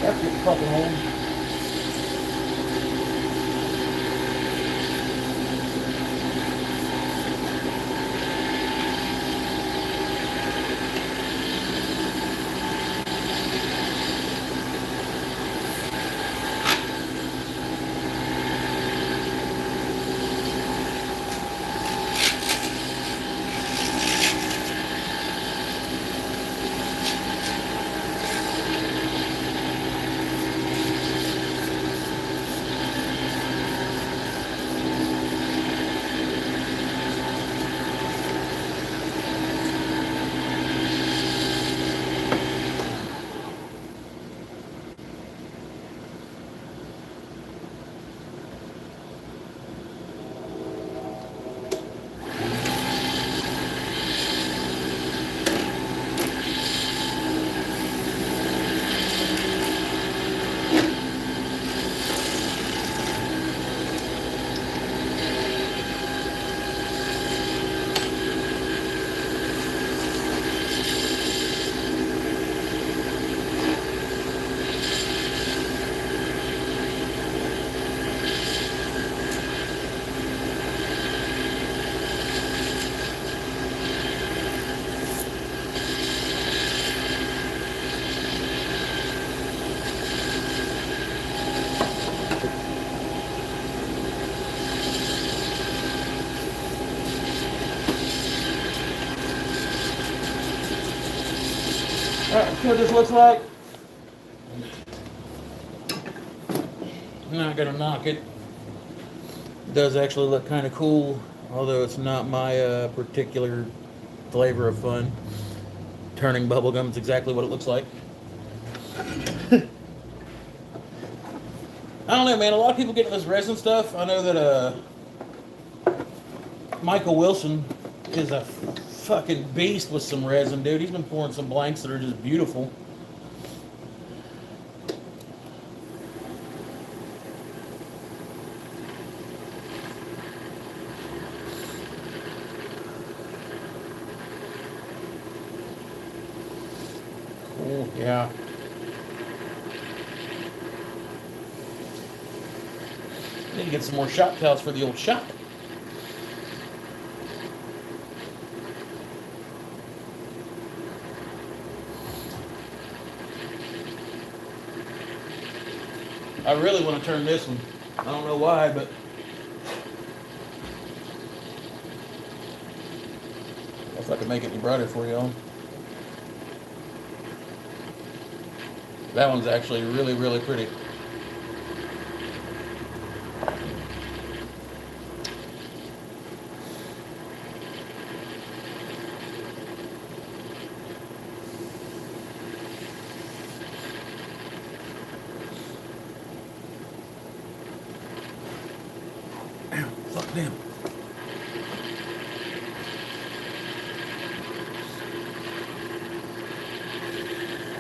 That's getting fucking old. what this looks like. I'm not gonna knock it. It does actually look kind of cool, although it's not my particular flavor of fun. Turning bubblegum is exactly what it looks like. I don't know, man. A lot of people get into this resin stuff. I know that Michael Wilson is a fucking beast with some resin, dude. He's been pouring some blanks that are just beautiful. Cool, yeah. Need to get some more shop towels for the old shop. I really want to turn this one. I don't know why, but if I could make it any brighter for y'all. That one's actually really, really pretty. Fuck them.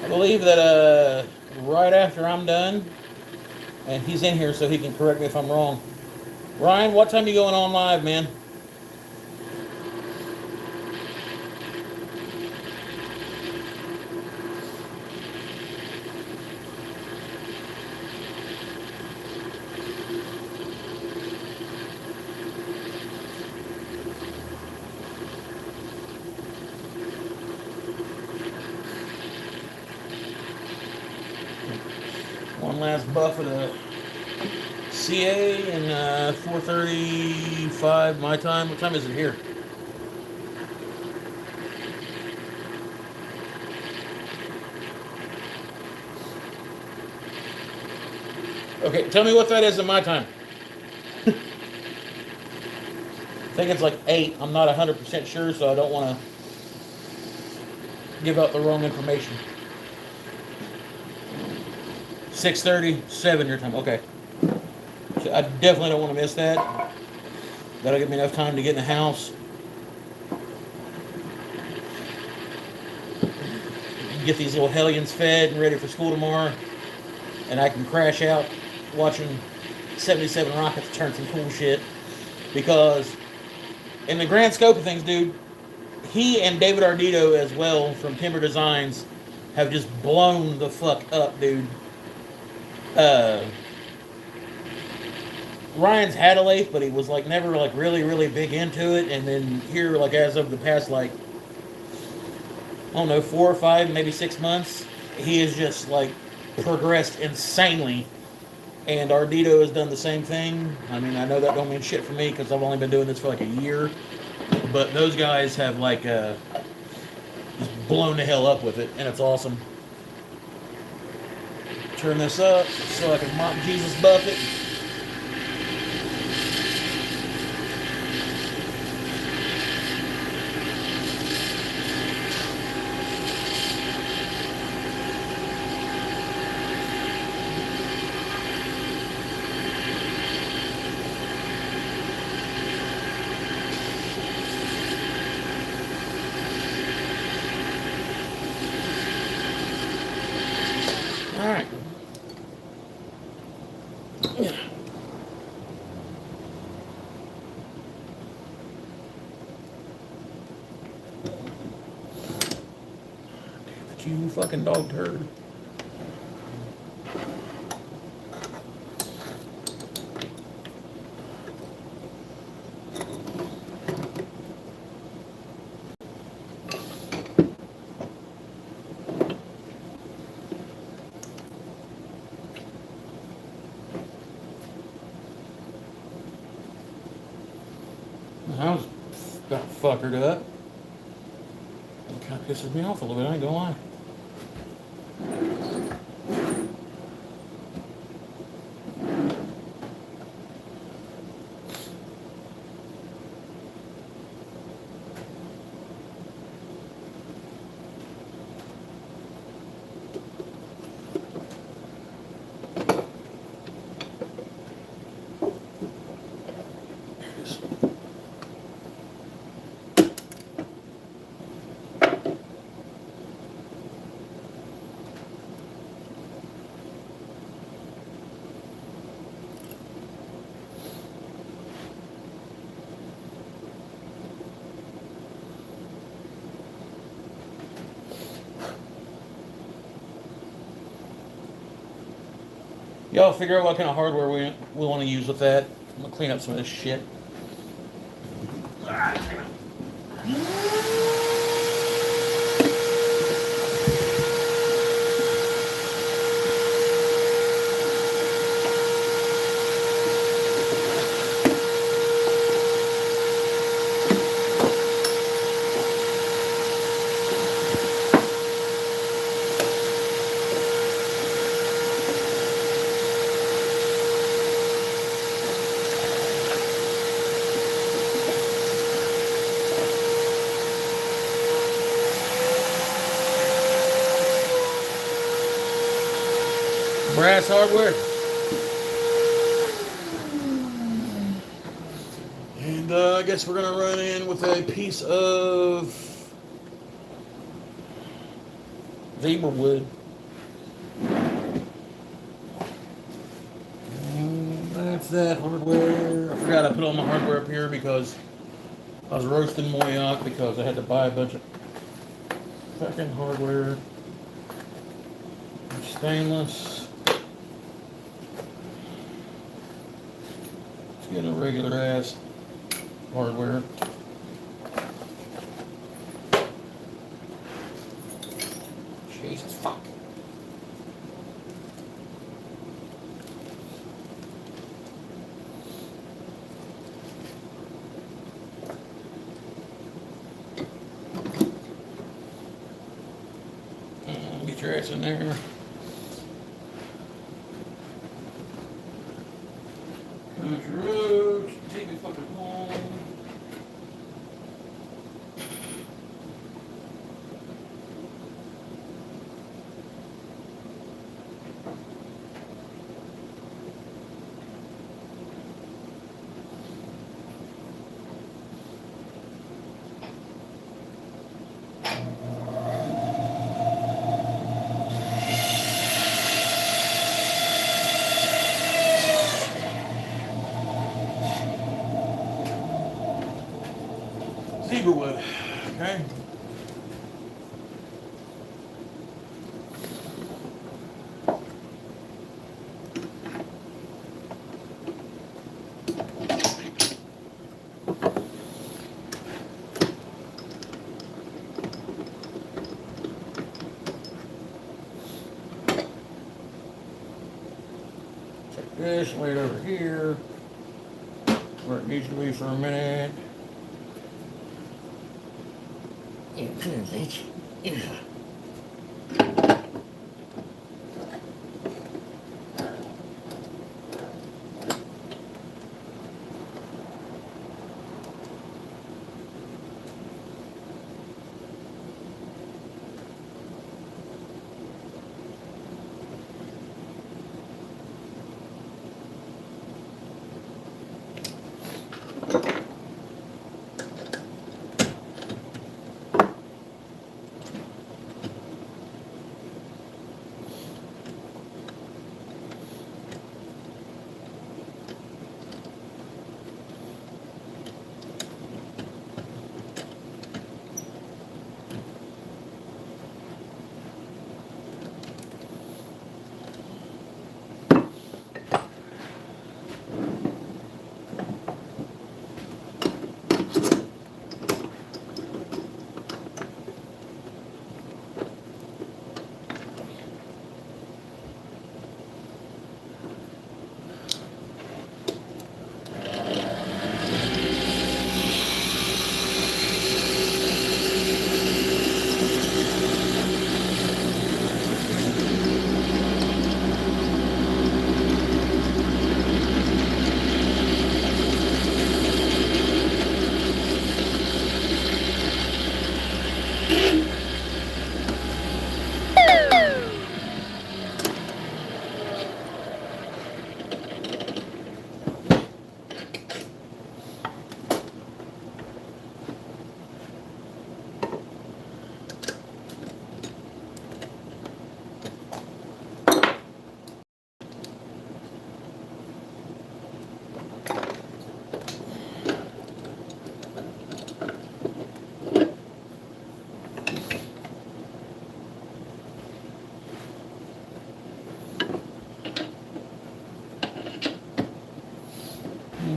I believe that right after I'm done, and he's in here so he can correct me if I'm wrong. Ryan, what time are you going on live, man? One last buff of the CA and 4:35 my time. What time is it here? Okay, tell me what that is in my time. I think it's like 8. I'm not 100% sure, so I don't want to give out the wrong information. 6:37 your time. Okay. So I definitely don't want to miss that. That'll give me enough time to get in the house. Get these little hellions fed and ready for school tomorrow. And I can crash out watching 77 Rockets turn some cool shit. Because in the grand scope of things, dude, he and David Ardito as well from Timber Designs have just blown the fuck up, dude. Ryan's had a lathe, but he was like never like really big into it, and then here like as of the past like I don't know 4 or 5 maybe 6 months, he has just like progressed insanely, and Ardito has done the same thing. I mean, I know that don't mean shit for me because I've only been doing this for like a year, but those guys have like just blown the hell up with it, and it's awesome. Turn this up so I can mop Jesus buff it. All right. You fucking dog turd. I was got fuckered up. It kind of pisses me off a little bit, I ain't gonna lie. Y'all figure out what kind of hardware we want to use with that. I'm gonna clean up some of this shit. Brass hardware. And I guess we're gonna run in with a piece of zebra wood. And that's that hardware. I forgot I put all my hardware up here because I was roasting moyak because I had to buy a bunch of fucking hardware. Stainless. Let's get a regular ass hardware. Jesus fuck. Get your ass in there. Country roads, take me fucking home. Zebra wood, okay? Take this, lay it over here, where it needs to be for a minute. Yeah, bitch. Yeah.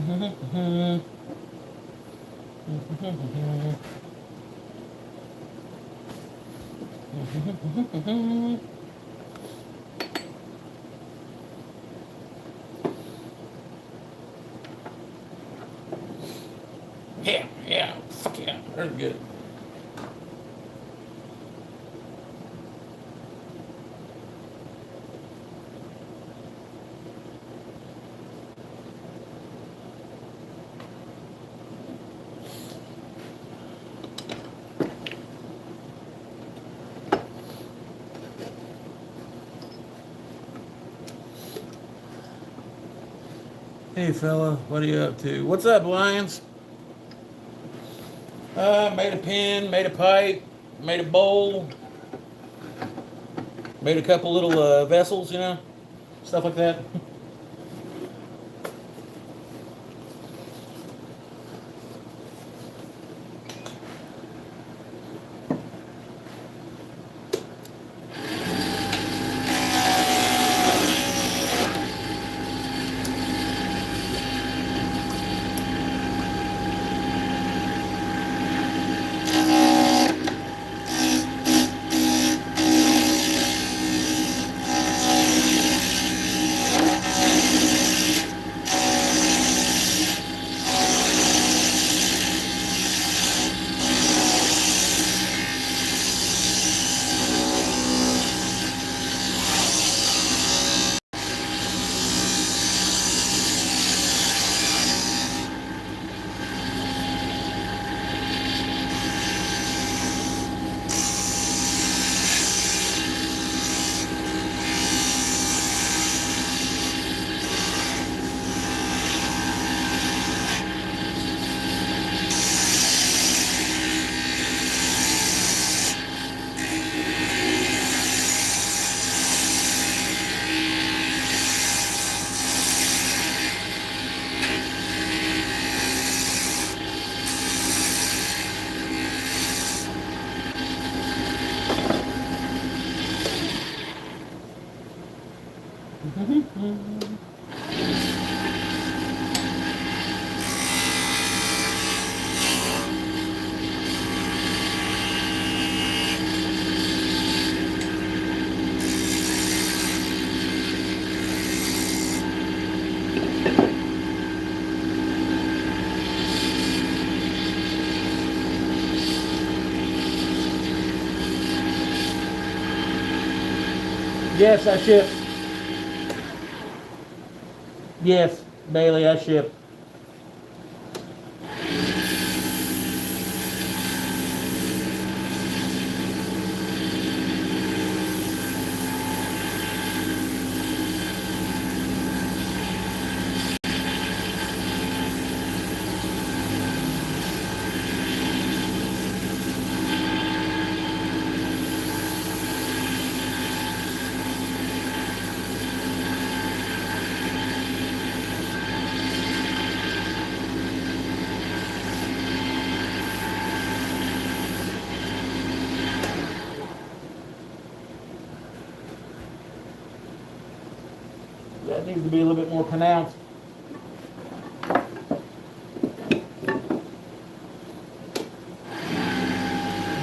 Yeah, fuck yeah, very good. Hey fella, what are you up to? What's up, Lions? Made a pen, made a pipe, made a bowl, made a couple little vessels, you know, stuff like that. Yes, I ship. Yes, Bailey, I ship. That needs to be a little bit more pronounced.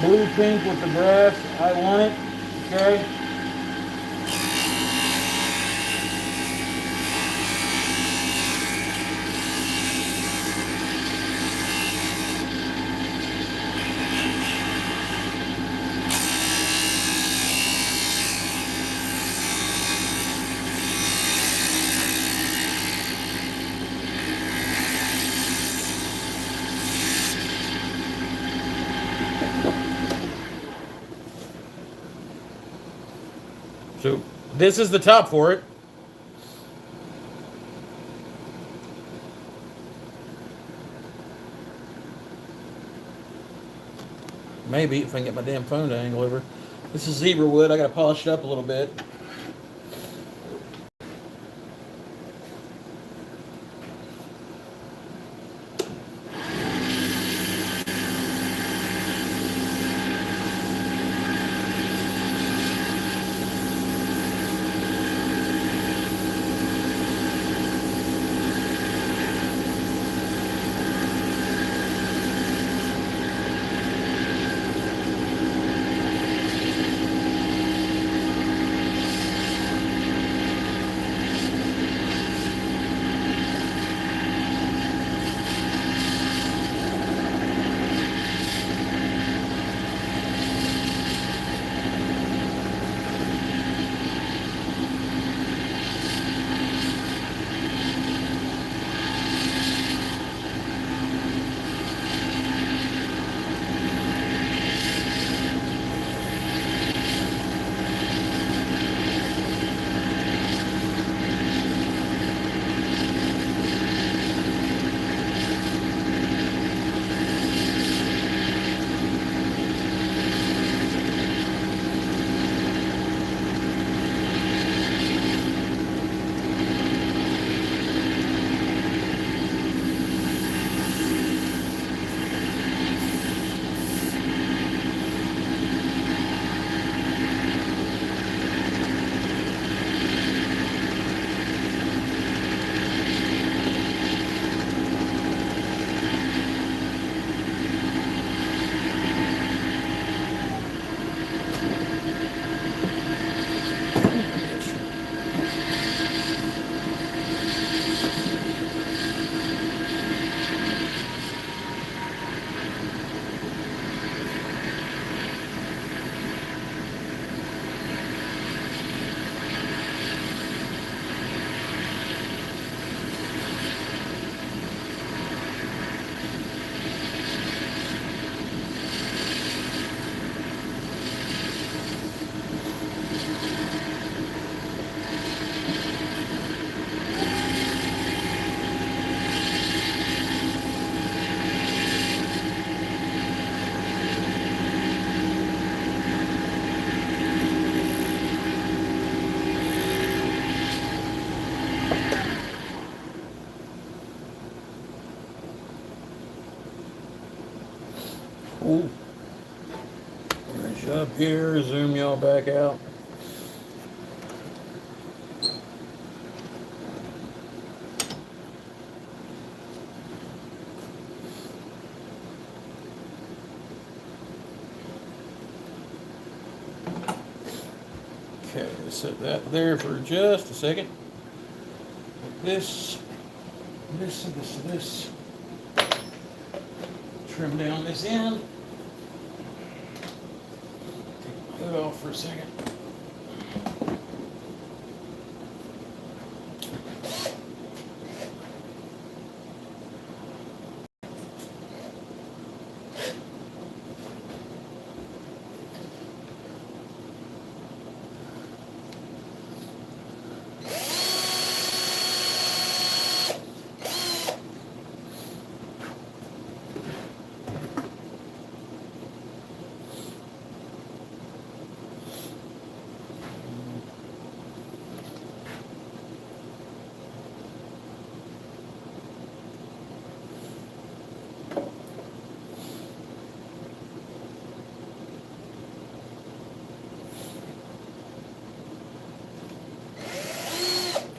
Blue pink with the brass, I want it, okay? So this is the top for it. Maybe if I can get my damn phone to angle over. This is zebra wood. I gotta polish it up a little bit. here, zoom y'all back out. Okay, set that there for just a second. This. Trim down this end. Take the hood off for a second.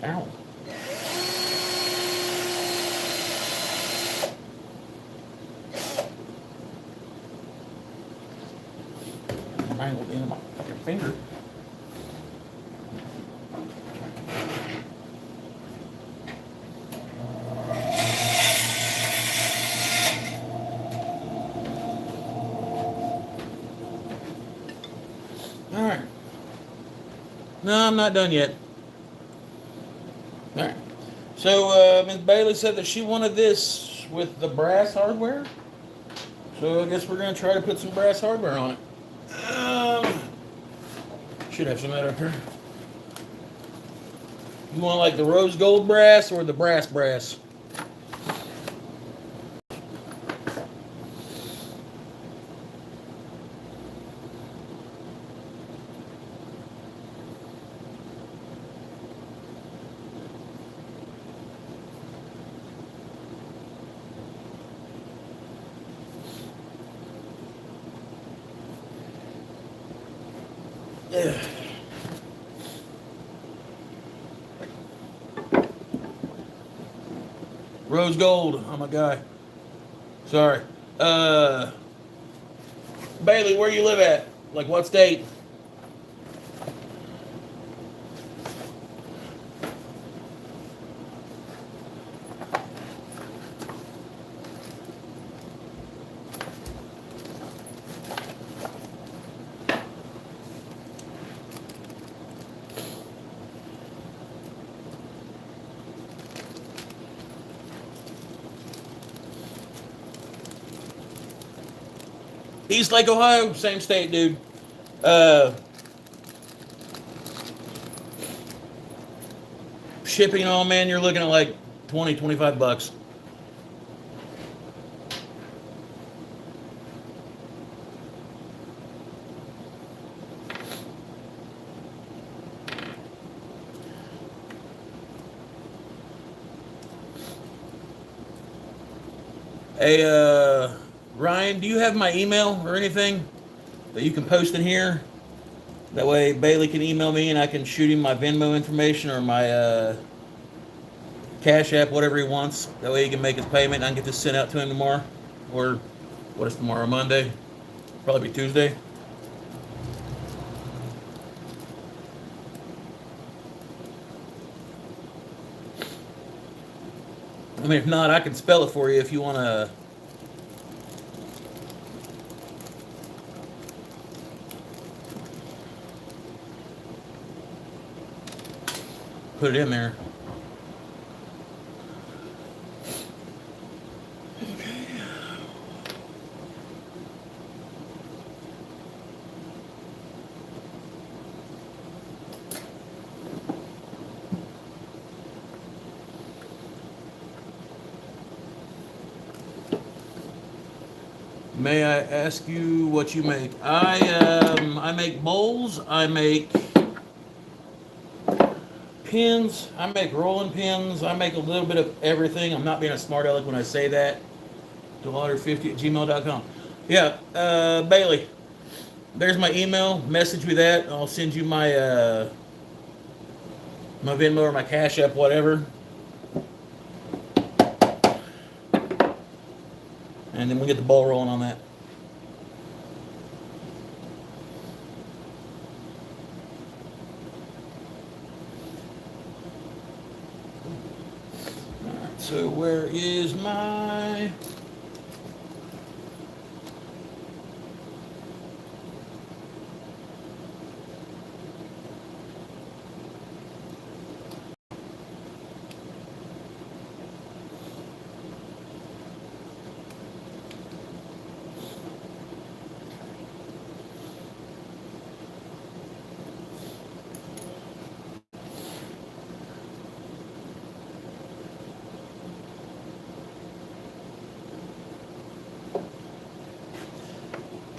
Ow. I'm angled into my fucking finger. All right. No, I'm not done yet. All right. So Ms. Bailey said that she wanted this with the brass hardware. So I guess we're going to try to put some brass hardware on it. Should have some of that up here. You want like the rose gold brass or the brass? Yeah. Rose gold. Oh my God. Sorry. Bailey, where you live at? Like what state? East Lake, Ohio, same state, dude. Shipping, oh man, you're looking at like 20, 25 bucks. Hey, Ryan, do you have my email or anything that you can post in here? That way Bailey can email me and I can shoot him my Venmo information or my Cash App, whatever he wants. That way he can make his payment and I can get this sent out to him tomorrow. Or what is tomorrow, Monday? Probably be Tuesday. I mean, if not, I can spell it for you if you want to. Put it in there. May I ask you what you make? I make bowls. I make pins. I make rolling pins. I make a little bit of everything. I'm not being a smart aleck when I say that. Delauder50@gmail.com. Yeah, Bailey. there's my email. Message me that. I'll send you my my Venmo or my Cash App, whatever. And then we'll get the ball rolling on that. Alright, so where is my...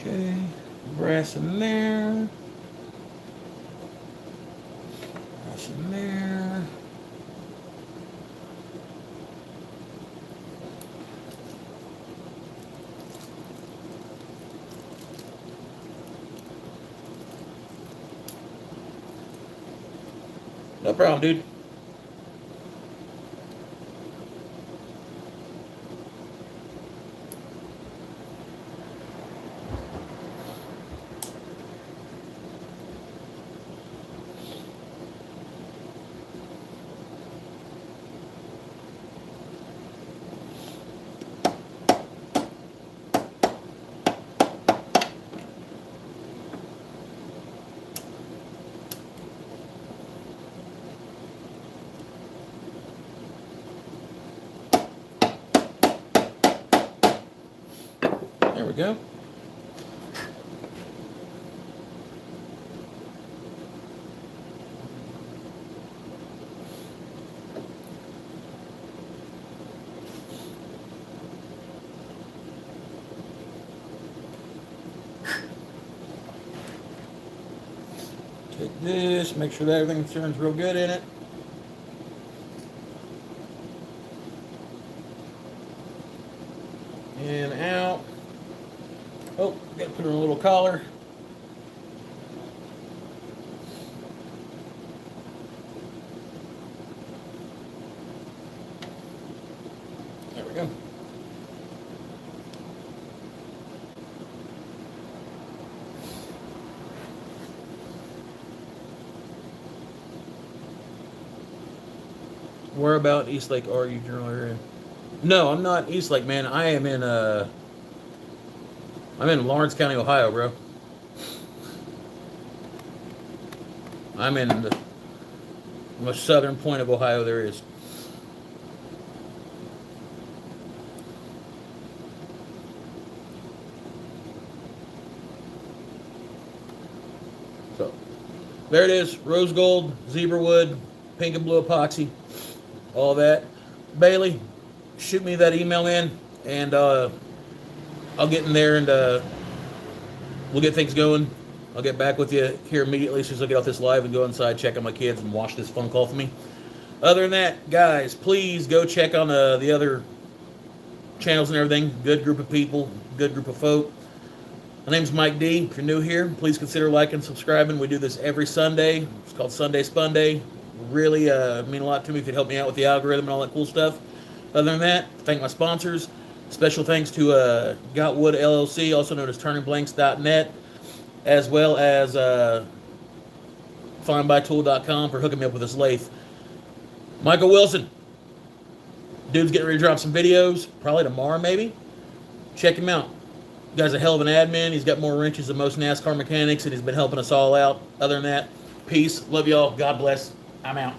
Okay, brass in there. Brass in there. No problem, dude. There we go. Take this, make sure that everything turns real good in it. And out. Oh, gotta put her in a little collar. There we go. Where about East Lake are you, general area? No, I'm not East Lake, man. I am in I'm in Lawrence County, Ohio, bro. I'm in the most southern point of Ohio there is. So, there it is. Rose gold, zebra wood, pink and blue epoxy, all that. Bailey, shoot me that email in, and I'll get in there and we'll get things going. I'll get back with you here immediately as soon as I get off this live and go inside, check on my kids, and watch this phone call for me. Other than that, guys, please go check on the other channels and everything. Good group of people, good group of folk. My name's Mike D. If you're new here, please consider liking and subscribing. We do this every Sunday. It's called Sunday Spunday. Really mean a lot to me if you'd help me out with the algorithm and all that cool stuff. Other than that, thank my sponsors. Special thanks to Got Wood LLC, also known as turningblanks.net, as well as findbytool.com for hooking me up with this lathe. Michael Wilson, dude's getting ready to drop some videos, probably tomorrow maybe. Check him out. The guy's a hell of an admin. He's got more wrenches than most NASCAR mechanics, and he's been helping us all out. Other than that, peace. Love y'all. God bless. I'm out.